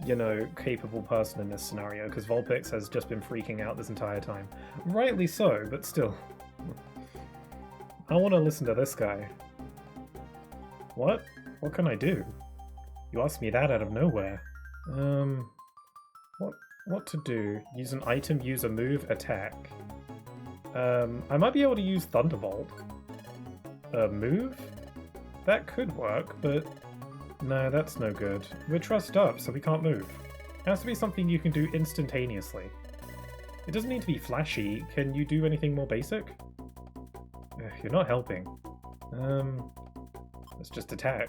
you know, capable person in this scenario, because Vulpix has just been freaking out this entire time. Rightly so, but still. I want to listen to this guy. What? What can I do? You asked me that out of nowhere. What to do? Use an item, use a move, attack. I might be able to use Thunderbolt. Move? That could work, but no, that's no good. We're trussed up, so we can't move. It has to be something you can do instantaneously. It doesn't need to be flashy. Can you do anything more basic? You're not helping. Let's just attack.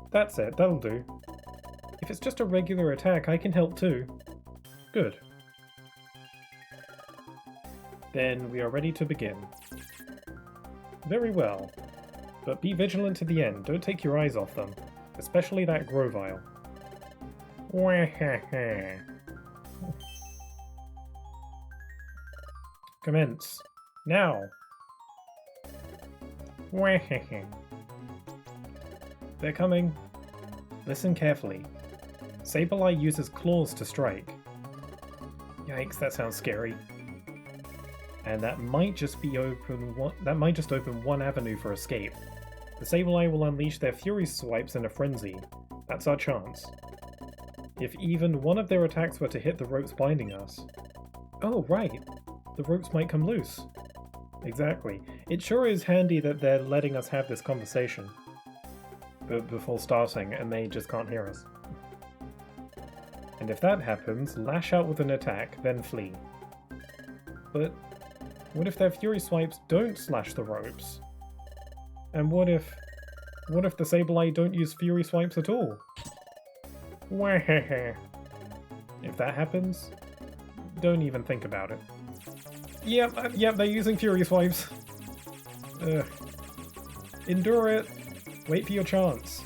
That's it, that'll do. If it's just a regular attack, I can help too. Good. Then we are ready to begin. Very well. But be vigilant to the end, don't take your eyes off them. Especially that Grovile. Commence. Now! They're coming. Listen carefully. Sableye uses claws to strike. Yikes, that sounds scary. And that might just open one avenue for escape. The Sableye will unleash their Fury Swipes in a frenzy. That's our chance. If even one of their attacks were to hit the ropes binding us. Oh, right. The ropes might come loose. Exactly. It sure is handy that they're letting us have this conversation before starting, and they just can't hear us. And if that happens, lash out with an attack, then flee. But what if their Fury Swipes don't slash the ropes? And what if the Sableye don't use Fury Swipes at all? If that happens, don't even think about it. Yep, they're using Fury Swipes. Endure it. Wait for your chance.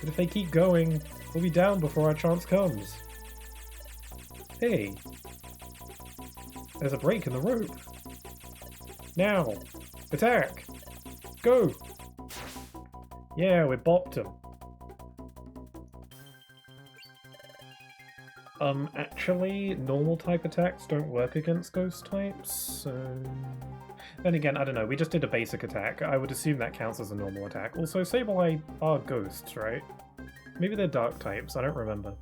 But if they keep going, we'll be down before our chance comes. Hey. There's a break in the rope. Now. Attack! Go! Yeah, we bopped him. Actually, normal type attacks don't work against ghost types, so... Then again, I don't know, we just did a basic attack. I would assume that counts as a normal attack. Also, Sableye are ghosts, right? Maybe they're dark types, I don't remember.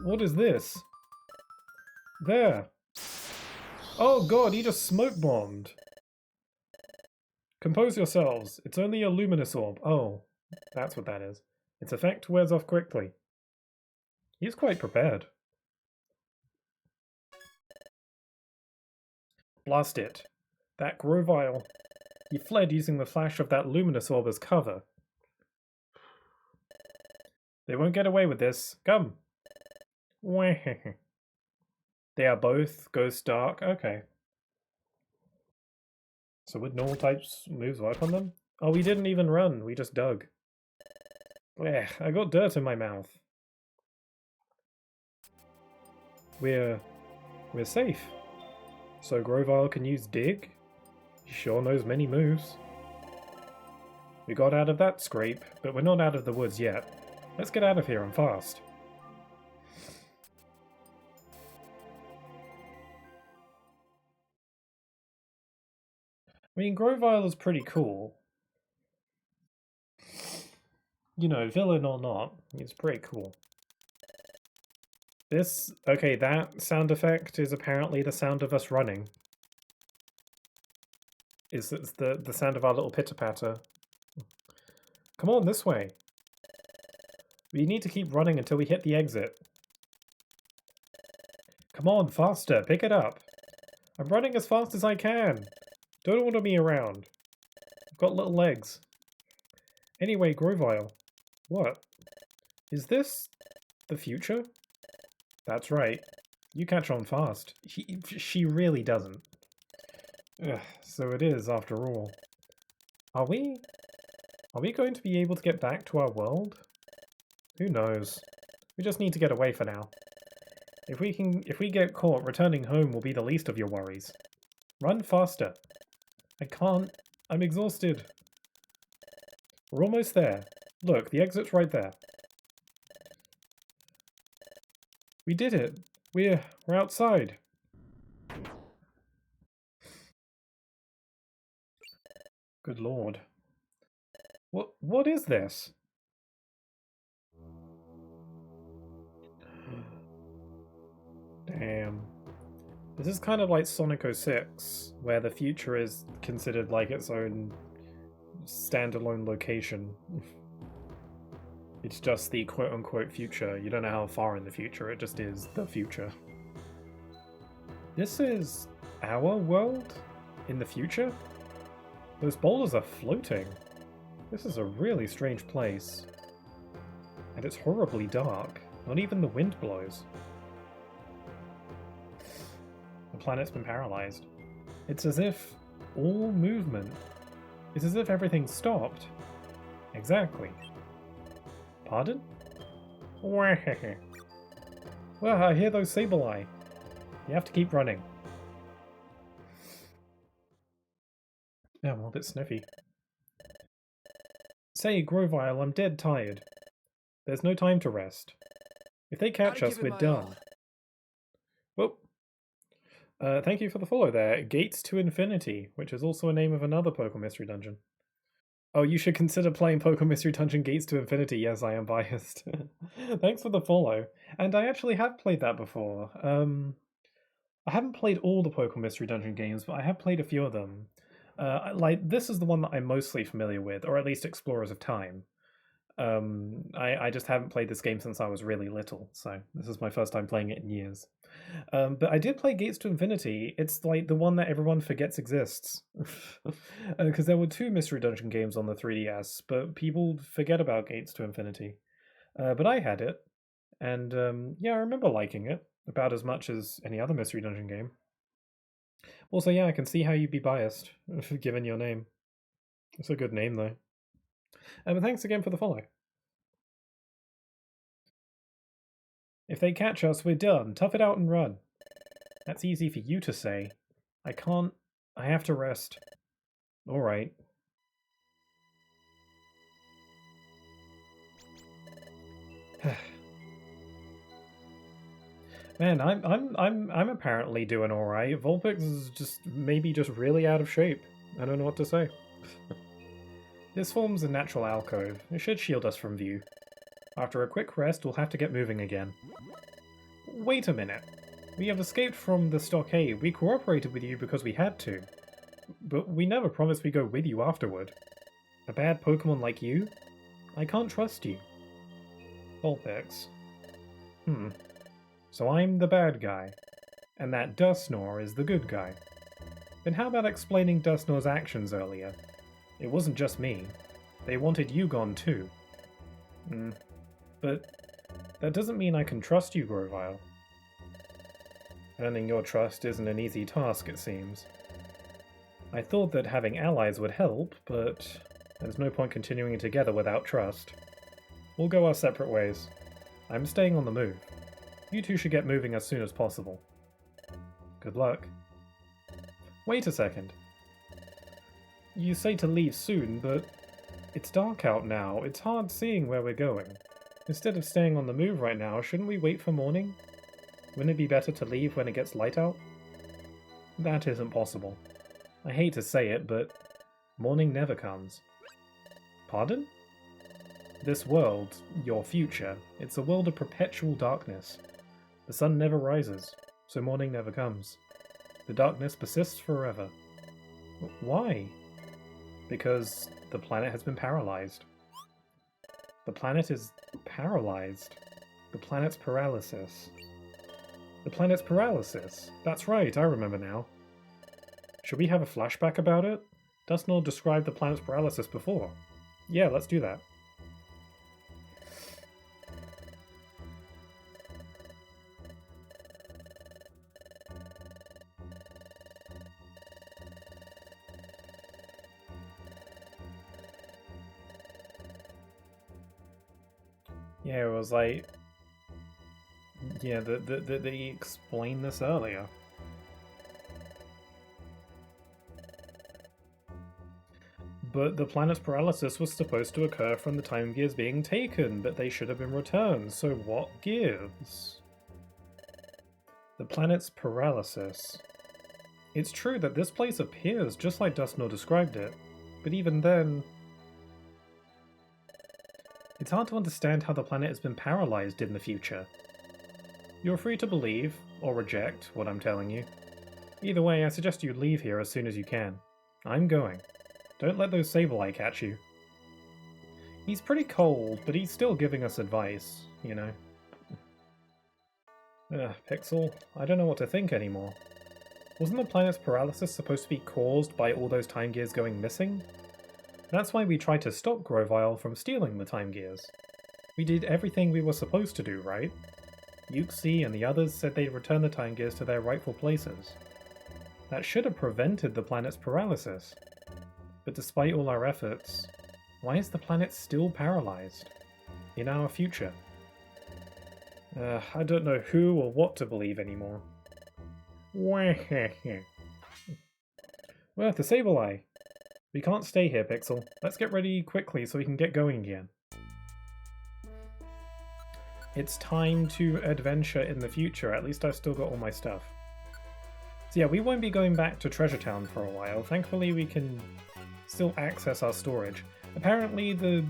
What is this? There! Oh god, he just smoke bombed! Compose yourselves, it's only a luminous orb. Oh, that's what that is. Its effect wears off quickly. He's quite prepared. Blast it. That Grovyle. He fled using the flash of that luminous orb as cover. They won't get away with this. Come. They are both Ghost Dark. Okay. So would normal types moves work on them? Oh, we didn't even run. We just dug. Blech, I got dirt in my mouth. We're safe. So Grovyle can use Dig? He sure knows many moves. We got out of that scrape, but we're not out of the woods yet. Let's get out of here and fast. I mean, Grovyle is pretty cool. You know, villain or not, he's pretty cool. This, okay, that sound effect is apparently the sound of us running. It's the sound of our little pitter-patter. Come on, this way. We need to keep running until we hit the exit. Come on, faster, pick it up. I'm running as fast as I can. Don't order me around. I've got little legs. Anyway, Grovyle. What? Is this the future? That's right. You catch on fast. She really doesn't. Ugh, so it is, after all. Are we going to be able to get back to our world? Who knows? We just need to get away for now. If we get caught, returning home will be the least of your worries. Run faster. I can't. I'm exhausted. We're almost there. Look, the exit's right there. We did it. We're outside. Good lord. What is this? Damn. This is kind of like Sonic 06, where the future is considered like its own standalone location. It's just the quote-unquote future. You don't know how far in the future, it just is the future. This is our world in the future? Those boulders are floating. This is a really strange place. And it's horribly dark. Not even the wind blows. The planet's been paralyzed. It's as if all movement... It's as if everything stopped. Exactly. Pardon? Well, I hear those Sableye. You have to keep running. Yeah, I'm a bit sniffy. Say, Grovyle, I'm dead tired. There's no time to rest. If they catch us, we're done. Well, thank you for the follow there. Gates to Infinity, which is also a name of another Pokemon Mystery Dungeon. Oh, you should consider playing Pokemon Mystery Dungeon Gates to Infinity. Yes, I am biased. Thanks for the follow. And I actually have played that before. I haven't played all the Pokemon Mystery Dungeon games, but I have played a few of them. This is the one that I'm mostly familiar with, or at least Explorers of Time. I just haven't played this game since I was really little, so this is my first time playing it in years. But I did play Gates to Infinity. It's like the one that everyone forgets exists. Because there were two Mystery Dungeon games on the 3DS, but people forget about Gates to Infinity. But I had it, and yeah, I remember liking it, about as much as any other Mystery Dungeon game. Also, yeah, I can see how you'd be biased, given your name. It's a good name, though. But thanks again for the follow. If they catch us, we're done. Tough it out and run. That's easy for you to say. I can't I have to rest. Alright. Man, I'm apparently doing alright. Vulpix is maybe just really out of shape. I don't know what to say. This forms a natural alcove. It should shield us from view. After a quick rest, we'll have to get moving again. Wait a minute. We have escaped from the stockade. We cooperated with you because we had to. But we never promised we'd go with you afterward. A bad Pokemon like you? I can't trust you. Vulpix. So I'm the bad guy, and that Dusknoir is the good guy. Then how about explaining Dusknoir's actions earlier? It wasn't just me. They wanted you gone too. But that doesn't mean I can trust you, Grovyle. Earning your trust isn't an easy task, it seems. I thought that having allies would help, but there's no point continuing together without trust. We'll go our separate ways. I'm staying on the move. You two should get moving as soon as possible. Good luck. Wait a second. You say to leave soon, but it's dark out now. It's hard seeing where we're going. Instead of staying on the move right now, shouldn't we wait for morning? Wouldn't it be better to leave when it gets light out? That isn't possible. I hate to say it, but morning never comes. Pardon? This world, your future, it's a world of perpetual darkness. The sun never rises, so morning never comes. The darkness persists forever. Why? Because the planet has been paralyzed. The planet is paralyzed. The planet's paralysis. The planet's paralysis. That's right, I remember now. Should we have a flashback about it? Dusknoir described the planet's paralysis before. Yeah, let's do that. Yeah, it was like... Yeah, they explained this earlier. But the planet's paralysis was supposed to occur from the time gears being taken, but they should have been returned, so what gives? The planet's paralysis. It's true that this place appears just like Dusknoir described it, but even then... It's hard to understand how the planet has been paralyzed in the future. You're free to believe, or reject, what I'm telling you. Either way, I suggest you leave here as soon as you can. I'm going. Don't let those Sableye catch you. He's pretty cold, but he's still giving us advice, you know. Pixel, I don't know what to think anymore. Wasn't the planet's paralysis supposed to be caused by all those time gears going missing? That's why we tried to stop Grovyle from stealing the time gears. We did everything we were supposed to do, right? Yuxi and the others said they'd return the time gears to their rightful places. That should have prevented the planet's paralysis. But despite all our efforts, why is the planet still paralyzed? In our future? I don't know who or what to believe anymore. Well, the Sableye! We can't stay here, Pixel. Let's get ready quickly so we can get going again. It's time to adventure in the future. At least I've still got all my stuff. So yeah, we won't be going back to Treasure Town for a while. Thankfully we can still access our storage. Apparently the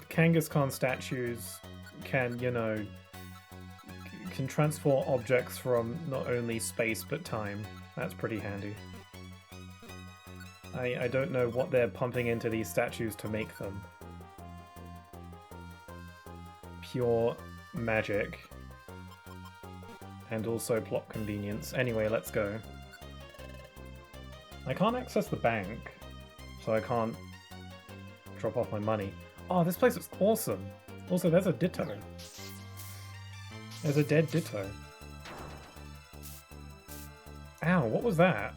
Kangaskhan statues can, you know, can transport objects from not only space but time. That's pretty handy. I don't know what they're pumping into these statues to make them. Pure magic. And also plot convenience. Anyway, let's go. I can't access the bank, so I can't drop off my money. Oh, this place is awesome! Also, there's a Ditto. There's a dead Ditto. Ow, what was that?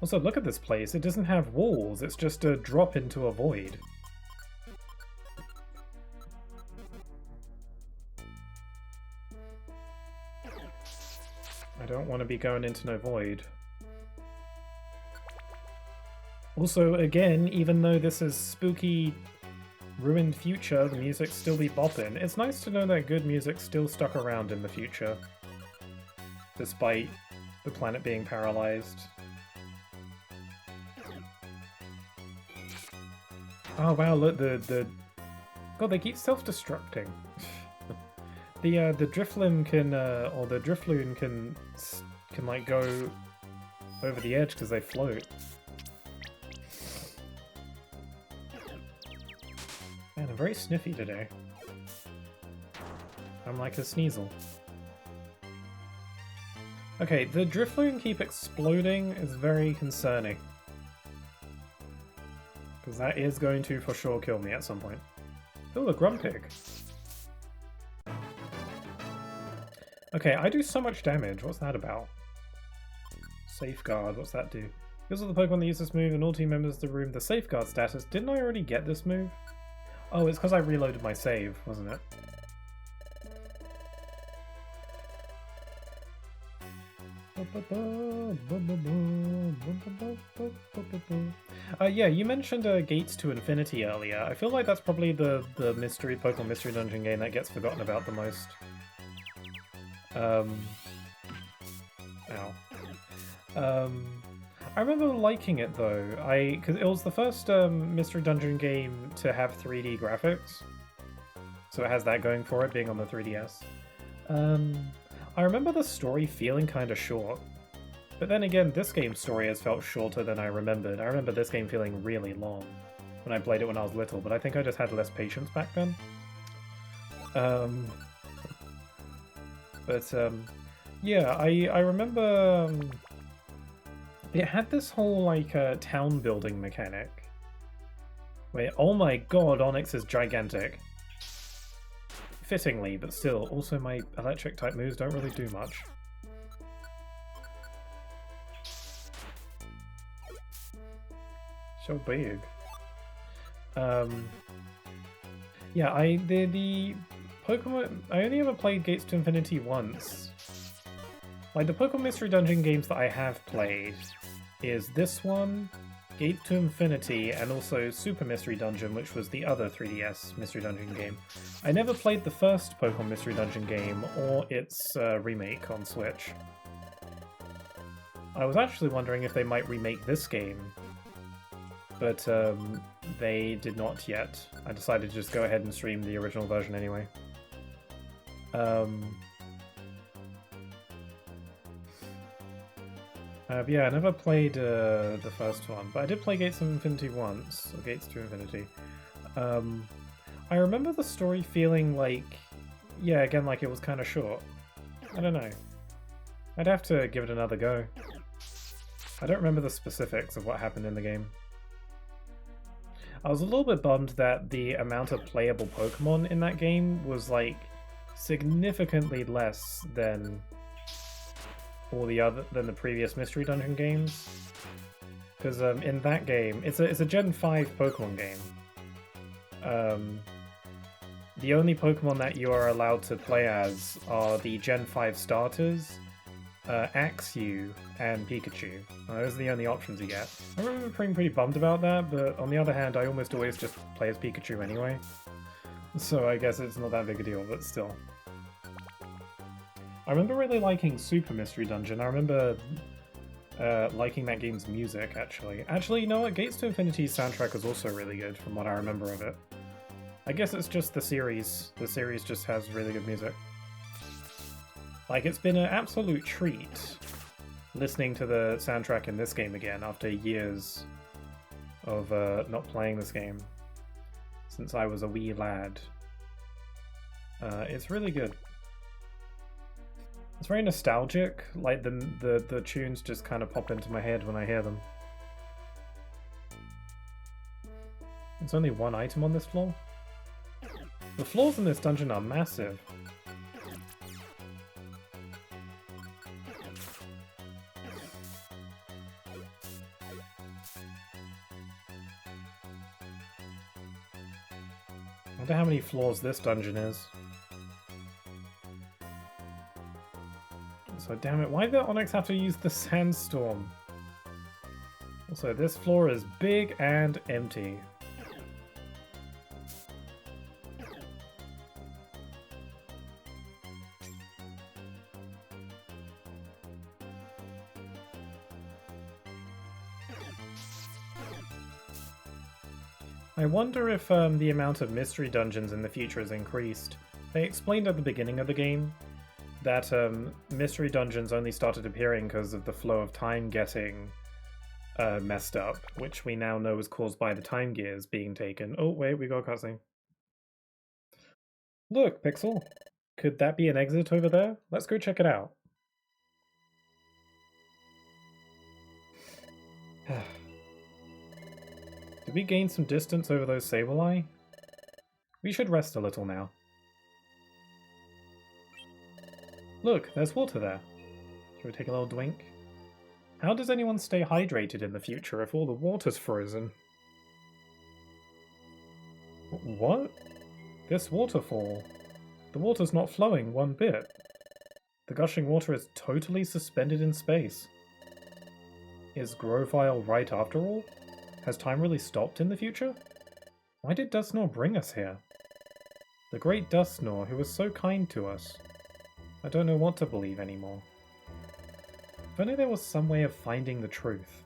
Also, look at this place. It doesn't have walls. It's just a drop into a void. don't want to be going into no void. Also, again, even though this is spooky, ruined future, the music's still be bopping. It's nice to know that good music's still stuck around in the future, despite the planet being paralyzed. Oh wow, look, God, they keep self-destructing. The Drifloon can, or the Drifloon can like go over the edge because they float. Man, I'm very sniffy today. I'm like a Sneasel. Okay, the Drifloon keep exploding is very concerning. Because that is going to for sure kill me at some point. Oh, a Grumpig. Okay, I do so much damage. What's that about? Safeguard, what's that do? Because of the Pokemon that use this move and all team members of the room, the Safeguard status. Didn't I already get this move? Oh, it's because I reloaded my save, wasn't it? Yeah, you mentioned Gates to Infinity earlier. I feel like that's probably the Pokemon Mystery Dungeon game that gets forgotten about the most. Ow. I remember liking it though, because it was the first Mystery Dungeon game to have 3D graphics. So it has that going for it, being on the 3DS. I remember the story feeling kind of short. But then again, this game's story has felt shorter than I remembered. I remember this game feeling really long when I played it when I was little, but I think I just had less patience back then. Yeah, I remember it had this whole like town building mechanic. Wait, oh my god, Onix is gigantic. Fittingly, but still, also my electric type moves don't really do much. So big. Yeah, the Pokemon, I only ever played Gates to Infinity once. Like, the Pokemon Mystery Dungeon games that I have played is this one, Gates to Infinity, and also Super Mystery Dungeon, which was the other 3DS Mystery Dungeon game. I never played the first Pokemon Mystery Dungeon game, or its remake on Switch. I was actually wondering if they might remake this game, but they did not yet. I decided to just go ahead and stream the original version anyway. Yeah, I never played the first one, but I did play Gates of Infinity once, or Gates to Infinity. I remember the story feeling like, yeah, again, like it was kind of short. I don't know. I'd have to give it another go. I don't remember the specifics of what happened in the game. I was a little bit bummed that the amount of playable Pokemon in that game was, like, significantly less than than the previous Mystery Dungeon games. Because in that game, it's a Gen 5 Pokemon game. The only Pokemon that you are allowed to play as are the Gen 5 starters, Axew, and Pikachu. Those are the only options you get. I remember being pretty bummed about that, but on the other hand, I almost always just play as Pikachu anyway. So I guess it's not that big a deal, but still. I remember really liking Super Mystery Dungeon. I remember liking that game's music, actually. Actually, you know what? Gates to Infinity's soundtrack was also really good, from what I remember of it. I guess it's just the series. The series just has really good music. Like, it's been an absolute treat listening to the soundtrack in this game again after years of not playing this game since I was a wee lad. It's really good. It's very nostalgic, like the tunes just kind of pop into my head when I hear them. There's only one item on this floor. The floors in this dungeon are massive. I wonder how many floors this dungeon is. It's Also, damn it, why did Onyx have to use the sandstorm? Also, this floor is big and empty. I wonder if the amount of mystery dungeons in the future has increased. They explained at the beginning of the game that mystery dungeons only started appearing because of the flow of time getting messed up, which we now know is caused by the time gears being taken. Oh, wait, we got a cutscene. Look, Pixel. Could that be an exit over there? Let's go check it out. Did we gain some distance over those Sableye? We should rest a little now. Look, there's water there. Shall we take a little drink? How does anyone stay hydrated in the future if all the water's frozen? What? This waterfall? The water's not flowing one bit. The gushing water is totally suspended in space. Is Grovile right after all? Has time really stopped in the future? Why did Dustnor bring us here? The great Dustnor, who was so kind to us. I don't know what to believe anymore. If only there was some way of finding the truth.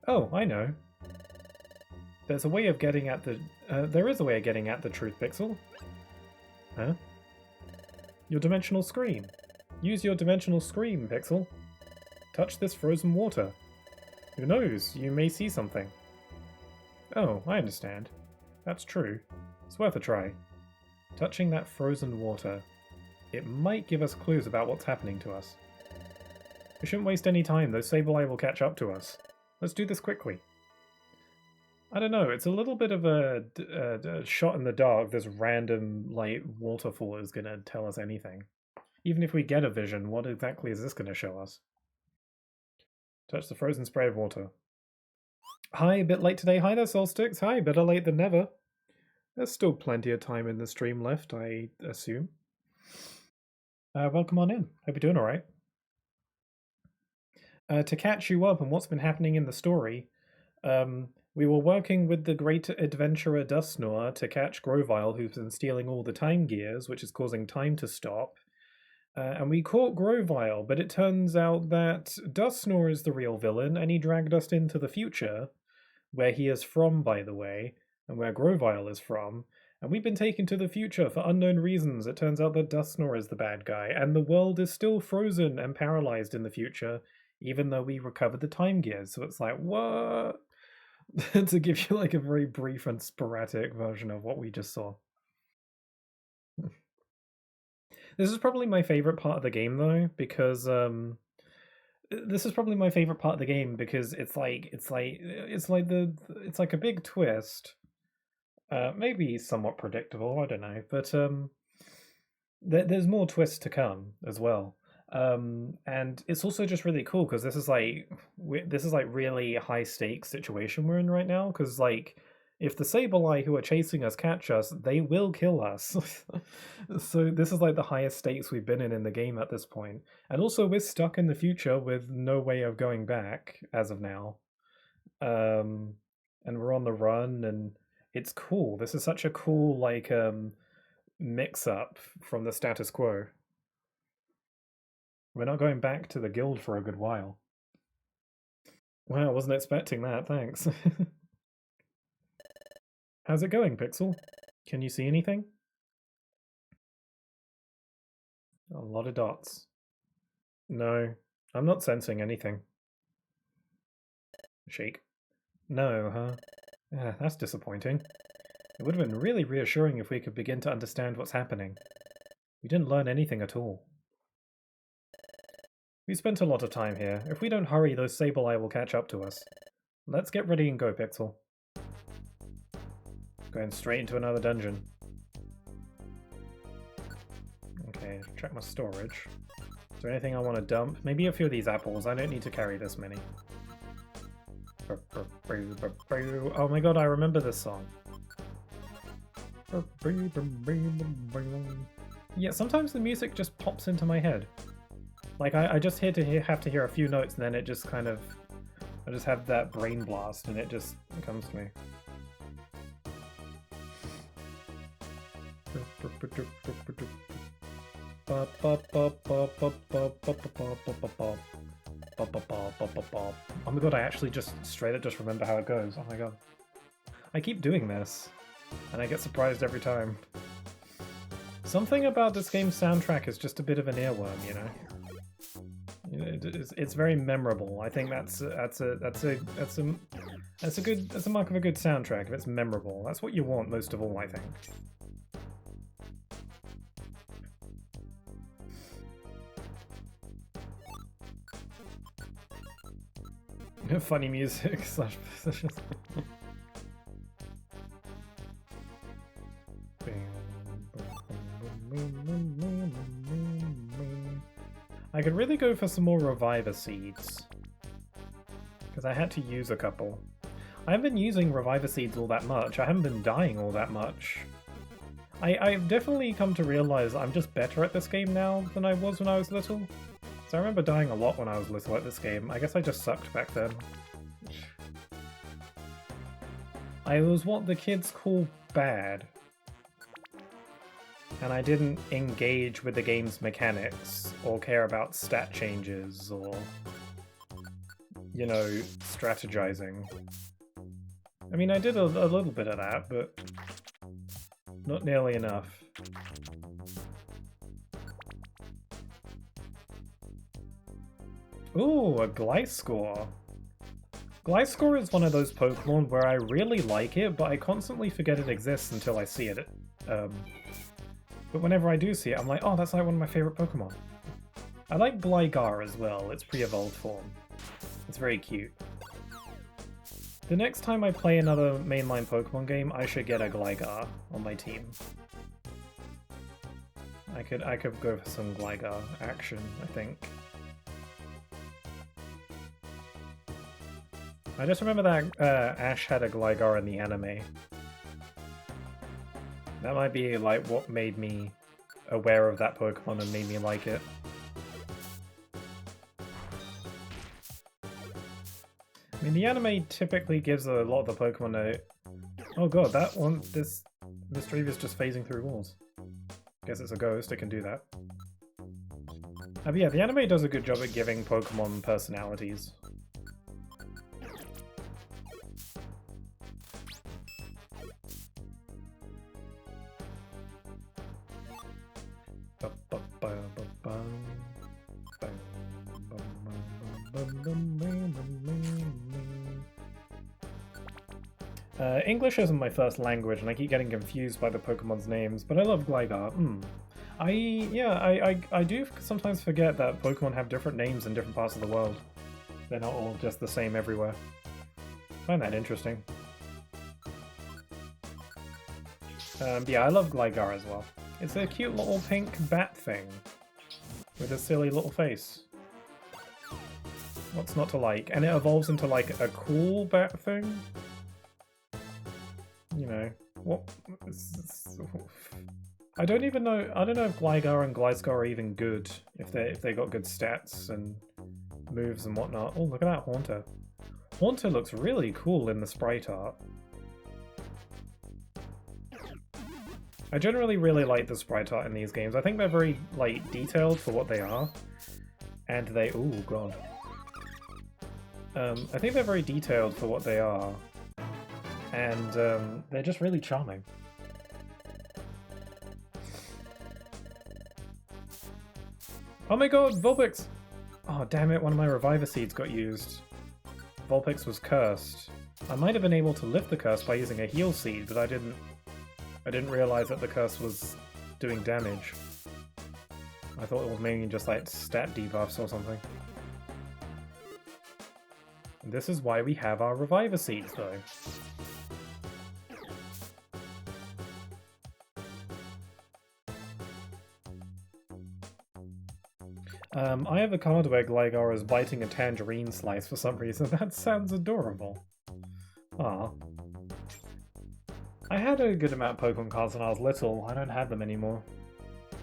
Oh, I know. There's a way of getting at the... there is a way of getting at the truth, Pixel. Huh? Your dimensional screen. Use your dimensional screen, Pixel. Touch this frozen water. Who knows, you may see something. Oh, I understand. That's true. It's worth a try. Touching that frozen water. It might give us clues about what's happening to us. We shouldn't waste any time, those Sableye will catch up to us. Let's do this quickly. I don't know, it's a little bit of a shot in the dark, this random, like, waterfall is going to tell us anything. Even if we get a vision, what exactly is this going to show us? Touch the frozen spray of water. Hi, a bit late today. Hi there, Solstix. Hi, better late than never. There's still plenty of time in the stream left, I assume. Welcome on in. Hope you're doing alright. To catch you up on what's been happening in the story, we were working with the great adventurer Dustnor to catch Grovile, who's been stealing all the time gears, which is causing time to stop. And we caught Grovile, but it turns out that Dustnor is the real villain, and he dragged us into the future, where he is from, by the way, and where Grovile is from. And we've been taken to the future for unknown reasons. It turns out that Dustnor is the bad guy, and the world is still frozen and paralyzed in the future, even though we recovered the time gears. So it's like, what? To give you like a very brief and sporadic version of what we just saw. This is probably my favorite part of the game, though, because this is probably my favorite part of the game because it's like a big twist. Maybe somewhat predictable, I don't know, but there's more twists to come as well. And it's also just really cool because this is like really high stakes situation we're in right now, because like if the Sableye who are chasing us catch us, they will kill us. So this is like the highest stakes we've been in the game at this point. And also we're stuck in the future with no way of going back as of now. And we're on the run, and it's cool. This is such a cool like mix-up from the status quo. We're not going back to the guild for a good while. Wow, I wasn't expecting that, thanks. How's it going, Pixel? Can you see anything? A lot of dots. No, I'm not sensing anything. Shake. No, huh? Ah, that's disappointing. It would have been really reassuring if we could begin to understand what's happening. We didn't learn anything at all. We spent a lot of time here. If we don't hurry, those Sableye will catch up to us. Let's get ready and go, Pixel. Going straight into another dungeon. Okay, check my storage. Is there anything I want to dump? Maybe a few of these apples. I don't need to carry this many. Oh my god, I remember this song. Yeah, sometimes the music just pops into my head. Like, I just have to hear a few notes, and then it just kind of... I just have that brain blast, and it just comes to me. Oh my god, I actually just straight up just remember how it goes. Oh my god. I keep doing this, and I get surprised every time. Something about this game's soundtrack is just a bit of an earworm, you know? It's very memorable. I think that's a mark of a good soundtrack. If it's memorable, that's what you want most of all, I think. Funny music slash positions. I could really go for some more Reviver Seeds, because I had to use a couple. I haven't been using Reviver Seeds all that much. I haven't been dying all that much. I've definitely come to realize I'm just better at this game now than I was when I was little. So I remember dying a lot when I was little at this game. I guess I just sucked back then. I was what the kids call bad. And I didn't engage with the game's mechanics, or care about stat changes, or, you know, strategizing. I mean, I did a little bit of that, but not nearly enough. Ooh, a Gliscor. Gliscor is one of those Pokemon where I really like it, but I constantly forget it exists until I see it. But whenever I do see it, I'm like, oh, that's like one of my favorite Pokemon. I like Gligar as well, its pre-evolved form. It's very cute. The next time I play another mainline Pokemon game, I should get a Gligar on my team. I could go for some Gligar action, I think. I just remember that Ash had a Gligar in the anime. That might be like what made me aware of that Pokemon and made me like it. I mean, the anime typically gives a lot of the Pokemon a... Oh god, that one, this Misdreavus just phasing through walls. Guess it's a ghost, it can do that. But yeah, the anime does a good job at giving Pokemon personalities. English isn't my first language, and I keep getting confused by the Pokemon's names, but I love Gligar. I do sometimes forget that Pokemon have different names in different parts of the world. They're not all just the same everywhere. I find that interesting. Yeah, I love Gligar as well. It's a cute little pink bat thing with a silly little face. What's not to like? And it evolves into like a cool bat thing. You know, what? I don't even know. I don't know if Gligar and Gliscor are even good. If they got good stats and moves and whatnot. Oh, look at that Haunter. Haunter looks really cool in the sprite art. I generally really like the sprite art in these games. I think they're very like detailed for what they are, and they. Oh god. I think they're very detailed for what they are. And they're just really charming. Oh my god, Vulpix! Oh damn it, one of my Reviver Seeds got used. Vulpix was cursed. I might have been able to lift the curse by using a Heal Seed, but I didn't realize that the curse was doing damage. I thought it was mainly just like stat debuffs or something. And this is why we have our Reviver Seeds though. I have a card where Gligar is biting a tangerine slice for some reason. That sounds adorable. Ah. I had a good amount of Pokemon cards when I was little. I don't have them anymore.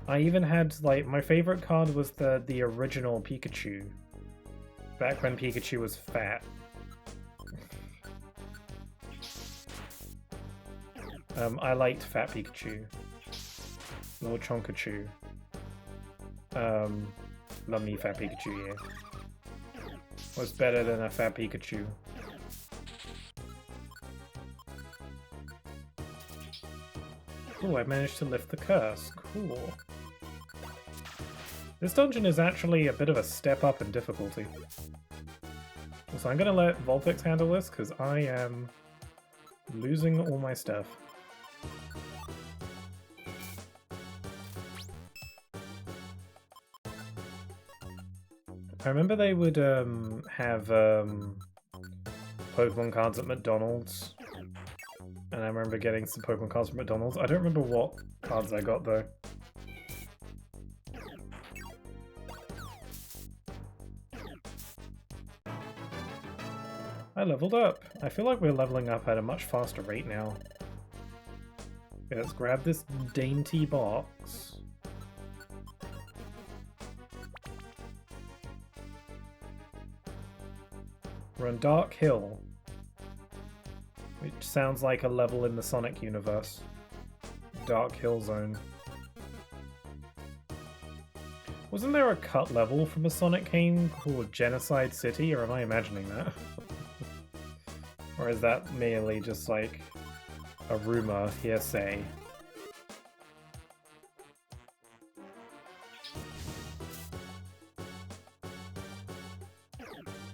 I even had, like, my favorite card was the original Pikachu. Back when Pikachu was fat. I liked Fat Pikachu. Little Chonkachu. Love me Fat Pikachu, yeah. Was better than a Fat Pikachu. Oh, I managed to lift the curse. Cool. This dungeon is actually a bit of a step up in difficulty. So I'm gonna let Vulpix handle this, because I am losing all my stuff. I remember they would have Pokemon cards at McDonald's. And I remember getting some Pokemon cards from McDonald's. I don't remember what cards I got though. I leveled up. I feel like we're leveling up at a much faster rate now. Okay, let's grab this dainty box. We're on Dark Hill, which sounds like a level in the Sonic universe. Dark Hill Zone. Wasn't there a cut level from a Sonic game called Genocide City, or am I imagining that? Or is that merely just like a rumor, hearsay?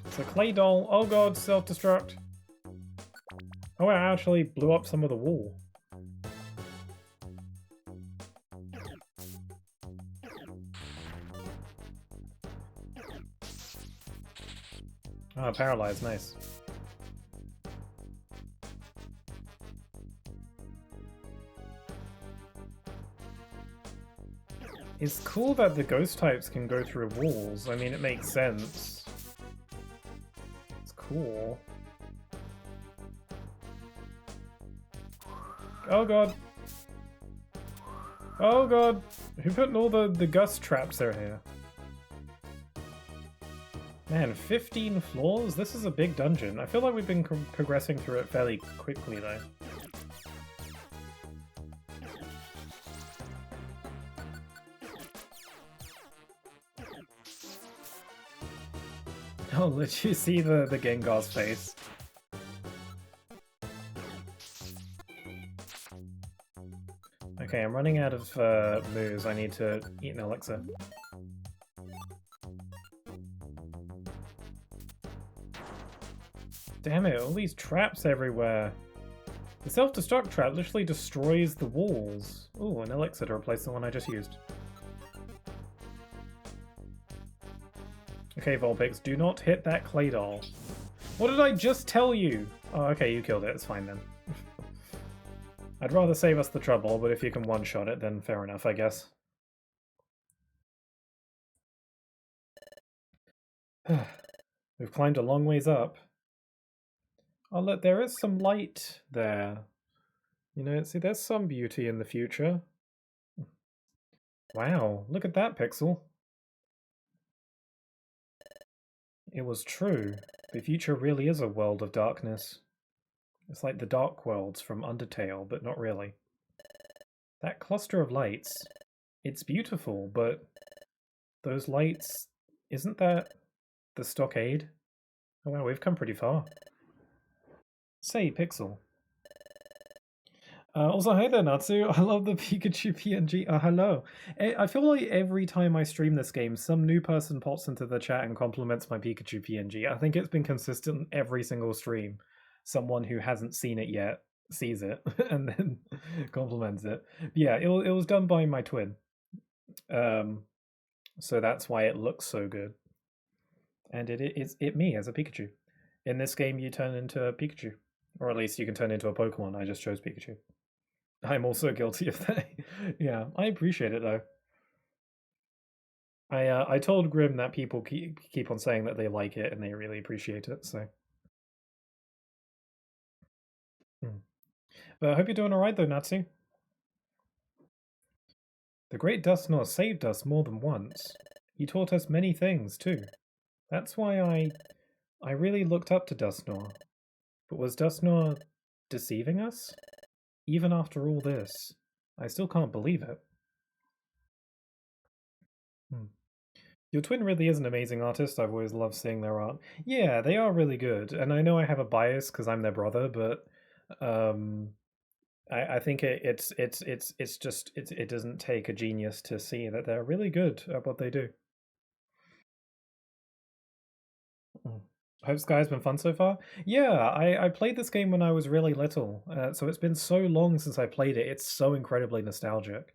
It's a clay doll. Oh god, self-destruct. Oh, it actually blew up some of the wall. Oh, paralyzed, nice. It's cool that the ghost types can go through walls. I mean, it makes sense. It's cool. Oh god. Oh god. Who put all the gust traps there here? Man, 15 floors? This is a big dungeon. I feel like we've been progressing through it fairly quickly though. Oh, let you see the Gengar's face. Okay, I'm running out of moves. I need to eat an elixir. Damn it, all these traps everywhere. The self-destruct trap literally destroys the walls. Ooh, an elixir to replace the one I just used. Okay, Vulpix, do not hit that clay doll. What did I just tell you? Oh, okay, you killed it. It's fine then. I'd rather save us the trouble, but if you can one-shot it, then fair enough, I guess. We've climbed a long ways up. Oh, look, there is some light there. You know, see, there's some beauty in the future. Wow, look at that pixel. It was true. The future really is a world of darkness. It's like the Dark Worlds from Undertale, but not really. That cluster of lights, it's beautiful, but those lights, isn't that the stockade? Oh wow, we've come pretty far. Say, Pixel. Also, hi there, Natsu. I love the Pikachu PNG. Hello. I feel like every time I stream this game, some new person pops into the chat and compliments my Pikachu PNG. I think it's been consistent every single stream. Someone who hasn't seen it yet sees it and then compliments it. But yeah, it was done by my twin. So that's why it looks so good. And it's me as a Pikachu. In this game, you turn into a Pikachu. Or at least you can turn into a Pokemon. I just chose Pikachu. I'm also guilty of that. Yeah, I appreciate it though. I told Grim that people keep on saying that they like it and they really appreciate it, so. But I hope you're doing alright though, Natsu. The great Dustnor saved us more than once. He taught us many things, too. That's why I really looked up to Dustnor. But was Dustnor deceiving us? Even after all this, I still can't believe it. Hmm. Your twin really is an amazing artist. I've always loved seeing their art. Yeah, they are really good. And I know I have a bias because I'm their brother, but um, I think it's just it doesn't take a genius to see that they're really good at what they do. Mm. Hope Sky's been fun so far. Yeah, I played this game when I was really little, so it's been so long since I played it. It's so incredibly nostalgic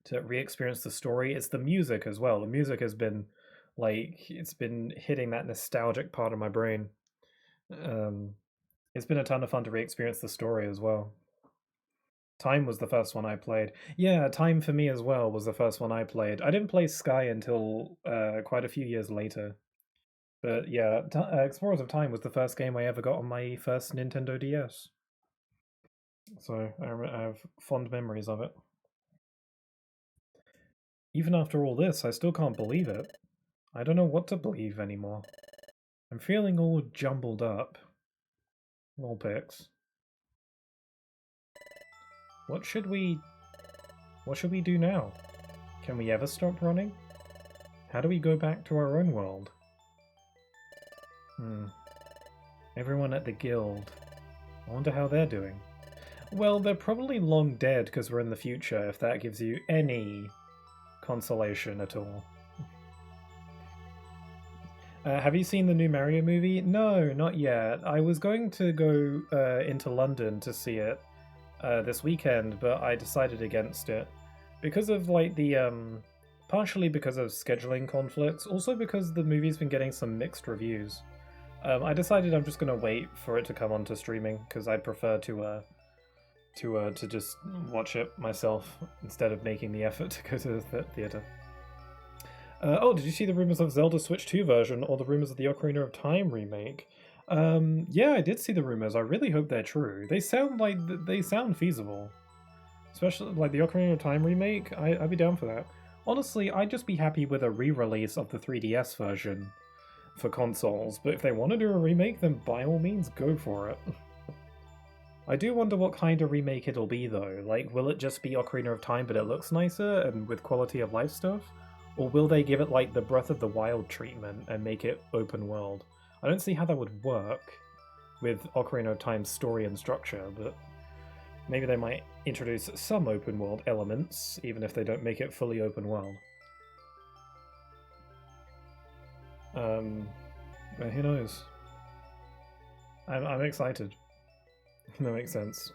to re-experience the story. It's the music as well. The music has been like it's been hitting that nostalgic part of my brain. Um, it's been a ton of fun to re-experience the story as well. Time was the first one I played. Yeah, Time for me as well was the first one I played. I didn't play Sky until quite a few years later. But yeah, Explorers of Time was the first game I ever got on my first Nintendo DS. So I have fond memories of it. Even after all this, I still can't believe it. I don't know what to believe anymore. I'm feeling all jumbled up. Lol pics. What should we... What should we do now? Can we ever stop running? How do we go back to our own world? Everyone at the guild. I wonder how they're doing. Well, they're probably long dead because we're in the future, if that gives you any consolation at all. Have you seen the new Mario movie? No, not yet. I was going to go into London to see it this weekend, but I decided against it because of like the partially because of scheduling conflicts, also because the movie's been getting some mixed reviews. I decided I'm just gonna wait for it to come onto streaming because I'd prefer to just watch it myself instead of making the effort to go to the theater. Oh, did you see the rumors of Zelda Switch 2 version or the rumors of the Ocarina of Time remake? Yeah, I did see the rumors. I really hope they're true. They sound like they sound feasible, especially like the Ocarina of Time remake. I'd be down for that. Honestly, I'd just be happy with a re-release of the 3DS version for consoles. But if they want to do a remake, then by all means, go for it. I do wonder what kind of remake it'll be though. Like, will it just be Ocarina of Time but it looks nicer and with quality of life stuff? Or will they give it like the Breath of the Wild treatment and make it open world? I don't see how that would work with Ocarina of Time's story and structure, but maybe they might introduce some open world elements, even if they don't make it fully open world. But who knows? I'm excited. That makes sense.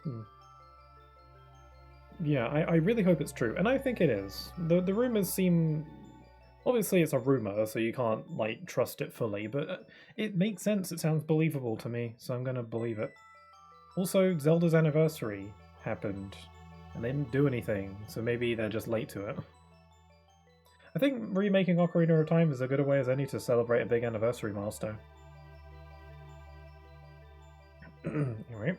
Yeah, I really hope it's true, and I think it is. The rumors seem... Obviously it's a rumor, so you can't, like, trust it fully, but it makes sense, it sounds believable to me, so I'm gonna believe it. Also, Zelda's anniversary happened, and they didn't do anything, so maybe they're just late to it. I think remaking Ocarina of Time is as good a way as any to celebrate a big anniversary milestone. Anyway.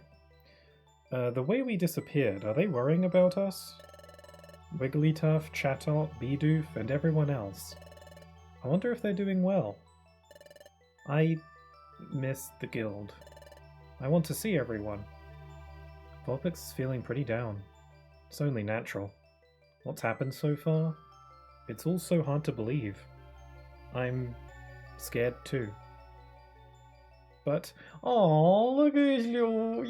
The way we disappeared, are they worrying about us? Wigglytuff, Chatot, Bidoof, and everyone else. I wonder if they're doing well. I miss the guild. I want to see everyone. Vulpix is feeling pretty down. It's only natural. What's happened so far? It's all so hard to believe. I'm scared too. But oh, look at you!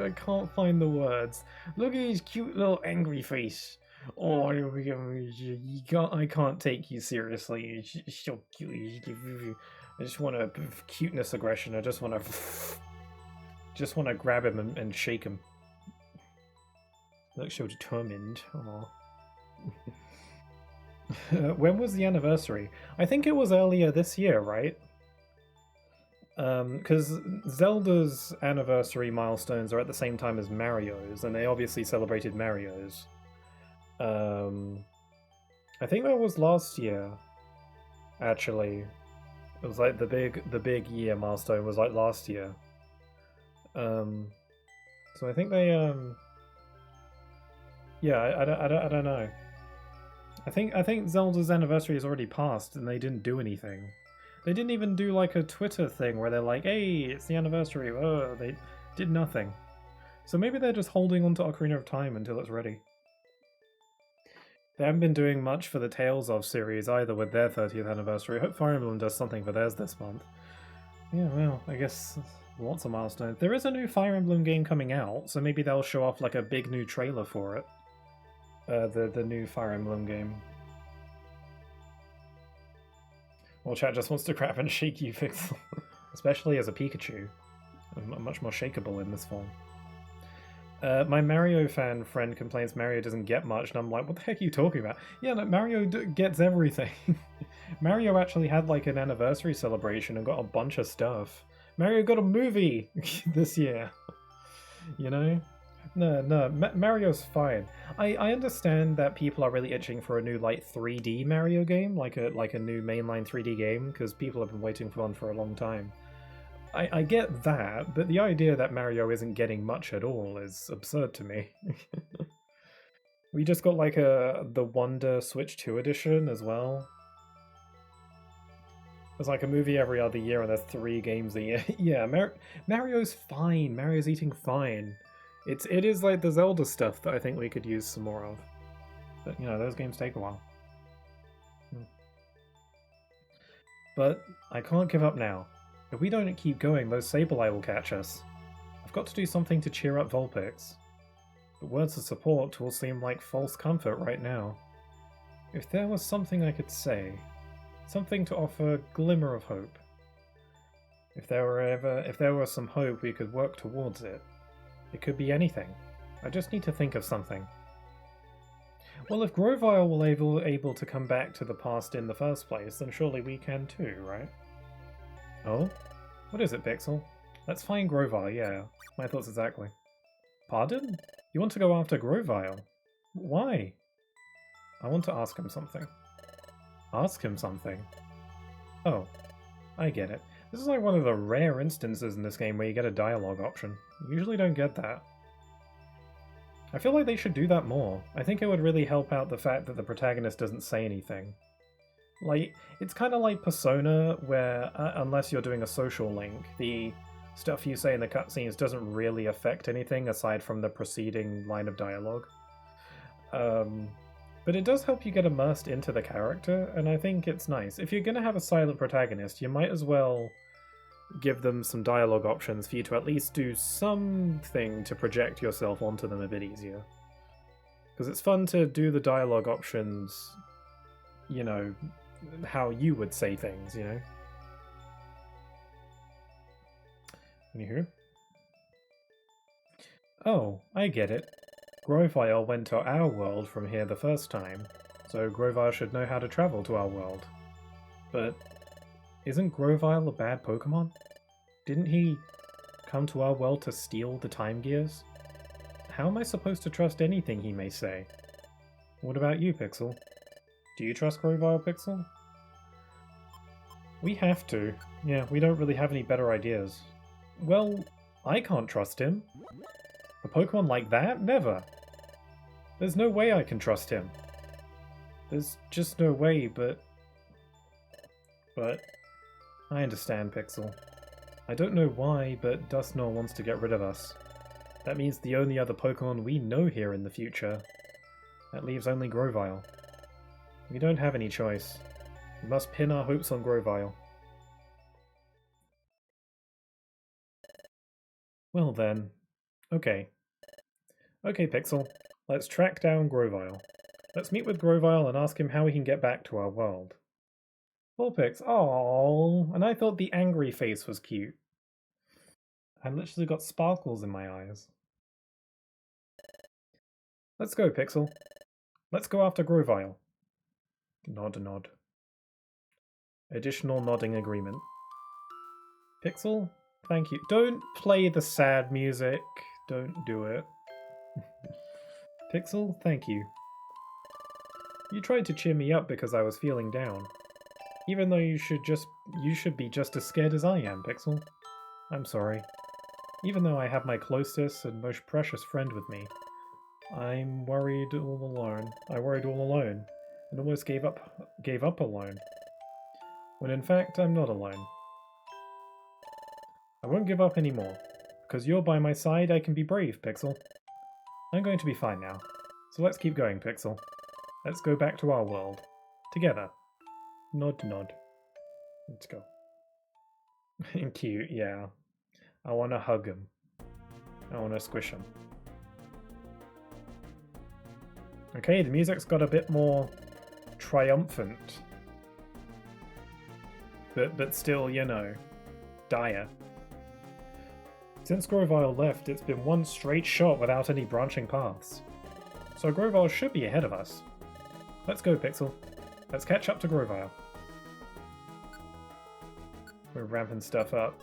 I can't find the words. Look at his cute little angry face. Oh, you can't. I can't take you seriously. It's so cute. I just want a cuteness aggression. I just want to grab him and shake him. Looks so determined. Oh. When was the anniversary? I think it was earlier this year, right? Because Zelda's anniversary milestones are at the same time as Mario's, and they obviously celebrated Mario's. I think that was last year, actually. It was like the big year milestone was like last year. So I think they Yeah, I don't know. I think Zelda's anniversary has already passed and they didn't do anything. They didn't even do like a Twitter thing where they're like, hey, it's the anniversary. Oh, they did nothing. So maybe they're just holding on to Ocarina of Time until it's ready. They haven't been doing much for the Tales of series either with their 30th anniversary. I hope Fire Emblem does something for theirs this month. Yeah, well, I guess lots of milestones. There is a new Fire Emblem game coming out, so maybe they'll show off like a big new trailer for it. The new Fire Emblem game. Well, chat just wants to grab and shake you, Pixel. Especially as a Pikachu. I'm much more shakeable in this form. My Mario fan friend complains Mario doesn't get much, and I'm like, what the heck are you talking about? Yeah, no, Mario gets everything. Mario actually had like an anniversary celebration and got a bunch of stuff. Mario got a movie this year. You know? No, Mario's fine. I understand that people are really itching for a new like 3D Mario game, like a new mainline 3D game, because people have been waiting for one for a long time. I get that, but the idea that Mario isn't getting much at all is absurd to me. We just got like the Wonder Switch 2 edition as well. There's like a movie every other year and there's 3 games a year. Yeah, Mario's fine. Mario's eating fine. It is like the Zelda stuff that I think we could use some more of. But, you know, those games take a while. But I can't give up now. If we don't keep going, those Sableye will catch us. I've got to do something to cheer up Vulpix. But words of support will seem like false comfort right now. If there was something I could say, something to offer a glimmer of hope. If there were some hope, we could work towards it. It could be anything. I just need to think of something. Well, if Grovyle will able to come back to the past in the first place, then surely we can too, right? Oh? What is it, Pixel? Let's find Grovyle, yeah. My thoughts exactly. Pardon? You want to go after Grovyle? Why? I want to ask him something. Ask him something? Oh, I get it. This is like one of the rare instances in this game where you get a dialogue option. You usually don't get that. I feel like they should do that more. I think it would really help out the fact that the protagonist doesn't say anything. Like, it's kind of like Persona, where unless you're doing a social link, the stuff you say in the cutscenes doesn't really affect anything aside from the preceding line of dialogue. But it does help you get immersed into the character, and I think it's nice. If you're going to have a silent protagonist, you might as well give them some dialogue options for you to at least do something to project yourself onto them a bit easier. Because it's fun to do the dialogue options, you know, how you would say things, you know? Anywho. Oh, I get it. Grovyle went to our world from here the first time, so Grovyle should know how to travel to our world. But isn't Grovyle a bad Pokemon? Didn't he come to our world to steal the Time Gears? How am I supposed to trust anything he may say? What about you, Pixel? Do you trust Grovyle, Pixel? We have to. Yeah, we don't really have any better ideas. Well, I can't trust him. A Pokemon like that? Never. There's no way I can trust him. There's just no way, but I understand, Pixel. I don't know why, but Dusknoir wants to get rid of us. That means the only other Pokemon we know here in the future. That leaves only Grovyle. We don't have any choice. We must pin our hopes on Grovyle. Well then. Okay. Okay, Pixel. Let's track down Grovyle. Let's meet with Grovyle and ask him how we can get back to our world. Vulpix, aww, and I thought the angry face was cute. I literally got sparkles in my eyes. Let's go, Pixel. Let's go after Grovyle. Nod, nod. Additional nodding agreement. Pixel, thank you. Don't play the sad music. Don't do it. Pixel, thank you. You tried to cheer me up because I was feeling down. Even though you should be just as scared as I am, Pixel. I'm sorry. Even though I have my closest and most precious friend with me, I'm worried all alone. I worried all alone, and almost gave up alone. When in fact, I'm not alone. I won't give up anymore. Because you're by my side, I can be brave, Pixel. I'm going to be fine now. So let's keep going, Pixel. Let's go back to our world. Together. Nod, nod. Let's go. Cute, yeah. I want to hug him. I want to squish him. Okay, the music's got a bit more triumphant. But still, you know, dire. Since Grovile left, it's been one straight shot without any branching paths. So Grovile should be ahead of us. Let's go, Pixel. Let's catch up to Grovile. We're ramping stuff up.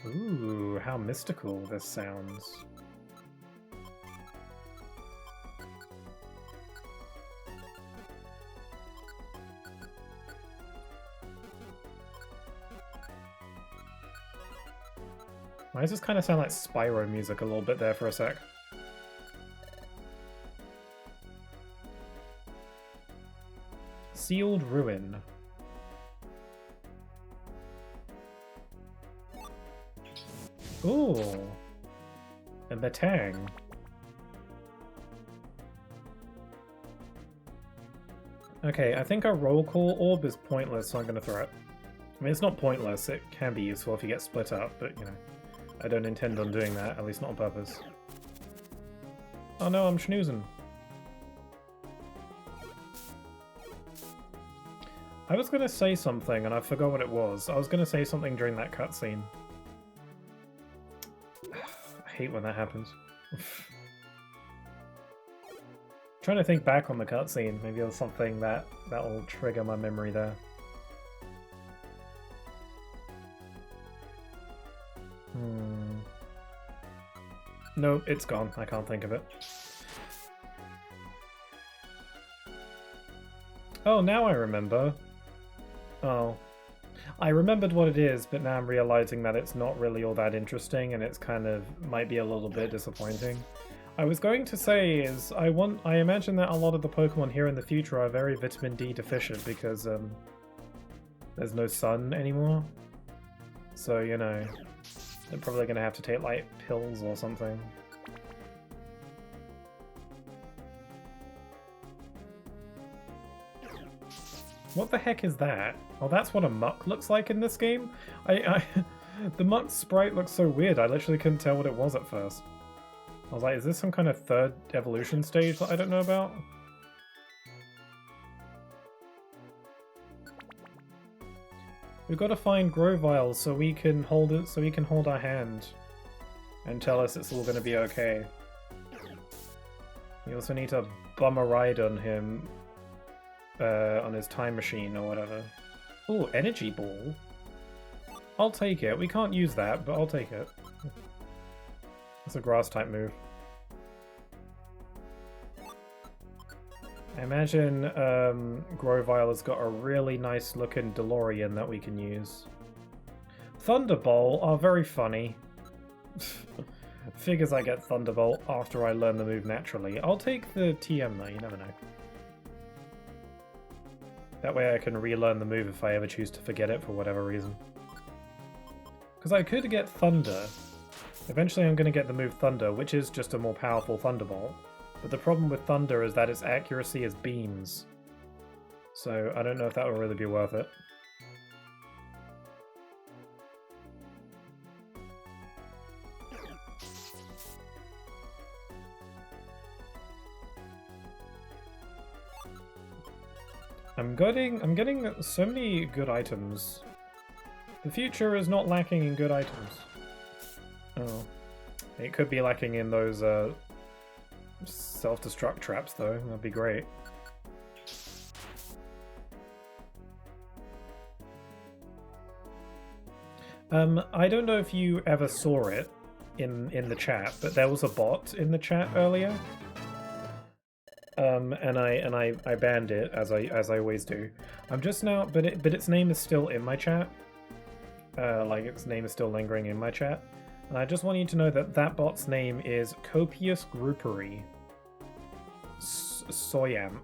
Ooh, how mystical this sounds. Why does this kind of sound like Spyro music a little bit there for a sec? Sealed Ruin. Ooh. And the Tang. Okay, I think our roll call orb is pointless, so I'm going to throw it. I mean, it's not pointless, it can be useful if you get split up, but, you know. I don't intend on doing that, at least not on purpose. Oh no, I'm schnoozing. I was gonna say something and I forgot what it was. I was gonna say something during that cutscene. I hate when that happens. Trying to think back on the cutscene. Maybe there's something that'll trigger my memory there. No, it's gone. I can't think of it. Oh, now I remember. Oh. I remembered what it is, but now I'm realizing that it's not really all that interesting and it's kind of might be a little bit disappointing. I was going to say is I imagine that a lot of the Pokemon here in the future are very vitamin D deficient because there's no sun anymore. So, you know, they're probably going to have to take, like, pills or something. What the heck is that? Oh, that's what a muck looks like in this game? The muck sprite looks so weird, I literally couldn't tell what it was at first. I was like, is this some kind of third evolution stage that I don't know about? We've got to find Grovile so we can hold it, so we can hold our hand and tell us it's all going to be okay. We also need to bum a ride on him, on his time machine or whatever. Oh, energy ball. I'll take it. We can't use that, but I'll take it. It's a grass type move. I imagine Grovile has got a really nice looking DeLorean that we can use. Thunderbolt are very funny. Figures I get Thunderbolt after I learn the move naturally. I'll take the TM though, you never know. That way I can relearn the move if I ever choose to forget it for whatever reason. Because I could get Thunder. Eventually I'm going to get the move Thunder, which is just a more powerful Thunderbolt. But the problem with Thunder is that its accuracy is beams. So I don't know if that will really be worth it. I'm getting so many good items. The future is not lacking in good items. Oh. It could be lacking in those self-destruct traps though, that'd be great. I don't know if you ever saw it in the chat, but there was a bot in the chat earlier. And I banned it as I always do. I'm just now, but its name is still in my chat. Like its name is still lingering in my chat. And I just want you to know that that bot's name is Copious Groupery. Soyamp.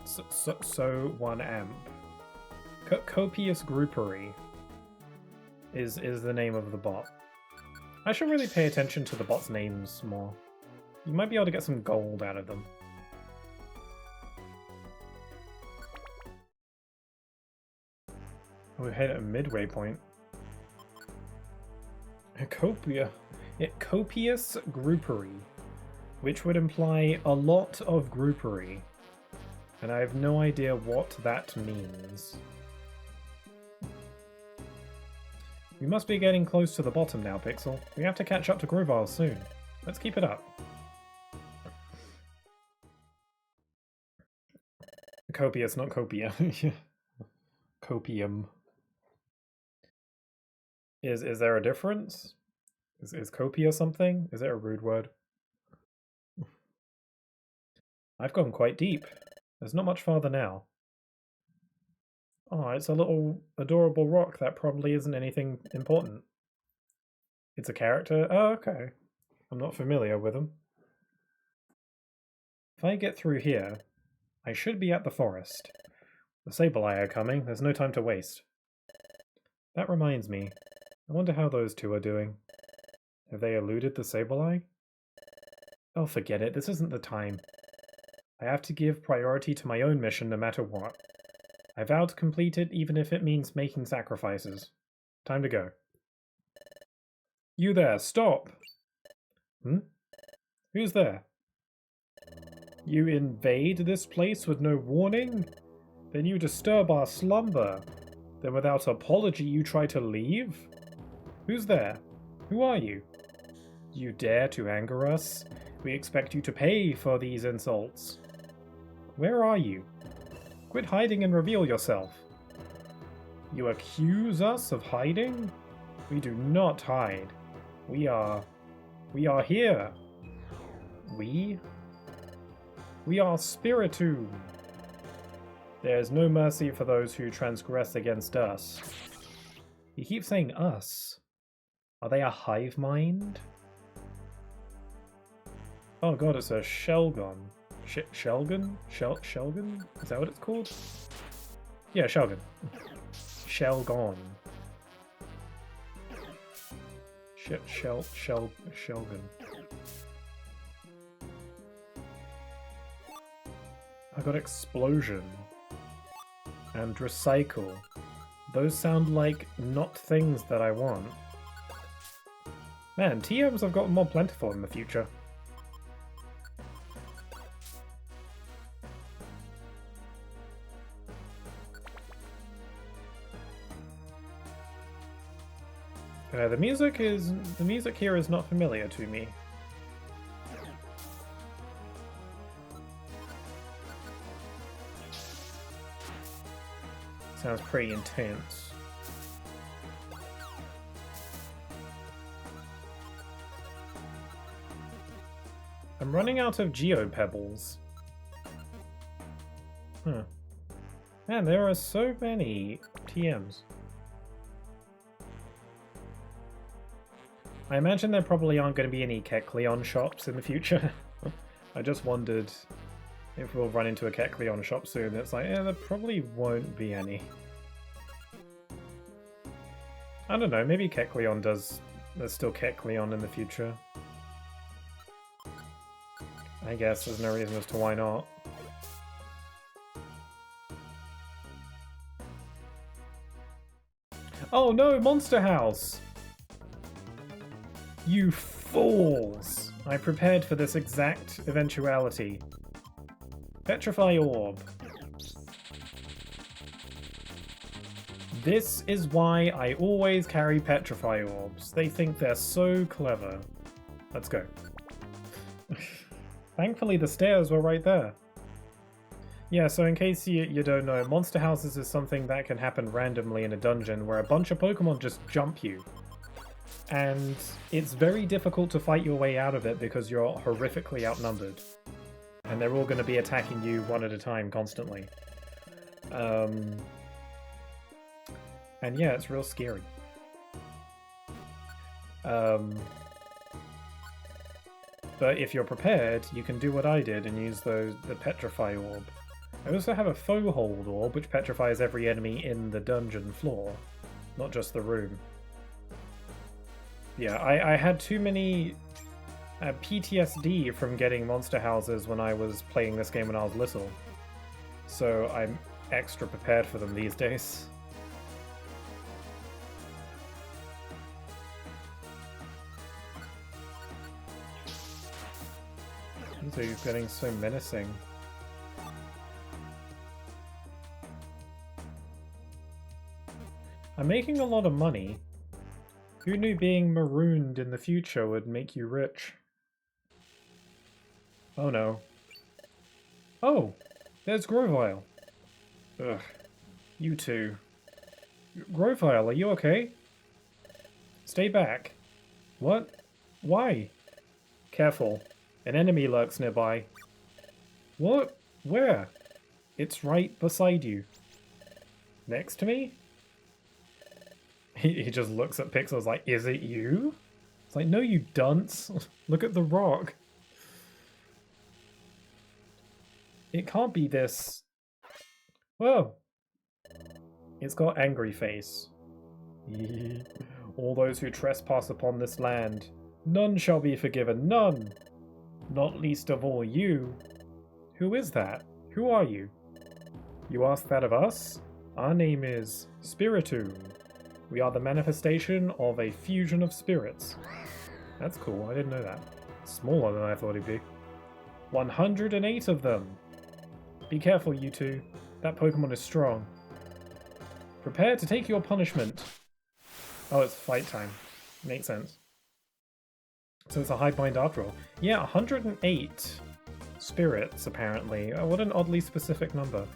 So 1 amp. Copious Groupery is the name of the bot. I should really pay attention to the bot's names more. You might be able to get some gold out of them. We hit a midway point. Copious Groupery, which would imply a lot of groupery. And I have no idea what that means. We must be getting close to the bottom now, Pixel. We have to catch up to Grovile soon. Let's keep it up. Copious, not copia. Copium. Is there a difference? Is copia something? Is it a rude word? I've gone quite deep. There's not much farther now. Oh, it's a little adorable rock that probably isn't anything important. It's a character? Oh, okay. I'm not familiar with them. If I get through here, I should be at the forest. The Sableye are coming. There's no time to waste. That reminds me. I wonder how those two are doing. Have they eluded the Sableye? Oh, forget it. This isn't the time. I have to give priority to my own mission no matter what. I vow to complete it even if it means making sacrifices. Time to go. You there, stop! Who's there? You invade this place with no warning? Then you disturb our slumber. Then without apology you try to leave? Who's there? Who are you? You dare to anger us? We expect you to pay for these insults. Where are you? Quit hiding and reveal yourself. You accuse us of hiding? We do not hide. We are here. We are Spiritomb. There is no mercy for those who transgress against us. He keeps saying us. Are they a hive mind? Oh god, it's a Shelgon. Shelgon? Shelgon? Is that what it's called? Yeah, Shelgon. Shelgon. Shelgon. I got Explosion. And Recycle. Those sound like not things that I want. Man, TMs have gotten more plentiful in the future. The music here is not familiar to me. Sounds pretty intense. I'm running out of Geopebbles. Man, there are so many TMs. I imagine there probably aren't going to be any Kecleon shops in the future. I just wondered if we'll run into a Kecleon shop soon. It's like, yeah, there probably won't be any. I don't know, maybe Kecleon does... There's still Kecleon in the future. I guess there's no reason as to why not. Oh no, Monster House! You fools! I prepared for this exact eventuality. Petrify Orb. This is why I always carry Petrify Orbs. They think they're so clever. Let's go. Thankfully the stairs were right there. Yeah, so in case you don't know, Monster Houses is something that can happen randomly in a dungeon where a bunch of Pokemon just jump you. And it's very difficult to fight your way out of it because you're horrifically outnumbered. And they're all going to be attacking you one at a time constantly. And yeah, it's real scary. But if you're prepared, you can do what I did and use the Petrify Orb. I also have a Foe Hold Orb, which petrifies every enemy in the dungeon floor, not just the room. Yeah, I had too many PTSD from getting monster houses when I was playing this game when I was little. So I'm extra prepared for them these days. These are getting so menacing. I'm making a lot of money. Who knew being marooned in the future would make you rich? Oh no. Oh! There's Grovile! Ugh. You two. Grovile, are you okay? Stay back. What? Why? Careful. An enemy lurks nearby. What? Where? It's right beside you. Next to me? He just looks at Pixels like, is it you? It's like, no you dunce. Look at the rock. It can't be this. Whoa. It's got angry face. All those who trespass upon this land, none shall be forgiven, none. Not least of all you. Who is that? Who are you? You ask that of us? Our name is Spiritoon. We are the manifestation of a fusion of spirits. That's cool, I didn't know that. Smaller than I thought he'd be. 108 of them! Be careful, you two. That Pokemon is strong. Prepare to take your punishment. Oh, it's fight time. Makes sense. So it's a high bind after all. Yeah, 108 spirits, apparently. Oh, what an oddly specific number.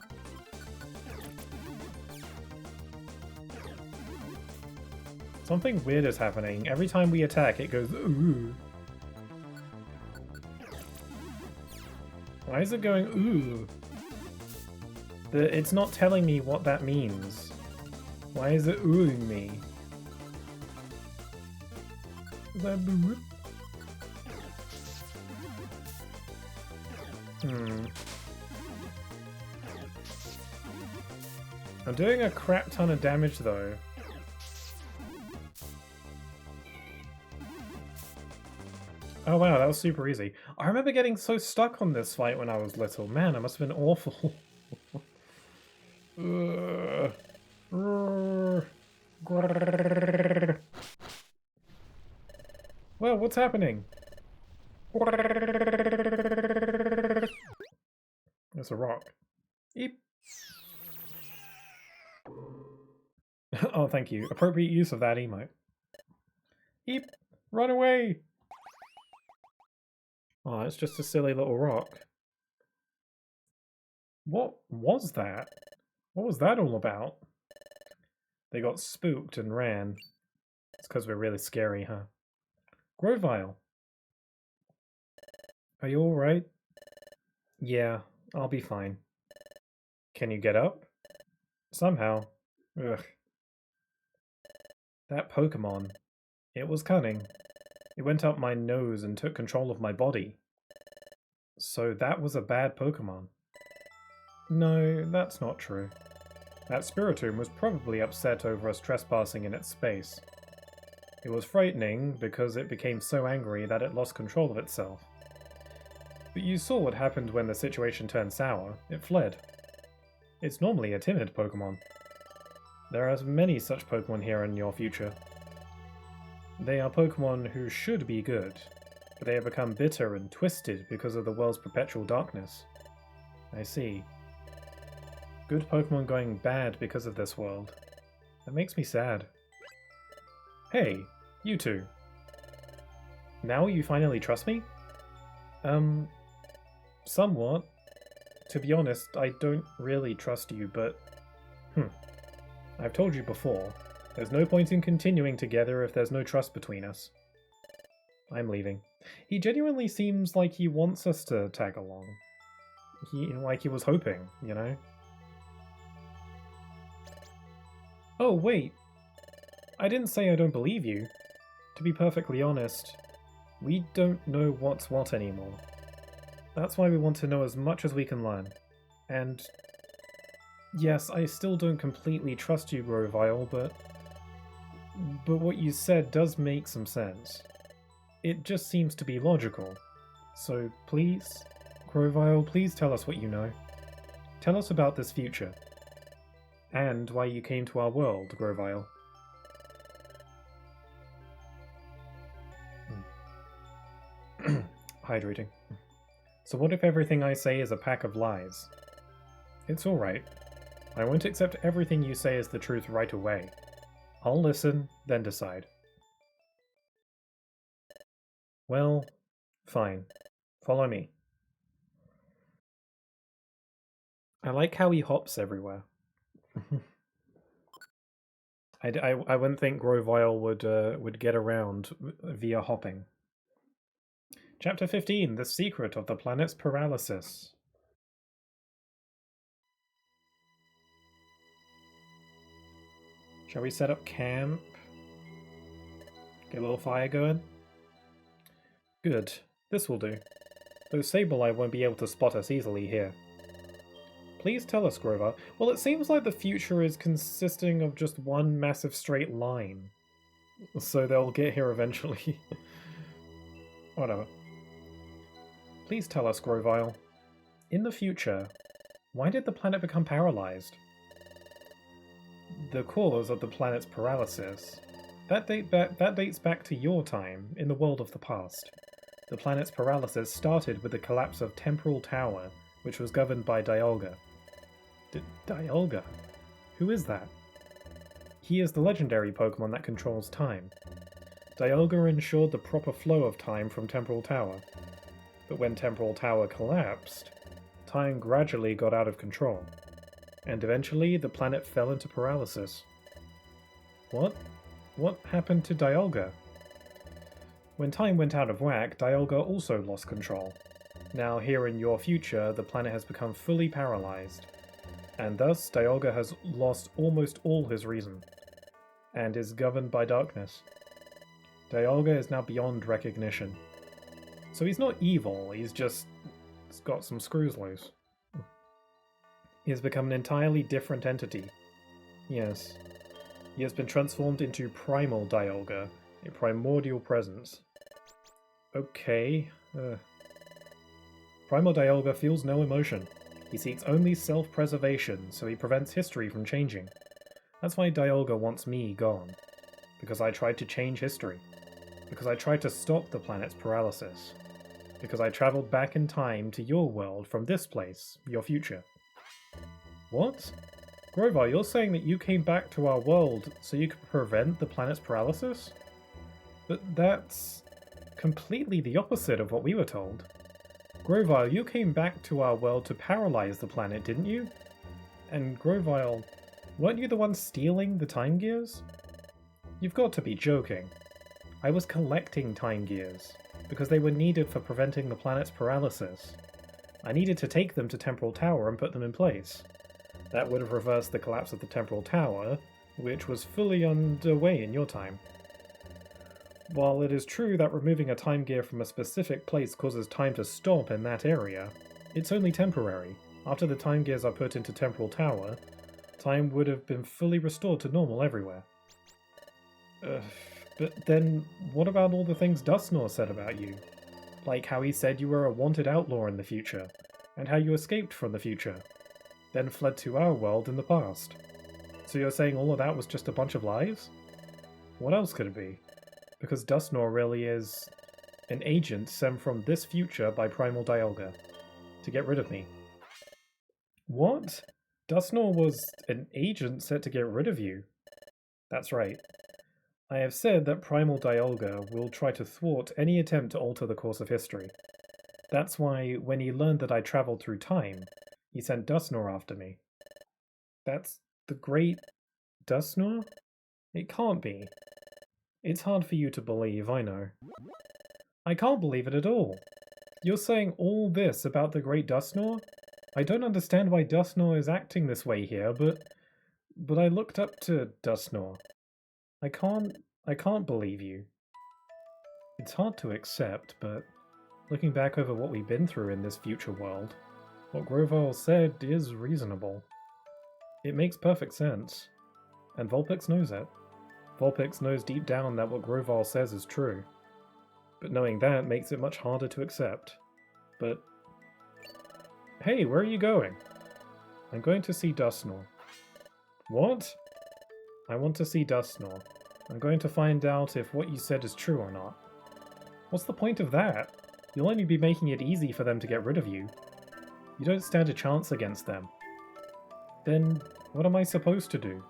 Something weird is happening. Every time we attack, it goes ooh. Why is it going ooh? It's not telling me what that means. Why is it oohing me? Is that boo? I'm doing a crap ton of damage though. Oh wow, that was super easy. I remember getting so stuck on this fight when I was little. Man, it must have been awful. Well, what's happening? There's a rock. Eep. Oh, thank you. Appropriate use of that emote. Eep! Run away! Oh, it's just a silly little rock. What was that? What was that all about? They got spooked and ran. It's because we're really scary, huh? Grovile! Are you alright? Yeah, I'll be fine. Can you get up? Somehow. Ugh. That Pokemon. It was cunning. It went up my nose and took control of my body. So that was a bad Pokemon. No, that's not true. That Spiritomb was probably upset over us trespassing in its space. It was frightening because it became so angry that it lost control of itself. But you saw what happened when the situation turned sour. It fled. It's normally a timid Pokemon. There are many such Pokemon here in your future. They are Pokemon who should be good, but they have become bitter and twisted because of the world's perpetual darkness. I see. Good Pokemon going bad because of this world. That makes me sad. Hey, you two. Now you finally trust me? Somewhat. To be honest, I don't really trust you, but... I've told you before. There's no point in continuing together if there's no trust between us. I'm leaving. He genuinely seems like he wants us to tag along. Like he was hoping, you know? Oh, wait. I didn't say I don't believe you. To be perfectly honest, we don't know what's what anymore. That's why we want to know as much as we can learn. And yes, I still don't completely trust you, Grovile, but what you said does make some sense. It just seems to be logical. So please, Grovile, please tell us what you know. Tell us about this future. And why you came to our world, Grovile. Hydrating. So what if everything I say is a pack of lies? It's alright. I won't accept everything you say as the truth right away. I'll listen, then decide. Well, fine. Follow me. I like how he hops everywhere. I wouldn't think Grovile would get around via hopping. Chapter 15, The Secret of the Planet's Paralysis. Shall we set up camp? Get a little fire going? Good. This will do. Though Sableye won't be able to spot us easily here. Please tell us, Grover. Well, it seems like the future is consisting of just one massive straight line. So they'll get here eventually. Whatever. Please tell us, Grovile. In the future, why did the planet become paralyzed? The cause of the planet's paralysis. That dates back to your time, in the world of the past. The planet's paralysis started with the collapse of Temporal Tower, which was governed by Dialga. Dialga? Who is that? He is the legendary Pokémon that controls time. Dialga ensured the proper flow of time from Temporal Tower. But when Temporal Tower collapsed, time gradually got out of control, and eventually the planet fell into paralysis. What? What happened to Dialga? When time went out of whack, Dialga also lost control. Now here in your future, the planet has become fully paralyzed, and thus Dialga has lost almost all his reason, and is governed by darkness. Dialga is now beyond recognition. So he's not evil, he's got some screws loose. He has become an entirely different entity. Yes. He has been transformed into Primal Dialga, a primordial presence. Okay. Primal Dialga feels no emotion. He seeks only self-preservation, so he prevents history from changing. That's why Dialga wants me gone. Because I tried to change history. Because I tried to stop the planet's paralysis. Because I travelled back in time to your world from this place, your future. What? Grover, you're saying that you came back to our world so you could prevent the planet's paralysis? But that's completely the opposite of what we were told. Grovile, you came back to our world to paralyze the planet, didn't you? And Grovile, weren't you the one stealing the time gears? You've got to be joking. I was collecting time gears, because they were needed for preventing the planet's paralysis. I needed to take them to Temporal Tower and put them in place. That would have reversed the collapse of the Temporal Tower, which was fully underway in your time. While it is true that removing a time gear from a specific place causes time to stop in that area, it's only temporary. After the time gears are put into Temporal Tower, time would have been fully restored to normal everywhere. But then, what about all the things Dustnor said about you? Like how he said you were a wanted outlaw in the future, and how you escaped from the future, then fled to our world in the past. So you're saying all of that was just a bunch of lies? What else could it be? Because Dustnor really is an agent sent from this future by Primal Dialga to get rid of me. What? Dustnor was an agent set to get rid of you? That's right. I have said that Primal Dialga will try to thwart any attempt to alter the course of history. That's why, when he learned that I travelled through time, he sent Dustnor after me. That's the great Dustnor? It can't be. It's hard for you to believe, I know. I can't believe it at all. You're saying all this about the great Dustnor? I don't understand why Dustnor is acting this way here, but I looked up to Dustnor. I can't believe you. It's hard to accept, but looking back over what we've been through in this future world, what Grovyle said is reasonable. It makes perfect sense. And Vulpix knows it. Vulpix knows deep down that what Grovyle says is true. But knowing that makes it much harder to accept. But... Hey, where are you going? I'm going to see Dustnor. What? I want to see Dustnor. I'm going to find out if what you said is true or not. What's the point of that? You'll only be making it easy for them to get rid of you. You don't stand a chance against them. Then, what am I supposed to do?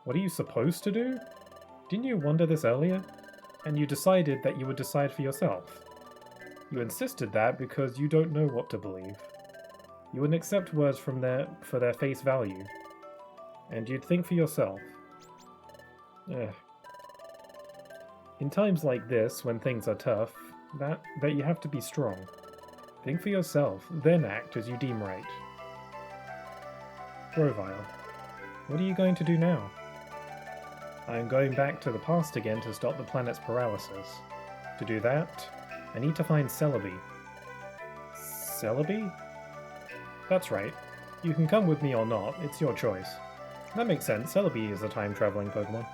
What are you supposed to do? Didn't you wonder this earlier? And you decided that you would decide for yourself. You insisted that because you don't know what to believe. You wouldn't accept words for their face value. And you'd think for yourself. Ugh. In times like this, when things are tough, that you have to be strong. Think for yourself, then act as you deem right. Grovyle, what are you going to do now? I am going back to the past again to stop the planet's paralysis. To do that, I need to find Celebi. Celebi? That's right. You can come with me or not, it's your choice. That makes sense, Celebi is a time-traveling Pokemon.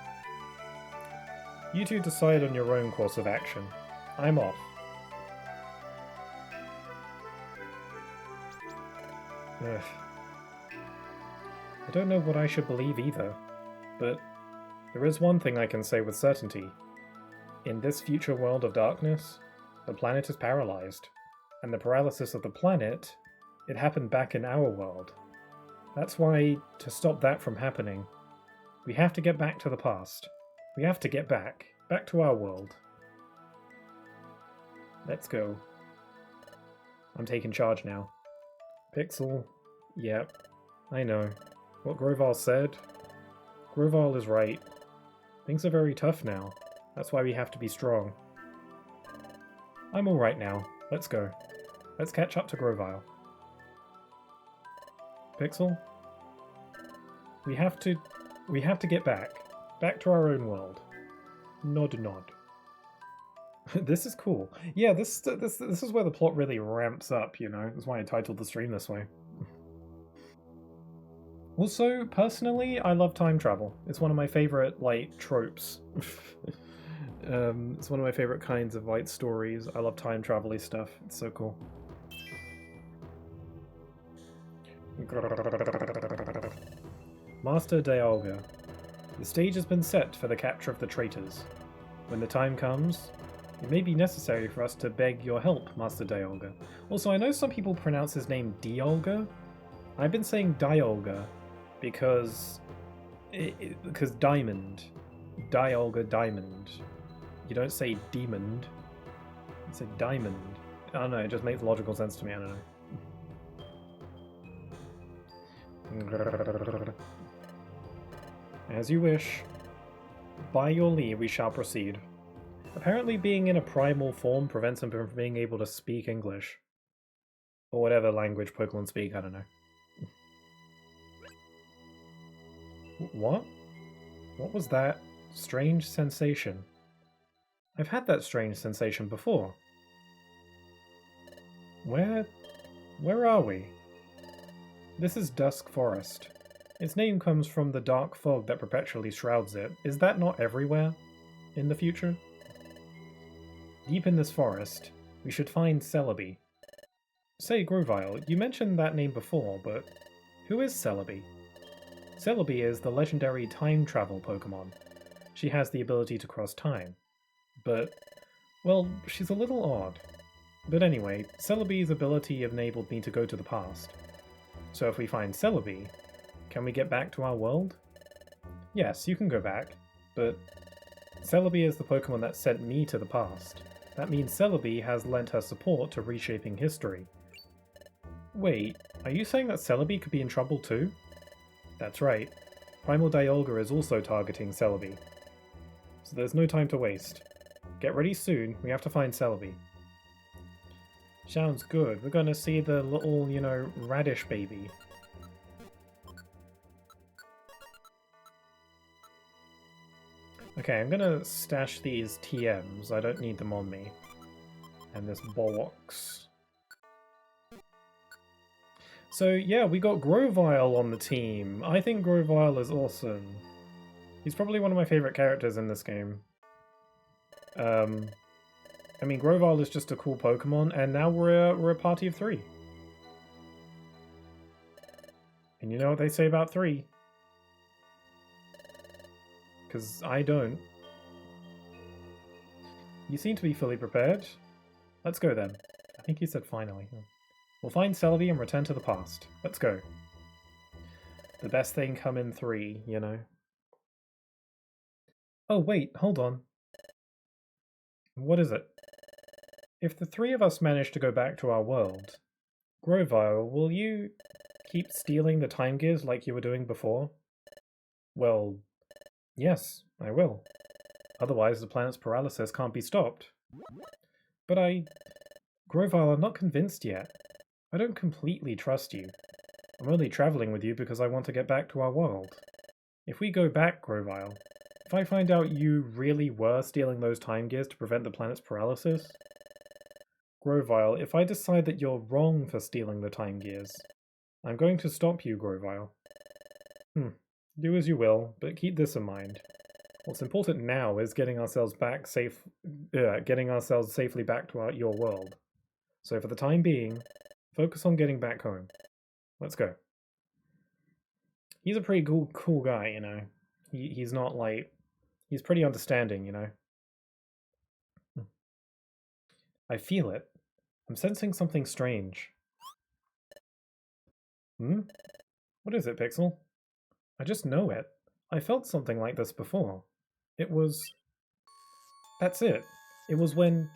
You two decide on your own course of action. I'm off. Ugh. I don't know what I should believe either, but there is one thing I can say with certainty. In this future world of darkness, the planet is paralyzed, and the paralysis of the planet, it happened back in our world. That's why, to stop that from happening, we have to get back to the past. We have to get back to our world. Let's go. I'm taking charge now. Pixel, yep, I know. What Grovyle said? Grovyle is right. Things are very tough now. That's why we have to be strong. I'm alright now. Let's go. Let's catch up to Grovyle. Pixel? We have to get back to our own world. Nod nod. This is cool. Yeah, this is where the plot really ramps up, you know? That's why I titled the stream this way. Also, personally, I love time travel. It's one of my favorite, like, tropes. It's one of my favorite kinds of, like, stories. I love time travel-y stuff. It's so cool. Master Dialga. The stage has been set for the capture of the traitors. When the time comes, it may be necessary for us to beg your help, Master Dialga. Also, I know some people pronounce his name Dialga. I've been saying Dialga because diamond. Dialga diamond. You don't say demon. You say diamond. I don't know, it just makes logical sense to me, I don't know. As you wish. By your leave, we shall proceed. Apparently being in a primal form prevents him from being able to speak English. Or whatever language Pokemon speak, I don't know. What? What was that strange sensation? I've had that strange sensation before. Where are we? This is Dusk Forest. Its name comes from the dark fog that perpetually shrouds it. Is that not everywhere in the future? Deep in this forest, we should find Celebi. Say, Grovyle, you mentioned that name before, but who is Celebi? Celebi is the legendary time travel Pokemon. She has the ability to cross time. But, well, she's a little odd. But anyway, Celebi's ability enabled me to go to the past. So if we find Celebi, can we get back to our world? Yes, you can go back, but Celebi is the Pokemon that sent me to the past. That means Celebi has lent her support to reshaping history. Wait, are you saying that Celebi could be in trouble too? That's right. Primal Dialga is also targeting Celebi. So there's no time to waste. Get ready soon, we have to find Celebi. Sounds good. We're gonna see the little, you know, radish baby. Okay, I'm gonna stash these TMs. I don't need them on me. And this bollocks. So yeah, we got Grovyle on the team. I think Grovyle is awesome. He's probably one of my favorite characters in this game. I mean, Grovyle is just a cool Pokemon, and now we're a party of 3. And you know what they say about 3? Because I don't. You seem to be fully prepared. Let's go then. I think you said finally. We'll find Celebi and return to the past. Let's go. The best thing come in 3, you know. Oh wait, hold on. What is it? If the 3 of us manage to go back to our world, Grovyle, will you keep stealing the time gears like you were doing before? Well, yes, I will. Otherwise the planet's paralysis can't be stopped. But Grovyle, I'm not convinced yet. I don't completely trust you. I'm only traveling with you because I want to get back to our world. If we go back, Grovyle, if I find out you really were stealing those time gears to prevent the planet's paralysis... Grovyle, if I decide that you're wrong for stealing the time gears, I'm going to stop you, Grovyle. Do as you will, but keep this in mind. What's important now is getting ourselves safely back to your world. So for the time being, focus on getting back home. Let's go. He's a pretty cool guy, you know. He's not like... He's pretty understanding, you know. I feel it. I'm sensing something strange. What is it, Pixel? I just know it. I felt something like this before. It was... That's it. It was when...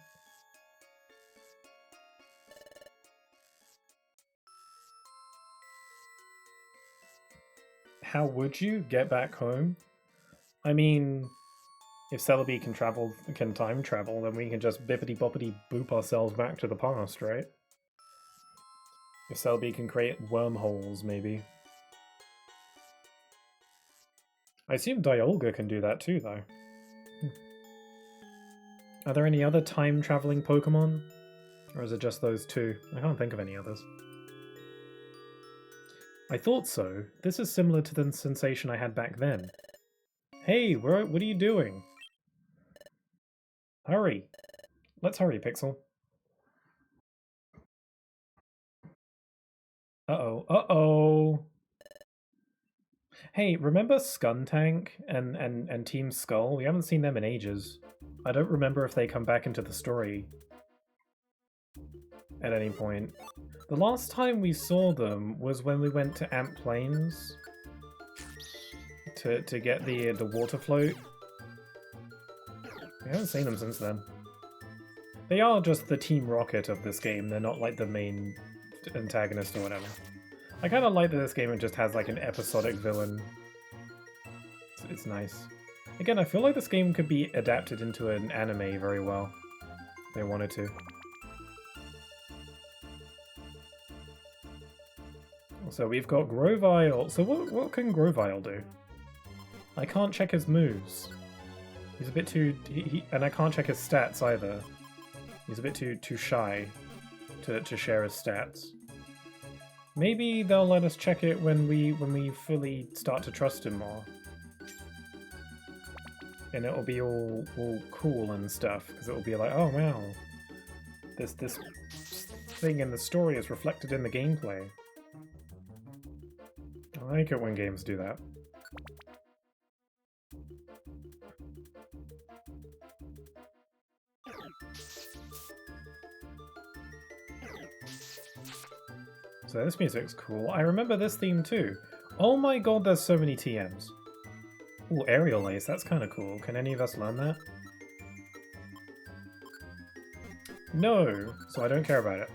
How would you get back home? I mean... If Celebi can time travel, then we can just bippity-boppity boop ourselves back to the past, right? If Celebi can create wormholes, maybe. I assume Dialga can do that too, though. Are there any other time-traveling Pokemon? Or is it just those 2? I can't think of any others. I thought so. This is similar to the sensation I had back then. Hey, what are you doing? Hurry! Let's hurry, Pixel. Uh-oh, uh-oh! Hey, remember Skuntank and Team Skull? We haven't seen them in ages. I don't remember if they come back into the story at any point. The last time we saw them was when we went to Amp Plains to get the water float. We haven't seen them since then. They are just the Team Rocket of this game. They're not like the main antagonist or whatever. I kind of like that this game just has like an episodic villain. It's nice. Again, I feel like this game could be adapted into an anime very well. If they wanted to. So we've got Grovyle. So what can Grovyle do? I can't check his moves. He's a bit too... and I can't check his stats either. He's a bit too shy to share his stats. Maybe they'll let us check it when we fully start to trust him more. And it'll be all cool and stuff, because it'll be like, oh wow, this thing in the story is reflected in the gameplay. I like it when games do that. So this music's cool. I remember this theme too. Oh my god, there's so many TMs. Ooh, Aerial Ace, that's kind of cool. Can any of us learn that? No, so I don't care about it.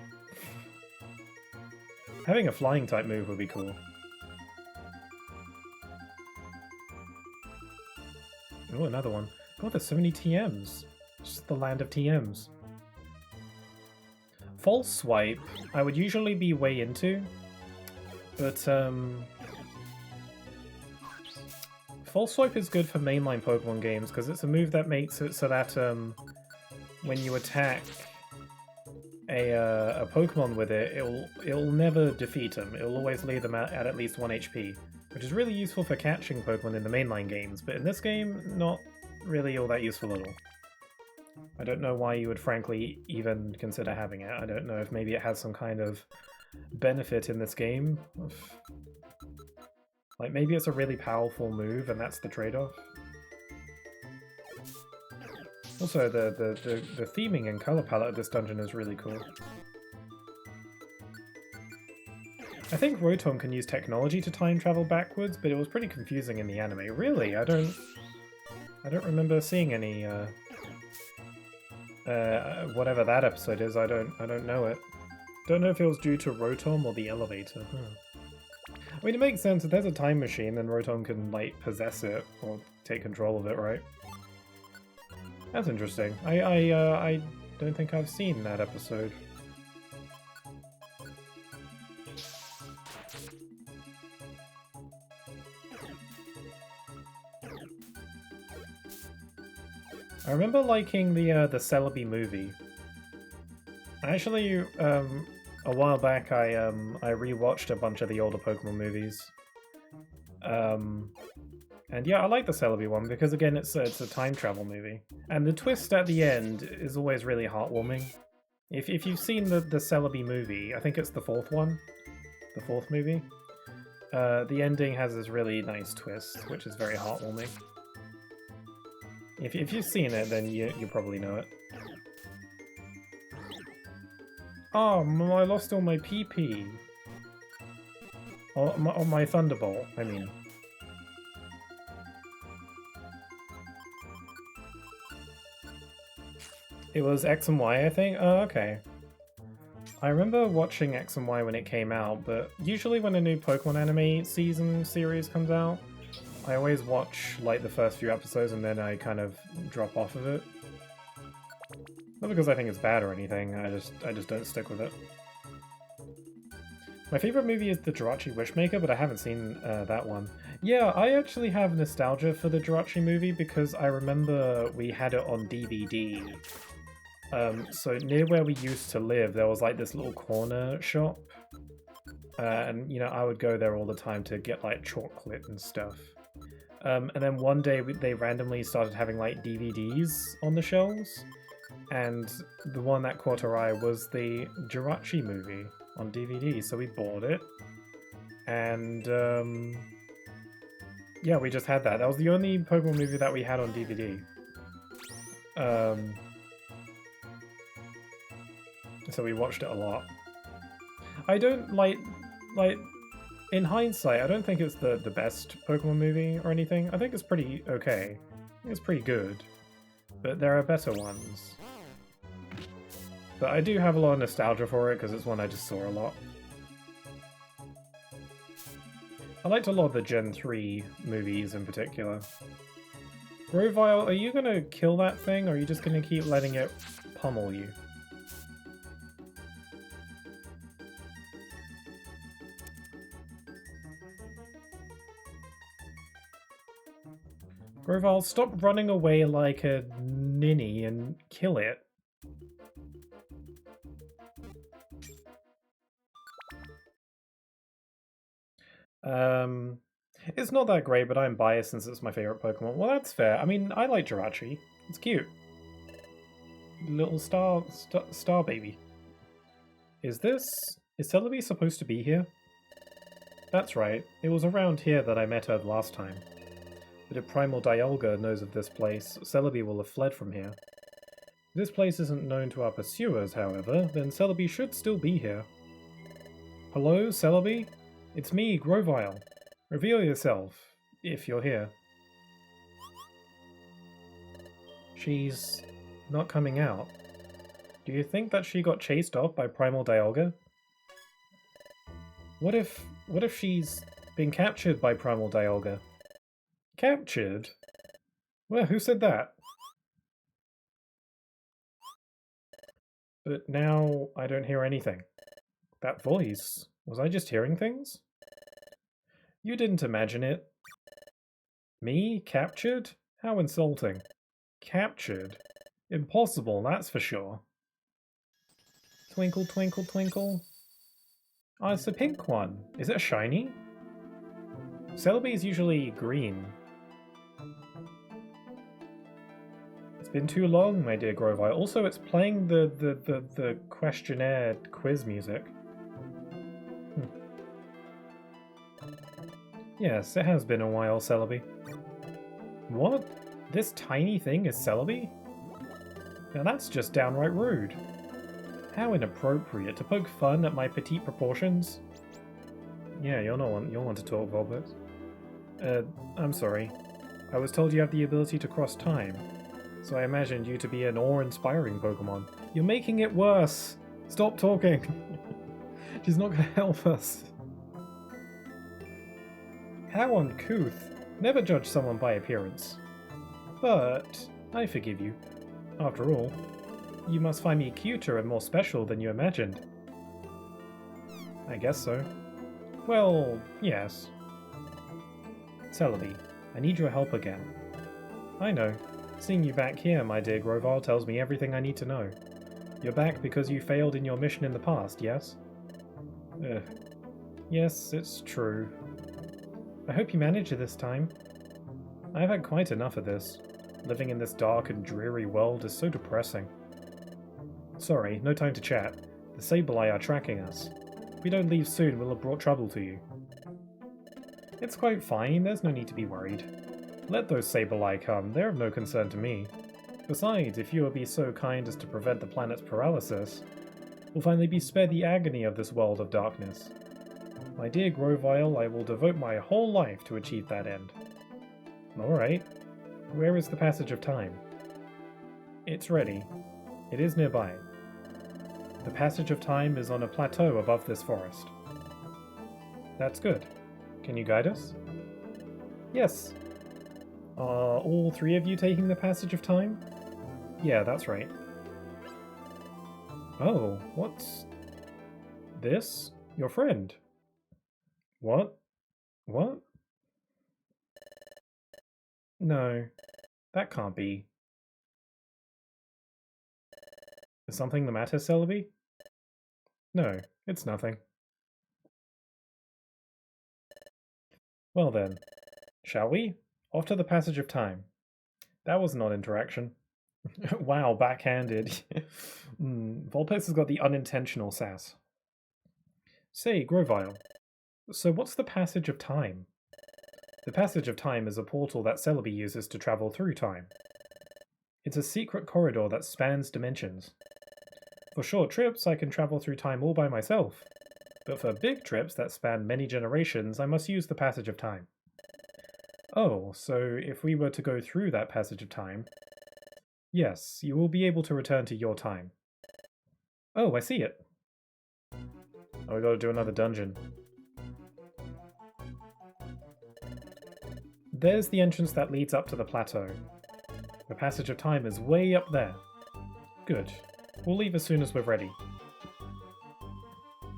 Having a flying type move would be cool. Oh, another one. God, there's so many TMs. It's just the land of TMs. False Swipe, I would usually be way into, but False Swipe is good for mainline Pokemon games because it's a move that makes it so that when you attack a Pokemon with it, it'll never defeat them. It'll always leave them at least 1 HP, which is really useful for catching Pokemon in the mainline games, but in this game, not really all that useful at all. I don't know why you would frankly even consider having it. I don't know if maybe it has some kind of benefit in this game. Like maybe it's a really powerful move and that's the trade-off. Also, the theming and color palette of this dungeon is really cool. I think Rotom can use technology to time travel backwards, but it was pretty confusing in the anime. Really, I don't remember seeing any whatever that episode is. I don't know it. Don't know if it was due to Rotom or the elevator. I mean, it makes sense. If there's a time machine, then Rotom can like possess it or take control of it, right? That's interesting. I don't think I've seen that episode. I remember liking the Celebi movie. Actually, a while back I rewatched a bunch of the older Pokemon movies. And yeah, I like the Celebi one because again it's a time travel movie. And the twist at the end is always really heartwarming. If you've seen the Celebi movie, I think it's the fourth one, the fourth movie, the ending has this really nice twist, which is very heartwarming. If you've seen it, then you probably know it. Oh, I lost all my PP. Or my Thunderbolt, I mean. It was X and Y, I think? Oh, okay. I remember watching X and Y when it came out, but usually when a new Pokemon anime series comes out, I always watch like the first few episodes and then I kind of drop off of it. Not because I think it's bad or anything, I just don't stick with it. My favorite movie is the Jirachi Wishmaker, but I haven't seen that one. Yeah, I actually have nostalgia for the Jirachi movie because I remember we had it on DVD. So near where we used to live, there was like this little corner shop. And, you know, I would go there all the time to get like chocolate and stuff. And then one day they randomly started having like DVDs on the shelves. And the one that caught our eye was the Jirachi movie on DVD, so we bought it. And yeah, we just had that. That was the only Pokemon movie that we had on DVD. So we watched it a lot. I don't like in hindsight, I don't think it's the best Pokemon movie or anything. I think it's pretty okay. I think it's pretty good. But there are better ones. But I do have a lot of nostalgia for it because it's one I just saw a lot. I liked a lot of the Gen 3 movies in particular. Grovyle, are you gonna kill that thing or are you just gonna keep letting it pummel you? Grovyle, stop running away like a ninny and kill it. It's not that great, but I'm biased since it's my favorite Pokemon. Well, that's fair. I mean, I like Jirachi. It's cute. Little star baby. Is Celebi supposed to be here? That's right. It was around here that I met her last time. But if Primal Dialga knows of this place, Celebi will have fled from here. If this place isn't known to our pursuers, however, then Celebi should still be here. Hello, Celebi? It's me, Grovyle. Reveal yourself, if you're here. She's not coming out. Do you think that she got chased off by Primal Dialga? What if she's been captured by Primal Dialga? Captured? Well, who said that? But now I don't hear anything. That voice, was I just hearing things? You didn't imagine it. Me? Captured? How insulting. Captured? Impossible, that's for sure. Twinkle, twinkle, twinkle. Oh, it's a pink one. Is it a shiny? Celebi is usually green. It's been too long, my dear Grovile. Also, it's playing the questionnaire quiz music. Yes, it has been a while, Celebi. What? This tiny thing is Celebi? Now that's just downright rude. How inappropriate to poke fun at my petite proportions. Yeah, you'll want to talk, Volbert. I'm sorry. I was told you have the ability to cross time, so I imagined you to be an awe-inspiring Pokemon. You're making it worse! Stop talking! She's not gonna help us. How uncouth. Never judge someone by appearance. But I forgive you. After all, you must find me cuter and more special than you imagined. I guess so. Well, yes. Celebi, I need your help again. I know. Seeing you back here, my dear Grovile, tells me everything I need to know. You're back because you failed in your mission in the past, yes? Yes, it's true. I hope you manage it this time. I've had quite enough of this. Living in this dark and dreary world is so depressing. Sorry, no time to chat. The Sableye are tracking us. If we don't leave soon, we'll have brought trouble to you. It's quite fine, there's no need to be worried. Let those Sableye come, they're of no concern to me. Besides, if you will be so kind as to prevent the planet's paralysis, we'll finally be spared the agony of this world of darkness. My dear Grovile, I will devote my whole life to achieve that end. Alright. Where is the passage of time? It's ready. It is nearby. The passage of time is on a plateau above this forest. That's good. Can you guide us? Yes. Are all three of you taking the passage of time? Yeah, that's right. Oh, what's this? Your friend? What? What? No, that can't be. Is something the matter, Celebi? No, it's nothing. Well then, shall we? Off to the passage of time. That was not interaction. Wow, backhanded. Vulpix has got the unintentional sass. Say, Grovile, so what's the passage of time? The passage of time is a portal that Celebi uses to travel through time. It's a secret corridor that spans dimensions. For short trips, I can travel through time all by myself, but for big trips that span many generations, I must use the passage of time. Oh, so if we were to go through that passage of time... Yes, you will be able to return to your time. Oh, I see it. Oh, we gotta do another dungeon. There's the entrance that leads up to the plateau. The passage of time is way up there. Good. We'll leave as soon as we're ready.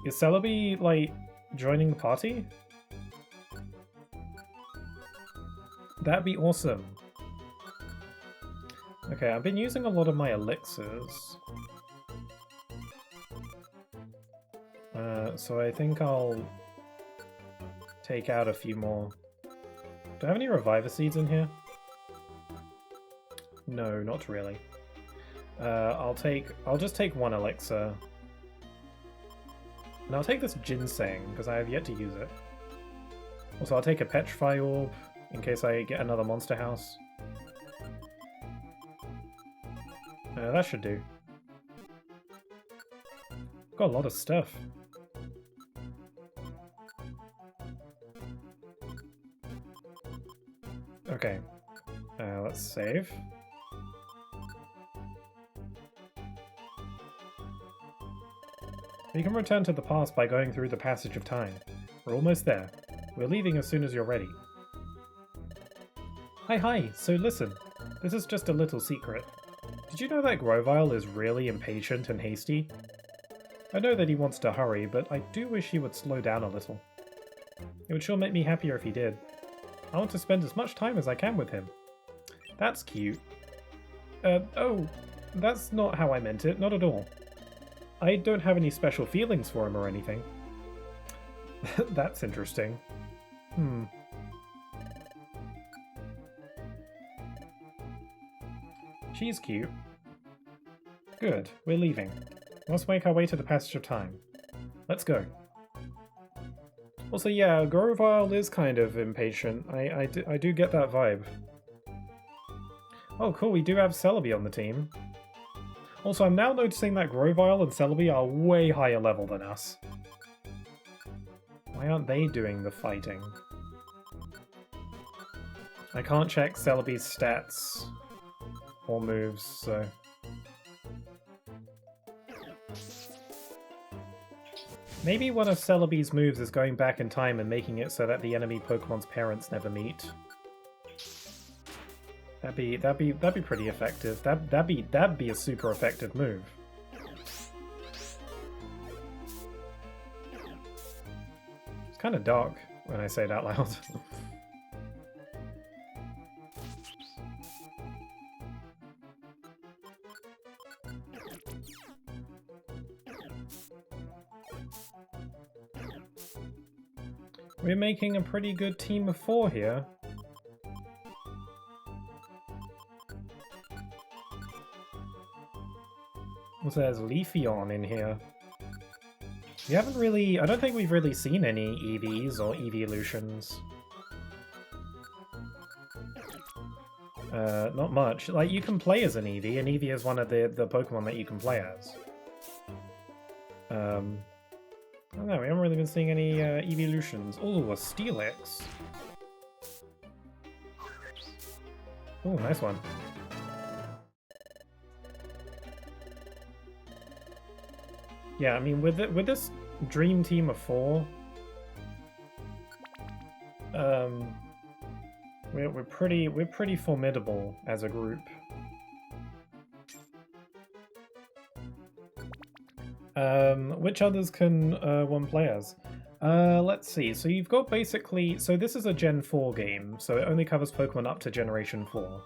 Is Celebi, like, joining the party? That'd be awesome. Okay, I've been using a lot of my elixirs. So I think I'll take out a few more. Do I have any Reviver Seeds in here? No, not really. I'll just take one elixir. And I'll take this Ginseng, because I have yet to use it. Also, I'll take a Petrify Orb, in case I get another Monster House. That should do. Got a lot of stuff. Okay. Let's save. We can return to the past by going through the passage of time. We're almost there. We're leaving as soon as you're ready. Hi, so listen. This is just a little secret. Did you know that Grovile is really impatient and hasty? I know that he wants to hurry, but I do wish he would slow down a little. It would sure make me happier if he did. I want to spend as much time as I can with him. That's cute. Oh, that's not how I meant it, not at all. I don't have any special feelings for him or anything. That's interesting. She's cute. Good, we're leaving. Let's make our way to the passage of time. Let's go. Also, yeah, Grovyle is kind of impatient. I do get that vibe. Oh, cool, we do have Celebi on the team. Also, I'm now noticing that Grovyle and Celebi are way higher level than us. Why aren't they doing the fighting? I can't check Celebi's stats or moves, so... Maybe one of Celebi's moves is going back in time and making it so that the enemy Pokemon's parents never meet. That'd be pretty effective. That'd be a super effective move. It's kind of dark when I say it out loud. We're making a pretty good team of 4 here. Also, there's Leafeon in here. We haven't really... I don't think we've really seen any EVs or evolutions. Not much. Like, you can play as an Eevee, and Eevee is one of the Pokemon that you can play as. I don't know, we haven't really been seeing any evolutions. Oh, a Steelix. Oh, nice one. Yeah, I mean, with this dream team of 4, we're pretty formidable as a group. Which others can one play as? Let's see. So you've got basically... So this is a Gen 4 game, so it only covers Pokemon up to Generation 4.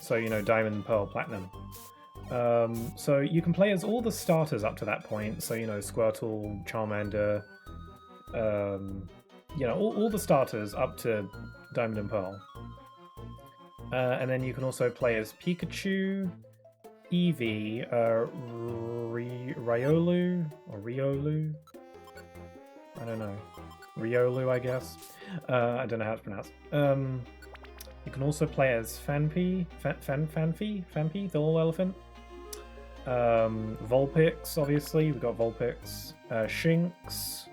So, you know, Diamond, Pearl, Platinum. So you can play as all the starters up to that point. So, you know, Squirtle, Charmander, you know, all the starters up to Diamond and Pearl. And then you can also play as Pikachu, Eevee, Riolu, or Riolu? I don't know. Riolu, I guess. I don't know how to pronounce. You can also play as Phanpy, the little elephant. Vulpix, obviously. We've got Vulpix. Shinx.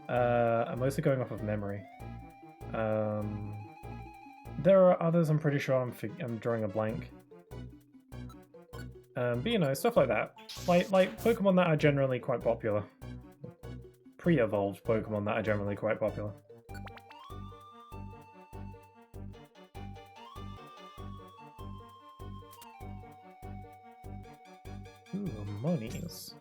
I'm mostly going off of memory. There are others, I'm pretty sure I'm drawing a blank. But you know, stuff like that. Like Pokemon that are generally quite popular. Pre-evolved Pokemon that are generally quite popular. Ooh, monies.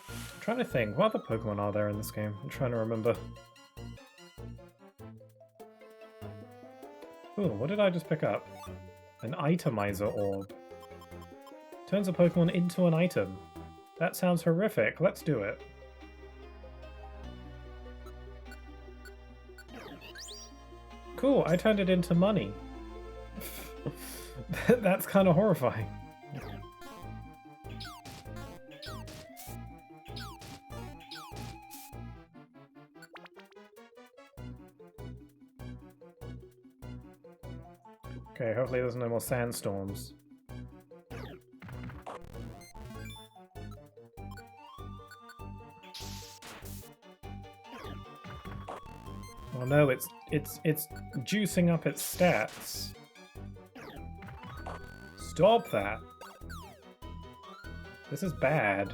I'm trying to think, what other Pokemon are there in this game? I'm trying to remember. Ooh, what did I just pick up? An Itemizer Orb. Turns a Pokemon into an item. That sounds horrific. Let's do it. Cool, I turned it into money. That's kind of horrifying. Okay, hopefully there's no more sandstorms. Oh no, it's juicing up its stats. Stop that. This is bad.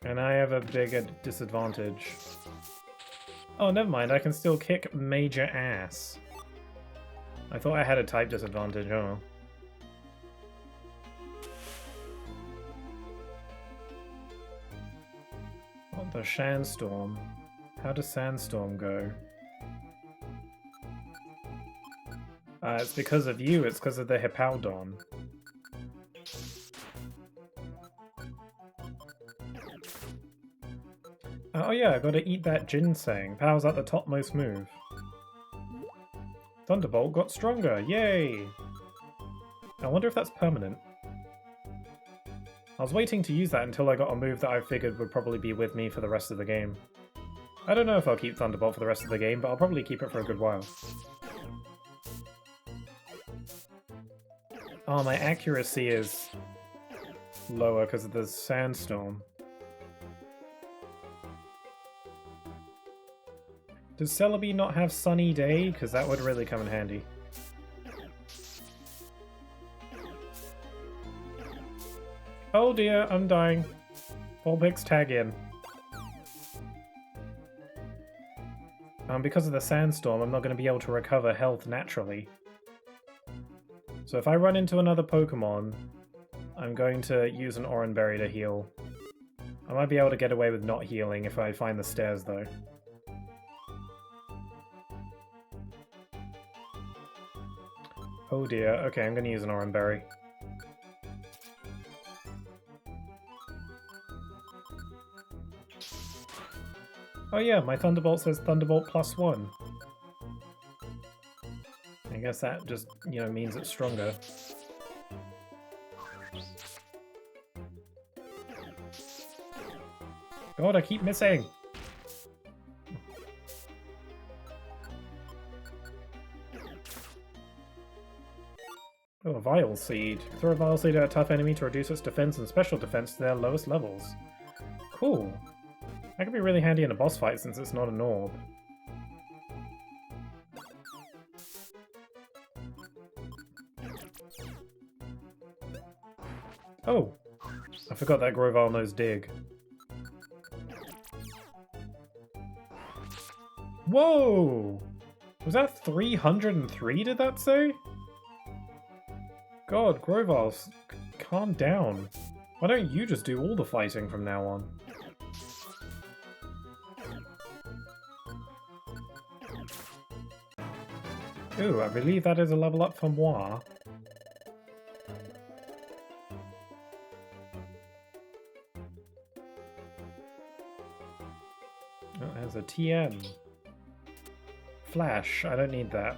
And I have a bigger disadvantage. Oh, never mind, I can still kick major ass. I thought I had a type disadvantage, oh. What the Sandstorm? How does Sandstorm go? It's because of you, it's because of the Hippowdon. Oh yeah, I gotta eat that ginseng. Powers out the topmost move. Thunderbolt got stronger, yay! I wonder if that's permanent. I was waiting to use that until I got a move that I figured would probably be with me for the rest of the game. I don't know if I'll keep Thunderbolt for the rest of the game, but I'll probably keep it for a good while. Oh, my accuracy is lower because of the Sandstorm. Does Celebi not have Sunny Day? Because that would really come in handy. Oh dear, I'm dying. Vulpix, tag in. Because of the Sandstorm, I'm not going to be able to recover health naturally. So if I run into another Pokemon, I'm going to use an Oranberry to heal. I might be able to get away with not healing if I find the stairs, though. Oh dear, okay, I'm going to use an Oranberry. Oh yeah, my Thunderbolt says Thunderbolt +1. I guess that just, you know, means it's stronger. God, I keep missing! Oh, a Vile Seed. Throw a Vile Seed at a tough enemy to reduce its defense and special defense to their lowest levels. Cool. That could be really handy in a boss fight since it's not an orb. Oh! I forgot that Grovyle knows Dig. Whoa! Was that 303, did that say? God, Grovyle, calm down. Why don't you just do all the fighting from now on? Ooh, I believe that is a level up for moi. Oh, there's a TM. Flash, I don't need that.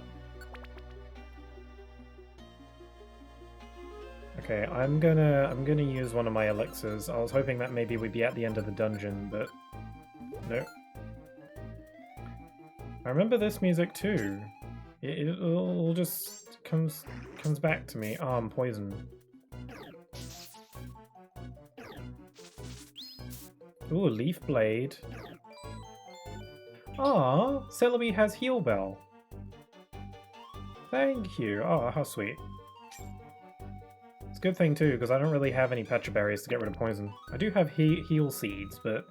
Okay, I'm gonna use one of my elixirs. I was hoping that maybe we'd be at the end of the dungeon, but nope. I remember this music too. It all just comes back to me. Oh, I'm poisoned. Ooh, Leaf Blade. Ah, Celebi has Heal Bell. Thank you. Oh, how sweet. It's a good thing too, because I don't really have any Petra Berries to get rid of poison. I do have Heal Seeds, but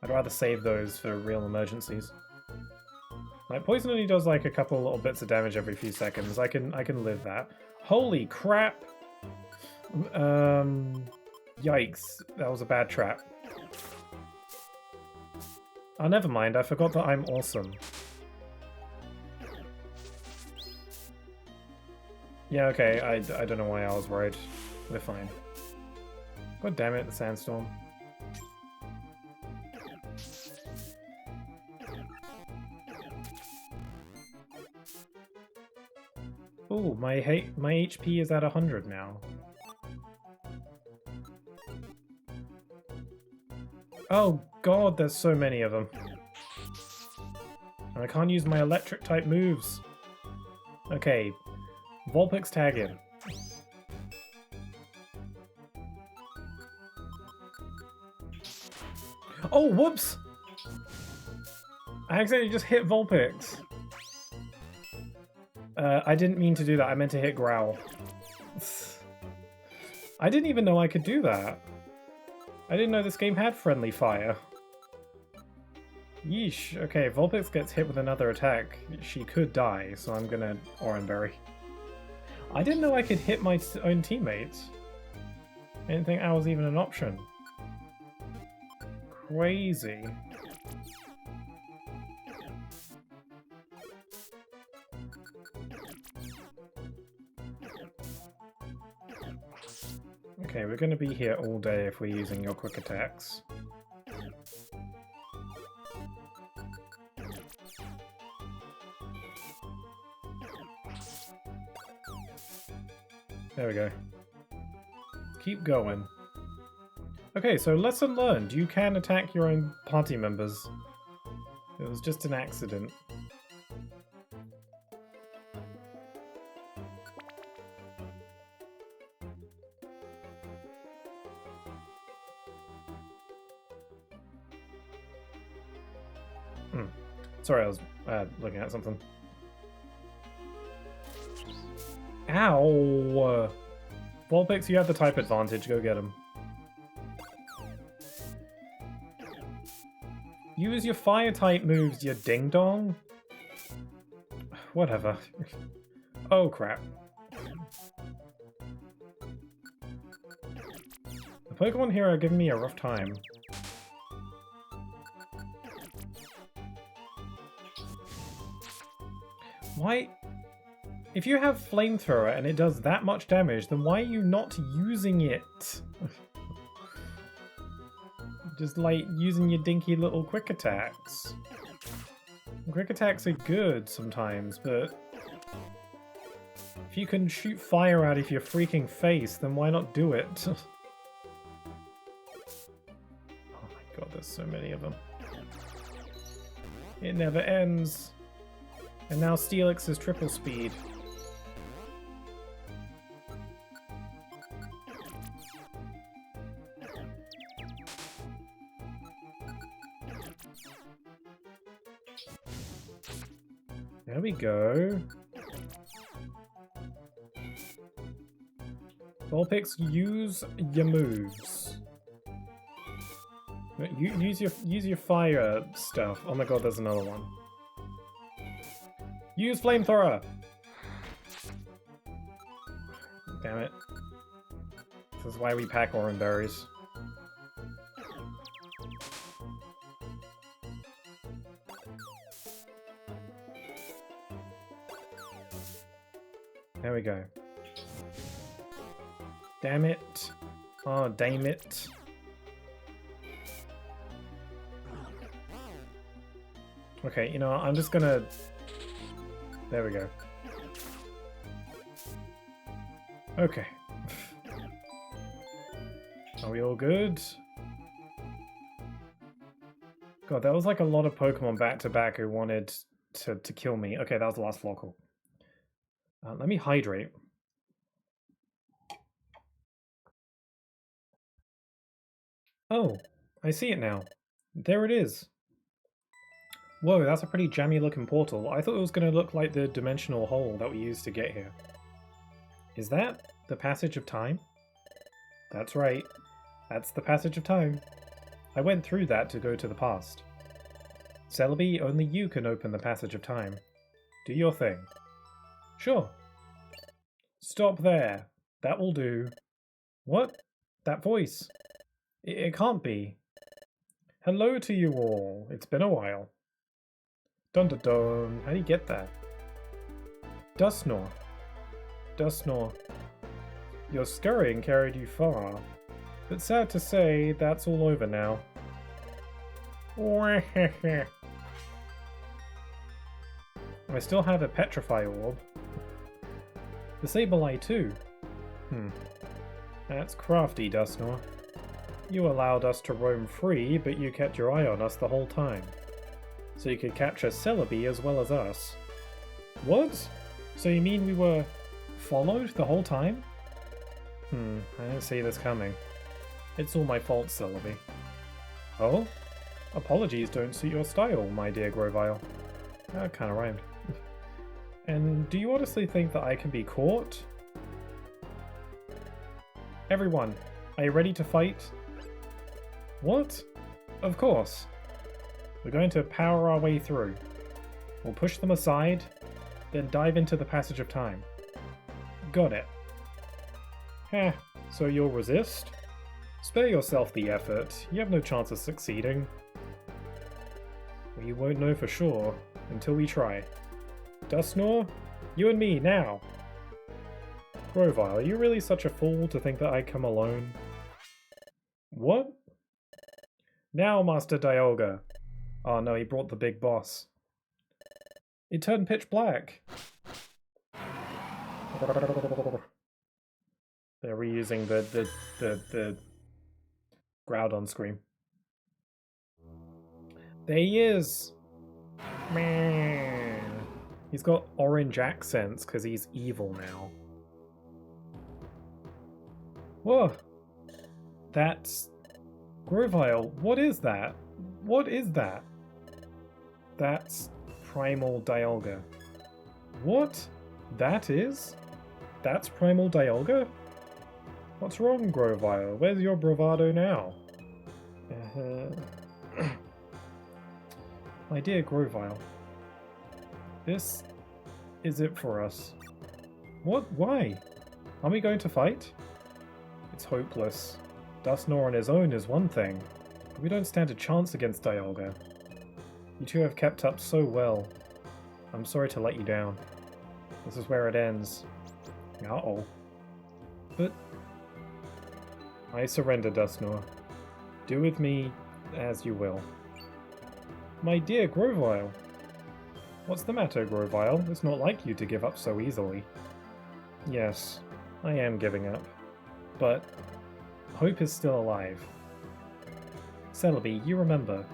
I'd rather save those for real emergencies. Like, poison only does like a couple little bits of damage every few seconds. I can live that. Holy crap! Yikes. That was a bad trap. Oh, never mind. I forgot that I'm awesome. Yeah, okay. I don't know why I was worried. We're fine. God damn it, the Sandstorm. Oh, my HP is at 100 now. Oh god, there's so many of them. And I can't use my electric type moves. Okay, Vulpix tag in. Oh, whoops! I accidentally just hit Vulpix. I didn't mean to do that, I meant to hit Growl. I didn't even know I could do that. I didn't know this game had friendly fire. Yeesh. Okay, Vulpix gets hit with another attack. She could die, so I'm gonna Oranberry. I didn't know I could hit my own teammates. I didn't think that was even an option. Crazy. Okay, we're going to be here all day if we're using your quick attacks. There we go. Keep going. Okay, so lesson learned. You can attack your own party members. It was just an accident. Sorry, I was looking at something. Ow! Vulpix, you have the type advantage. Go get him. Use your fire type moves, you ding dong. Whatever. Oh crap. The Pokemon here are giving me a rough time. Why? If you have Flamethrower and it does that much damage, then why are you not using it? Just like using your dinky little quick attacks. Quick attacks are good sometimes, but if you can shoot fire out of your freaking face, then why not do it? Oh my god, there's so many of them. It never ends. And now Steelix is triple speed. There we go. Vulpix, use your moves. Use your fire stuff. Oh my god, there's another one. Use Flamethrower! Damn it. This is why we pack orange berries. There we go. Damn it. Oh, damn it. Okay, you know what? I'm just gonna... There we go. Okay. Are we all good? God, that was like a lot of Pokemon back to back who wanted to kill me. Okay, that was the last Flockle. Let me hydrate. Oh, I see it now. There it is. Whoa, that's a pretty jammy looking portal. I thought it was going to look like the dimensional hole that we used to get here. Is that the passage of time? That's right. That's the passage of time. I went through that to go to the past. Celebi, only you can open the passage of time. Do your thing. Sure. Stop there. That will do. What? That voice. It can't be. Hello to you all. It's been a while. Dun dun dun. How do you get that? Dusknoir. Dusknoir. Your scurrying carried you far. But sad to say, that's all over now. I still have a Petrify Orb. The Sableye too. That's crafty, Dusknoir. You allowed us to roam free, but you kept your eye on us the whole time. So you could capture Celebi as well as us. What? So you mean we were followed the whole time? I didn't see this coming. It's all my fault, Celebi. Oh? Apologies don't suit your style, my dear Grovyle. That kinda rhymed. And do you honestly think that I can be caught? Everyone, are you ready to fight? What? Of course. We're going to power our way through. We'll push them aside, then dive into the passage of time. Got it. Heh, so you'll resist? Spare yourself the effort. You have no chance of succeeding. We won't know for sure until we try. Dustnor? You and me, now! Grovile, are you really such a fool to think that I'd come alone? What? Now, Master Dialga! Oh no, he brought the big boss. It turned pitch black! They're reusing the Groudon scream. There he is! Man. He's got orange accents because he's evil now. Whoa! That's... Grovile, what is that? What is that? That's Primal Dialga. What? That is? That's Primal Dialga? What's wrong, Grovile? Where's your bravado now? My dear Grovile, this is it for us. What? Why? Are we going to fight? It's hopeless. Dustnor on his own is one thing, but we don't stand a chance against Dialga. You two have kept up so well. I'm sorry to let you down. This is where it ends. Uh-oh. But... I surrender, Dustnor. Do with me as you will. My dear Grovile! What's the matter, Grovile? It's not like you to give up so easily. Yes, I am giving up. But hope is still alive. Celebi, you remember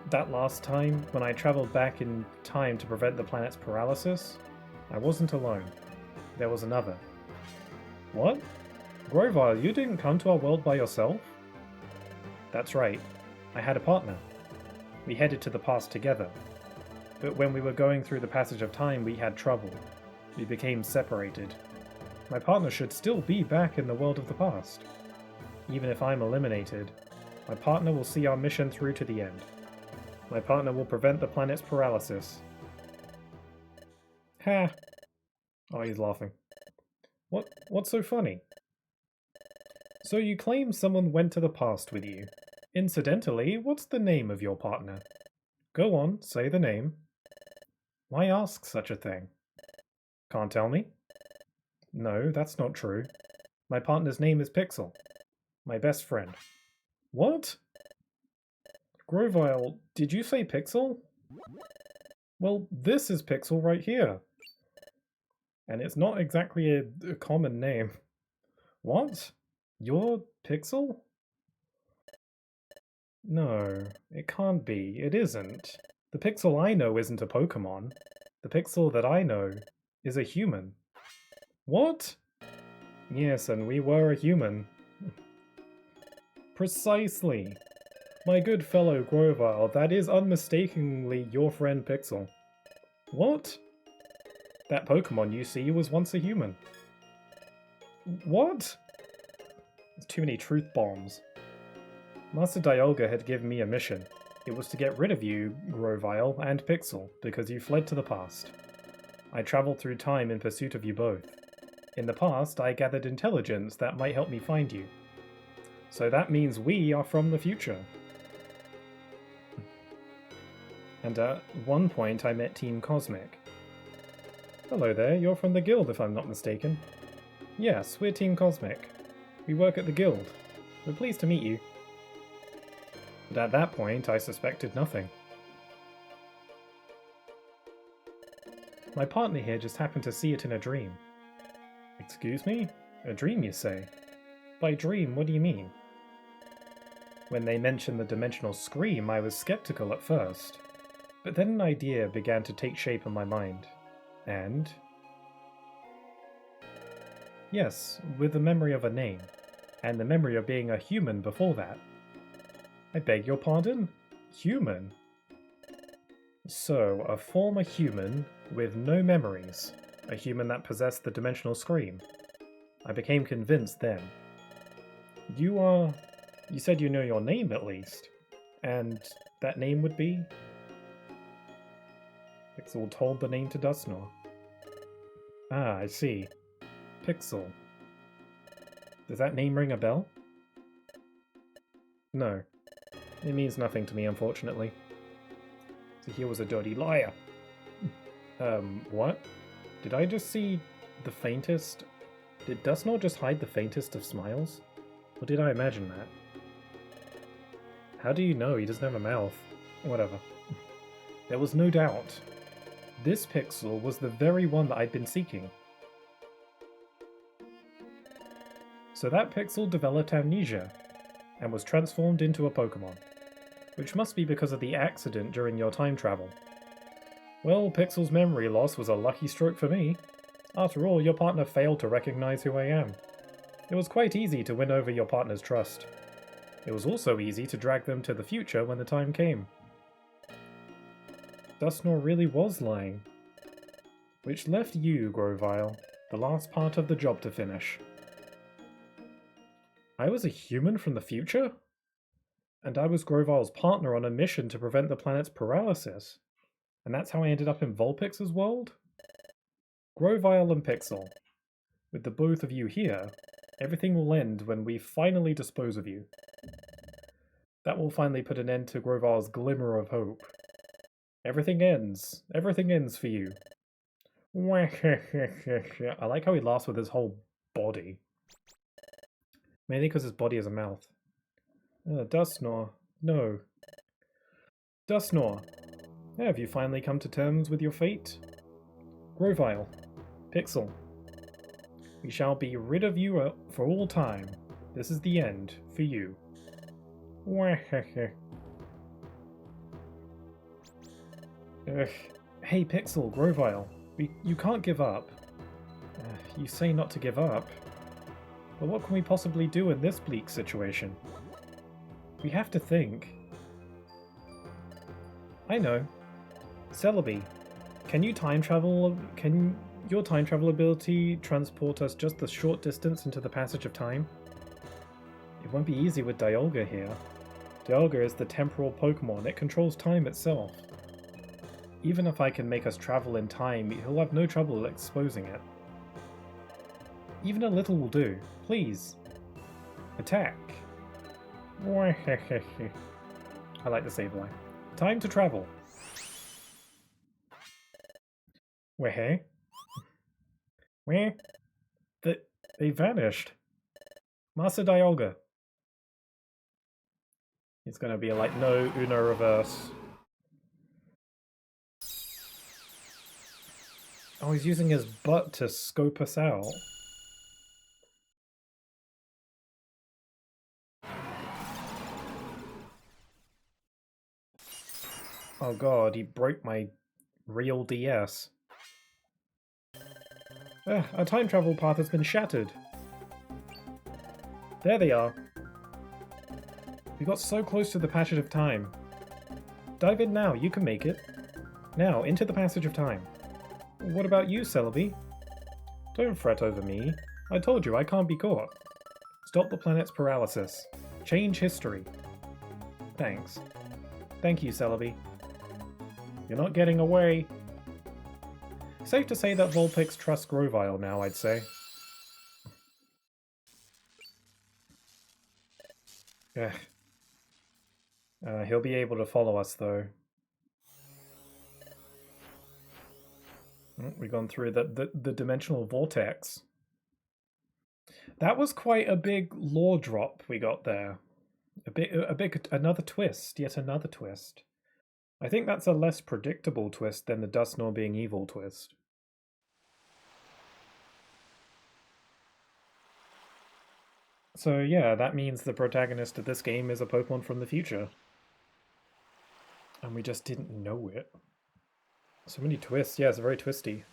that last time when I travelled back in time to prevent the planet's paralysis? I wasn't alone. There was another. What? Grovile, you didn't come to our world by yourself? That's right. I had a partner. We headed to the past together. But when we were going through the passage of time, we had trouble. We became separated. My partner should still be back in the world of the past. Even if I'm eliminated, my partner will see our mission through to the end. My partner will prevent the planet's paralysis. Ha! Oh, he's laughing. What's so funny? So you claim someone went to the past with you. Incidentally, what's the name of your partner? Go on, say the name. Why ask such a thing? Can't tell me? No, that's not true. My partner's name is Pixel. My best friend. What? Grovile, did you say Pixel? Well, this is Pixel right here. And it's not exactly a common name. What? You're Pixel? No, it can't be. It isn't. The Pixel I know isn't a Pokémon. The Pixel that I know is a human. What? Yes, and we were a human. Precisely. My good fellow Grovile, that is unmistakably your friend Pixel. What? That Pokémon you see was once a human. What? There's too many truth bombs. Master Dialga had given me a mission. It was to get rid of you, Grovile, and Pixel, because you fled to the past. I travelled through time in pursuit of you both. In the past, I gathered intelligence that might help me find you. So that means we are from the future. And at one point I met Team Cosmic. Hello there, you're from the Guild if I'm not mistaken. Yes, we're Team Cosmic. We work at the Guild. We're pleased to meet you. But at that point I suspected nothing. My partner here just happened to see it in a dream. Excuse me? A dream, you say? By dream, what do you mean? When they mentioned the dimensional scream, I was skeptical at first. But then an idea began to take shape in my mind. And... yes, with the memory of a name. And the memory of being a human before that. I beg your pardon? Human? So, a former human with no memories. A human that possessed the dimensional scream. I became convinced then. You said you know your name at least. And that name would be? Pixel told the name to Dustnor. Ah, I see. Pixel. Does that name ring a bell? No. It means nothing to me, unfortunately. So he was a dirty liar. What? Did I just see the faintest? Did Dustnor just hide the faintest of smiles? Or did I imagine that? How do you know? He doesn't have a mouth. Whatever. There was no doubt. This pixel was the very one that I'd been seeking. So that pixel developed amnesia, and was transformed into a Pokémon. Which must be because of the accident during your time travel. Well, Pixel's memory loss was a lucky stroke for me. After all, your partner failed to recognize who I am. It was quite easy to win over your partner's trust. It was also easy to drag them to the future when the time came. Dustnor really was lying. Which left you, Grovyle, the last part of the job to finish. I was a human from the future? And I was Grovyle's partner on a mission to prevent the planet's paralysis. And that's how I ended up in Vulpix's world? Grovyle and Pixel. With the both of you here, everything will end when we finally dispose of you. That will finally put an end to Grovyle's glimmer of hope. Everything ends. Everything ends for you. I like how he laughs with his whole body. Mainly because his body is a mouth. Dustnor. No. Dustnor. Have you finally come to terms with your fate? Grovyle. Pixel. We shall be rid of you for all time. This is the end, for you. Hey Pixel, Grovyle. You can't give up. You say not to give up. But what can we possibly do in this bleak situation? We have to think. I know. Celebi, can your time travel ability transport us just a short distance into the passage of time? It won't be easy with Dialga here. Dialga is the temporal Pokémon. It controls time itself. Even if I can make us travel in time, he'll have no trouble exposing it. Even a little will do. Please. Attack. I like the save line. Time to travel. Where? Where? They vanished. Master Dialga. It's gonna be like, no, Uno reverse. Oh, he's using his butt to scope us out. Oh god, he broke my real DS. Our time travel path has been shattered. There they are. We got so close to the passage of time. Dive in now, you can make it. Now, into the passage of time. What about you, Celebi? Don't fret over me. I told you I can't be caught. Stop the planet's paralysis. Change history. Thanks. Thank you, Celebi. You're not getting away. Safe to say that Vulpix trusts Grovyle now, I'd say. Ugh. He'll be able to follow us, though. We've gone through the dimensional vortex. That was quite a big lore drop we got there. Another twist, yet another twist. I think that's a less predictable twist than the Dustnor being evil twist. So yeah, that means the protagonist of this game is a Pokemon from the future. And we just didn't know it. So many twists. Yeah, it's very twisty.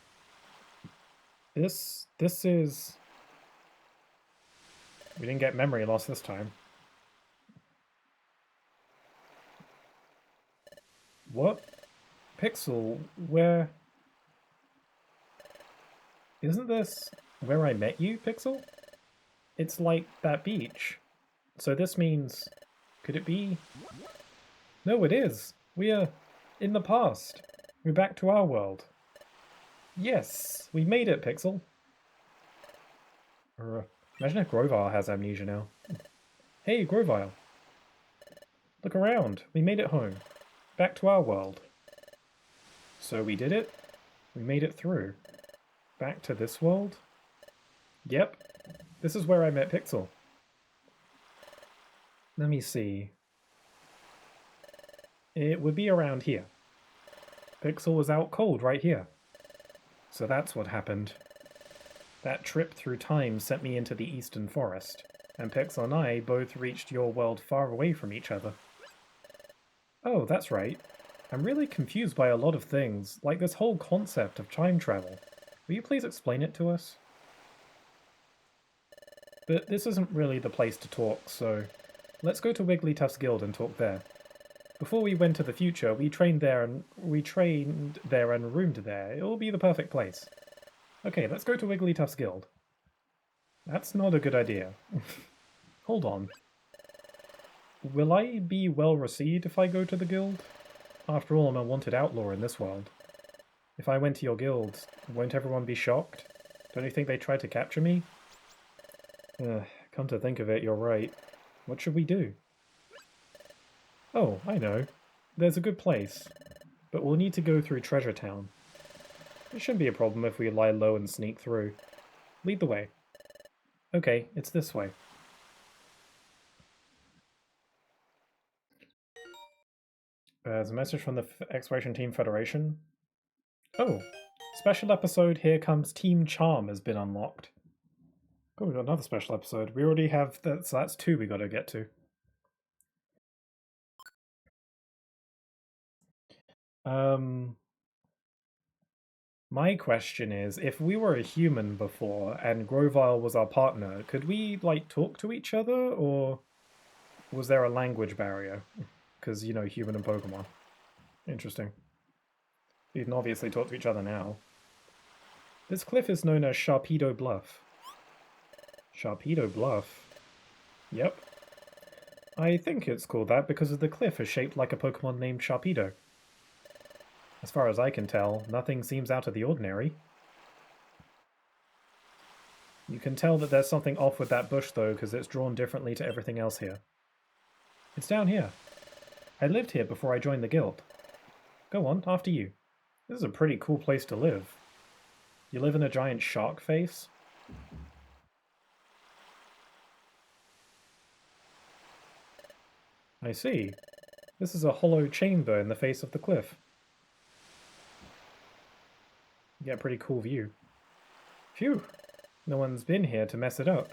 This is... We didn't get memory loss this time. What? Pixel, where... Isn't this where I met you, Pixel? It's like that beach. So this means... Could it be... No, it is. We are in the past. We're back to our world. Yes, we made it, Pixel. Imagine if Grovile has amnesia now. Hey, Grovile! Look around! We made it home. Back to our world. So we did it? We made it through. Back to this world? Yep. This is where I met Pixel. Let me see. It would be around here. Pixel was out cold right here. So that's what happened. That trip through time sent me into the Eastern Forest, and Pixel and I both reached your world far away from each other. Oh, that's right. I'm really confused by a lot of things, like this whole concept of time travel. Will you please explain it to us? But this isn't really the place to talk, so let's go to Wigglytuff's guild and talk there. Before we went to the future, we trained there and roomed there. It will be the perfect place. Okay, let's go to Wigglytuff's guild. That's not a good idea. Hold on. Will I be well received if I go to the guild? After all, I'm a wanted outlaw in this world. If I went to your guild, won't everyone be shocked? Don't you think they tried to capture me? Come to think of it, you're right. What should we do? Oh, I know. There's a good place. But we'll need to go through Treasure Town. It shouldn't be a problem if we lie low and sneak through. Lead the way. Okay, it's this way. There's a message from the Exploration Team Federation. Oh, special episode Here Comes Team Charm has been unlocked. Oh, we got another special episode. We already have that, so that's 2 we gotta get to. My question is, if we were a human before and Grovile was our partner, could we, like, talk to each other, or was there a language barrier? Because, you know, human and Pokemon. Interesting. We can obviously talk to each other now. This cliff is known as Sharpedo Bluff. Sharpedo Bluff? Yep. I think it's called that because the cliff is shaped like a Pokemon named Sharpedo. As far as I can tell, nothing seems out of the ordinary. You can tell that there's something off with that bush though, because it's drawn differently to everything else here. It's down here. I lived here before I joined the guild. Go on, after you. This is a pretty cool place to live. You live in a giant shark face? I see. This is a hollow chamber in the face of the cliff. You get a pretty cool view. Phew! No one's been here to mess it up.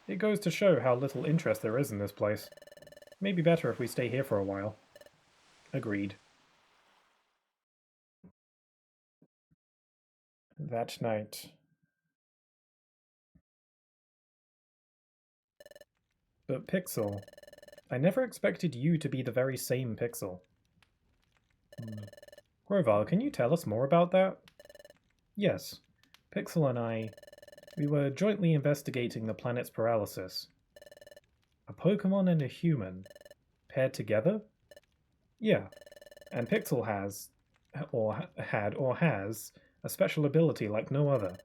It goes to show how little interest there is in this place. Maybe better if we stay here for a while. Agreed. That night. But Pixel, I never expected you to be the very same Pixel. Grovile, can you tell us more about that? Yes. Pixel and I, we were jointly investigating the planet's paralysis. A Pokemon and a human. Paired together? Yeah. And Pixel has, or had, or has, a special ability like no other.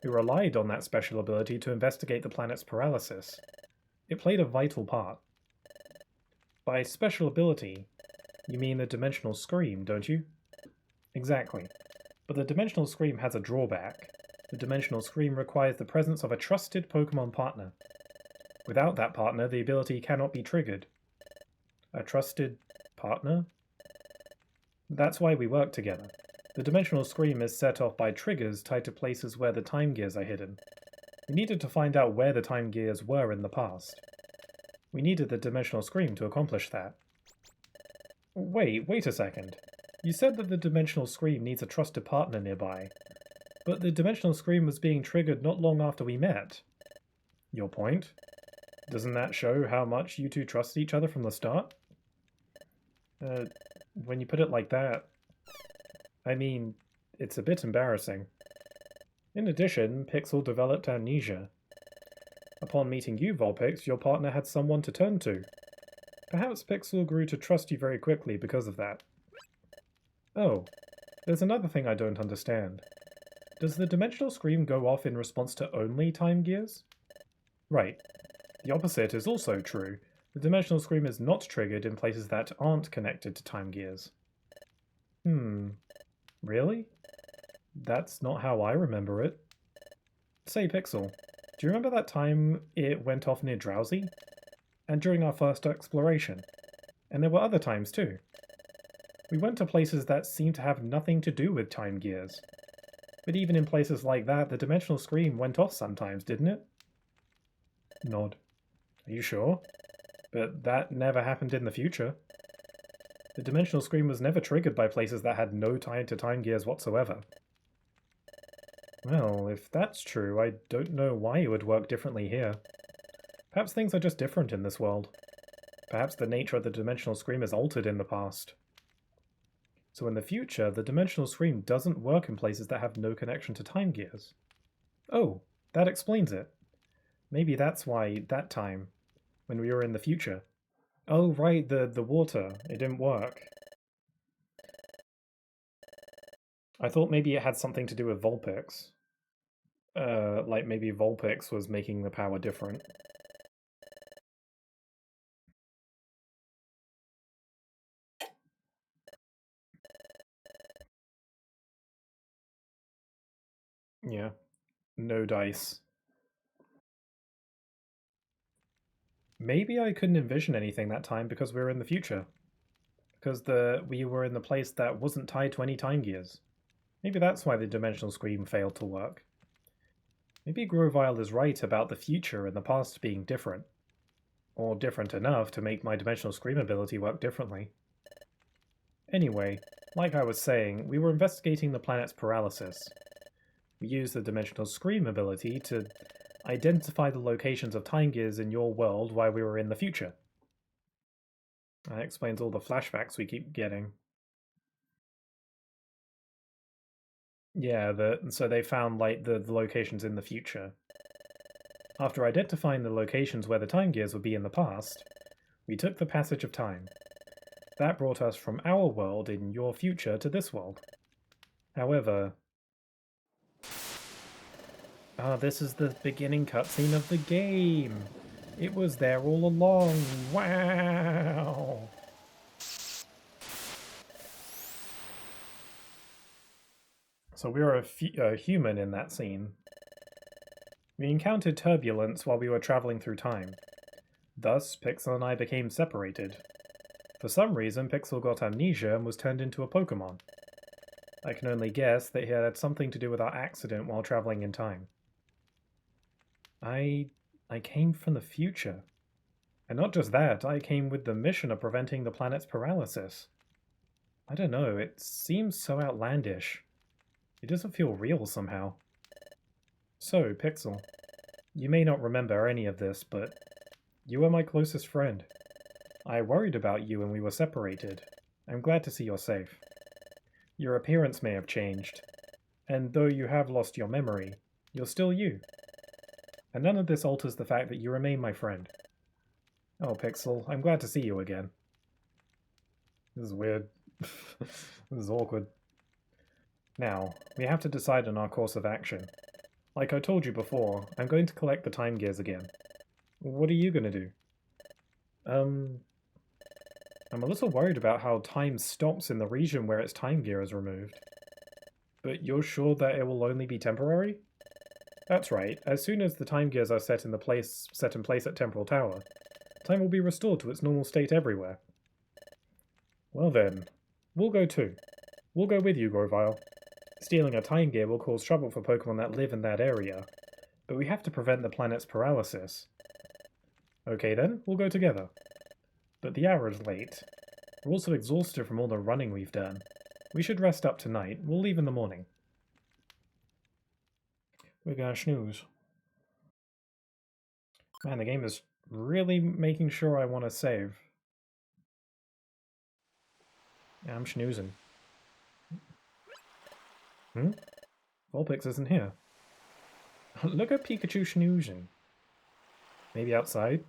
We relied on that special ability to investigate the planet's paralysis. It played a vital part. By special ability, you mean the Dimensional Scream, don't you? Exactly. But the Dimensional Scream has a drawback. The Dimensional Scream requires the presence of a trusted Pokemon partner. Without that partner, the ability cannot be triggered. A trusted partner? That's why we work together. The Dimensional Scream is set off by triggers tied to places where the time gears are hidden. We needed to find out where the time gears were in the past. We needed the Dimensional Scream to accomplish that. Wait a second. You said that the Dimensional Scream needs a trusted partner nearby. But the Dimensional Scream was being triggered not long after we met. Your point? Doesn't that show how much you two trusted each other from the start? When you put it like that, I mean, it's a bit embarrassing. In addition, Pixel developed amnesia. Upon meeting you, Vulpix, your partner had someone to turn to. Perhaps Pixel grew to trust you very quickly because of that. Oh, there's another thing I don't understand. Does the dimensional scream go off in response to only time gears? Right. The opposite is also true. The dimensional scream is not triggered in places that aren't connected to time gears. Really? That's not how I remember it. Say, Pixel, do you remember that time it went off near Drowsy? And during our first exploration? And there were other times too. We went to places that seemed to have nothing to do with time gears. But even in places like that, the dimensional scream went off sometimes, didn't it? Nod. Are you sure? But that never happened in the future. The dimensional scream was never triggered by places that had no tie to time gears whatsoever. Well, if that's true, I don't know why it would work differently here. Perhaps things are just different in this world. Perhaps the nature of the dimensional scream is altered in the past. So in the future, the dimensional scream doesn't work in places that have no connection to time gears. Oh, that explains it. Maybe that's why that time, when we were in the future. Oh, right, the water. It didn't work. I thought maybe it had something to do with Vulpix. Like maybe Vulpix was making the power different. Yeah. No dice. Maybe I couldn't envision anything that time because we were in the future. Because we were in the place that wasn't tied to any time gears. Maybe that's why the dimensional scream failed to work. Maybe Grovile is right about the future and the past being different. Or different enough to make my dimensional scream ability work differently. Anyway, like I was saying, we were investigating the planet's paralysis. We used the dimensional scream ability to identify the locations of time gears in your world while we were in the future. That explains all the flashbacks we keep getting. Yeah, so they found like the locations in the future. After identifying the locations where the time gears would be in the past, we took the passage of time. That brought us from our world in your future to this world. However... this is the beginning cutscene of the game! It was there all along! Wow! So we were a human in that scene. We encountered turbulence while we were traveling through time. Thus, Pixel and I became separated. For some reason, Pixel got amnesia and was turned into a Pokémon. I can only guess that it had something to do with our accident while traveling in time. I came from the future. And not just that, I came with the mission of preventing the planet's paralysis. I don't know, it seems so outlandish. It doesn't feel real somehow. So, Pixel, you may not remember any of this, but you were my closest friend. I worried about you when we were separated. I'm glad to see you're safe. Your appearance may have changed, and though you have lost your memory, you're still you. And none of this alters the fact that you remain my friend. Oh, Pixel, I'm glad to see you again. This is weird. This is awkward. Now, we have to decide on our course of action. Like I told you before, I'm going to collect the time gears again. What are you going to do? I'm a little worried about how time stops in the region where its time gear is removed. But you're sure that it will only be temporary? That's right. As soon as the time gears are set in place at Temporal Tower, time will be restored to its normal state everywhere. Well then, we'll go too. We'll go with you, Grovile. Stealing a time gear will cause trouble for Pokemon that live in that area, but we have to prevent the planet's paralysis. Okay then, we'll go together. But the hour is late. We're also exhausted from all the running we've done. We should rest up tonight. We'll leave in the morning. We're gonna snooze. Man, the game is really making sure I want to save. Yeah, I'm snoozing. Vulpix isn't here. Look at Pikachu snoozing. Maybe outside?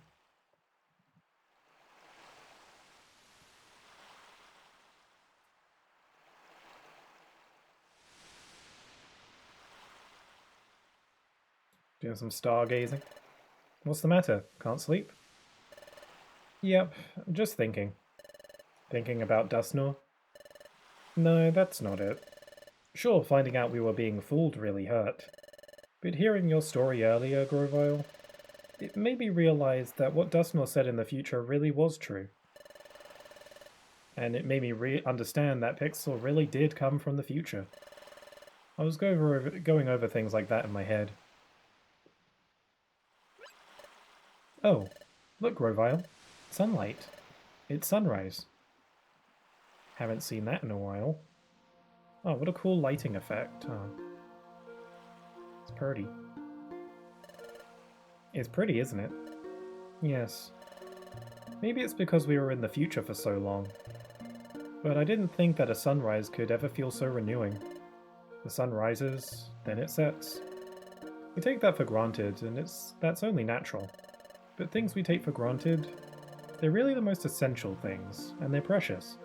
Doing some stargazing. What's the matter? Can't sleep? Yep, just thinking. Thinking about Dustnor? No, that's not it. Sure, finding out we were being fooled really hurt. But hearing your story earlier, Grovile, it made me realize that what Dustnor said in the future really was true. And it made me understand that Pixel really did come from the future. I was going over things like that in my head. Oh, look, Grovile. Sunlight. It's sunrise. Haven't seen that in a while. Oh, what a cool lighting effect. Oh. It's pretty. It's pretty, isn't it? Yes. Maybe it's because we were in the future for so long. But I didn't think that a sunrise could ever feel so renewing. The sun rises, then it sets. We take that for granted, and that's only natural. But things we take for granted, they're really the most essential things, and they're precious.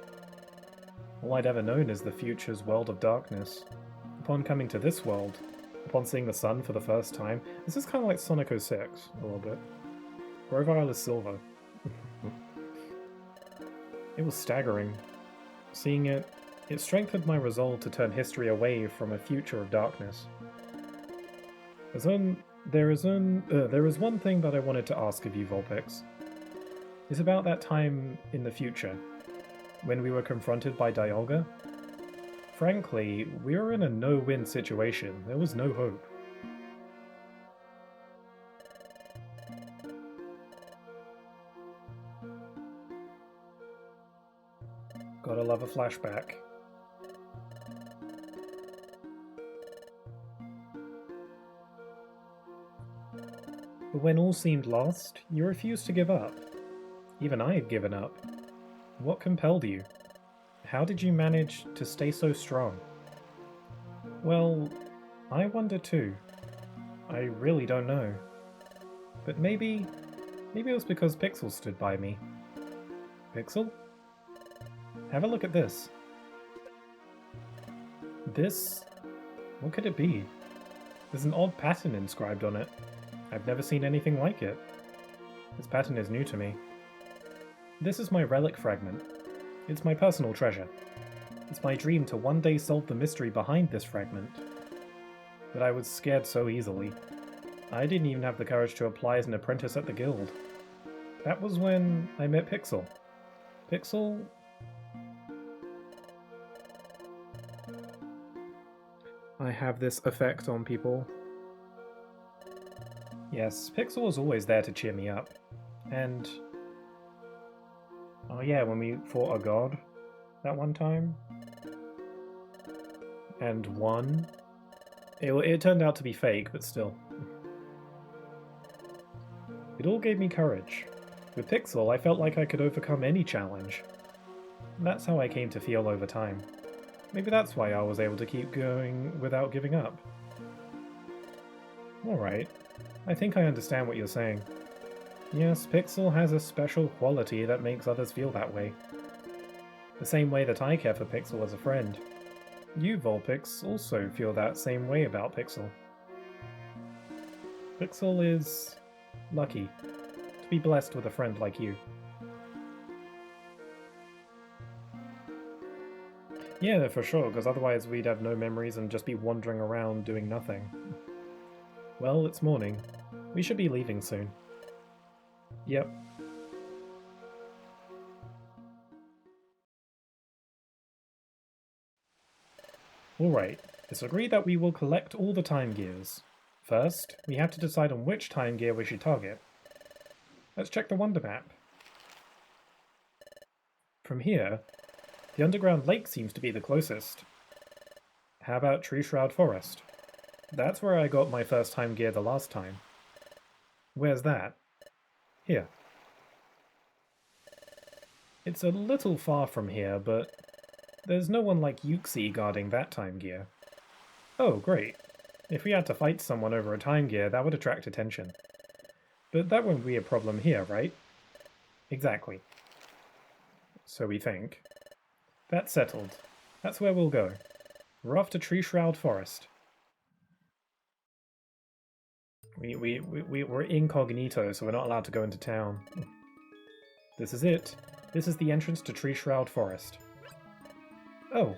All I'd ever known is the future's world of darkness. Upon coming to this world, upon seeing the sun for the first time, this is kind of like Sonic 06, a little bit. Grovile is silver. It was staggering. Seeing it, it strengthened my resolve to turn history away from a future of darkness. There is one thing that I wanted to ask of you, Vulpix. It's about that time in the future, when we were confronted by Dialga. Frankly, we were in a no-win situation. There was no hope. Gotta love a flashback. But when all seemed lost, you refused to give up. Even I had given up. What compelled you? How did you manage to stay so strong? Well, I wonder too. I really don't know. But maybe it was because Pixel stood by me. Pixel? Have a look at this. This? What could it be? There's an odd pattern inscribed on it. I've never seen anything like it. This pattern is new to me. This is my relic fragment. It's my personal treasure. It's my dream to one day solve the mystery behind this fragment. But I was scared so easily. I didn't even have the courage to apply as an apprentice at the guild. That was when I met Pixel. Pixel... I have this effect on people. Yes, Pixel was always there to cheer me up. And... oh yeah, when we fought a god that one time. And won. It turned out to be fake, but still. It all gave me courage. With Pixel, I felt like I could overcome any challenge. And that's how I came to feel over time. Maybe that's why I was able to keep going without giving up. Alright, I think I understand what you're saying. Yes, Pixel has a special quality that makes others feel that way. The same way that I care for Pixel as a friend. You, Vulpix, also feel that same way about Pixel. Pixel is... lucky to be blessed with a friend like you. Yeah, for sure, because otherwise we'd have no memories and just be wandering around doing nothing. Well, it's morning. We should be leaving soon. Yep. Alright, it's agreed that we will collect all the time gears. First, we have to decide on which time gear we should target. Let's check the Wonder Map. From here, the underground lake seems to be the closest. How about Tree Shroud Forest? That's where I got my first time gear the last time. Where's that? Here. It's a little far from here, but there's no one like Yuxi guarding that time gear. Oh, great. If we had to fight someone over a time gear, that would attract attention. But that won't be a problem here, right? Exactly. So we think. That's settled. That's where we'll go. We're off to Tree Shroud Forest. We're incognito, so we're not allowed to go into town. This is it. This is the entrance to Tree Shroud Forest. Oh.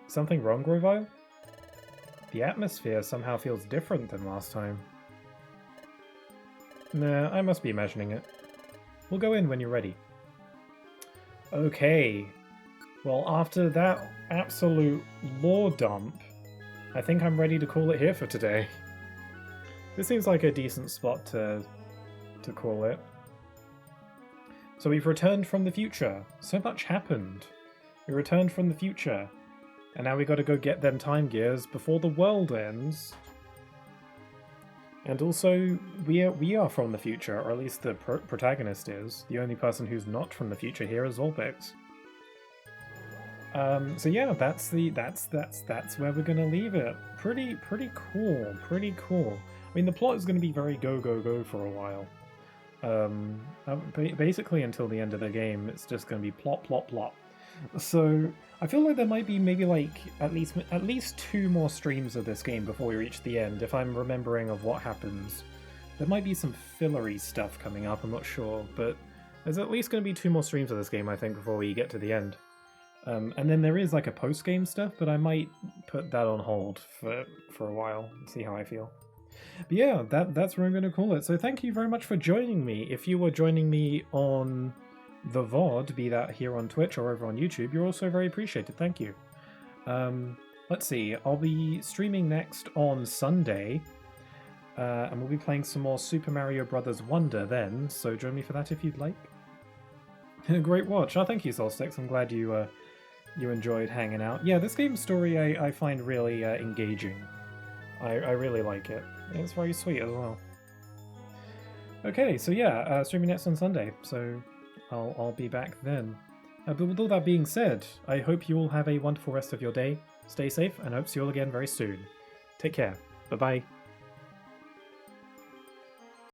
Something wrong, Grovile? The atmosphere somehow feels different than last time. Nah, I must be imagining it. We'll go in when you're ready. Okay. Well, after that absolute lore dump, I think I'm ready to call it here for today. This seems like a decent spot to call it. So we've returned from the future. So much happened. We returned from the future. And now we gotta go get them time gears before the world ends. And also, we are from the future, or at least the protagonist is. The only person who's not from the future here is Olbix. So yeah, that's where we're gonna leave it. Pretty cool, pretty cool. I mean, the plot is gonna be very go for a while. Basically until the end of the game, it's just gonna be plot. So I feel like there might be maybe like at least 2 more streams of this game before we reach the end, if I'm remembering of what happens. There might be some fillery stuff coming up, I'm not sure, but there's at least going to be 2 more streams of this game, I think, before we get to the end. And then there is like a post-game stuff, but I might put that on hold for a while and see how I feel. But yeah, that's where I'm going to call it. So thank you very much for joining me. If you were joining me on the VOD, be that here on Twitch or over on YouTube, you're also very appreciated. Thank you. Let's see, I'll be streaming next on Sunday, and we'll be playing some more Super Mario Bros. Wonder then, so join me for that if you'd like. Great watch. Oh, thank you, Solstix. I'm glad you enjoyed hanging out. Yeah, this game's story I find really engaging. I really like it. It's very sweet as well. Okay, so yeah, streaming next on Sunday, so I'll be back then. But with all that being said, I hope you all have a wonderful rest of your day. Stay safe, and hope to see you all again very soon. Take care. Bye-bye.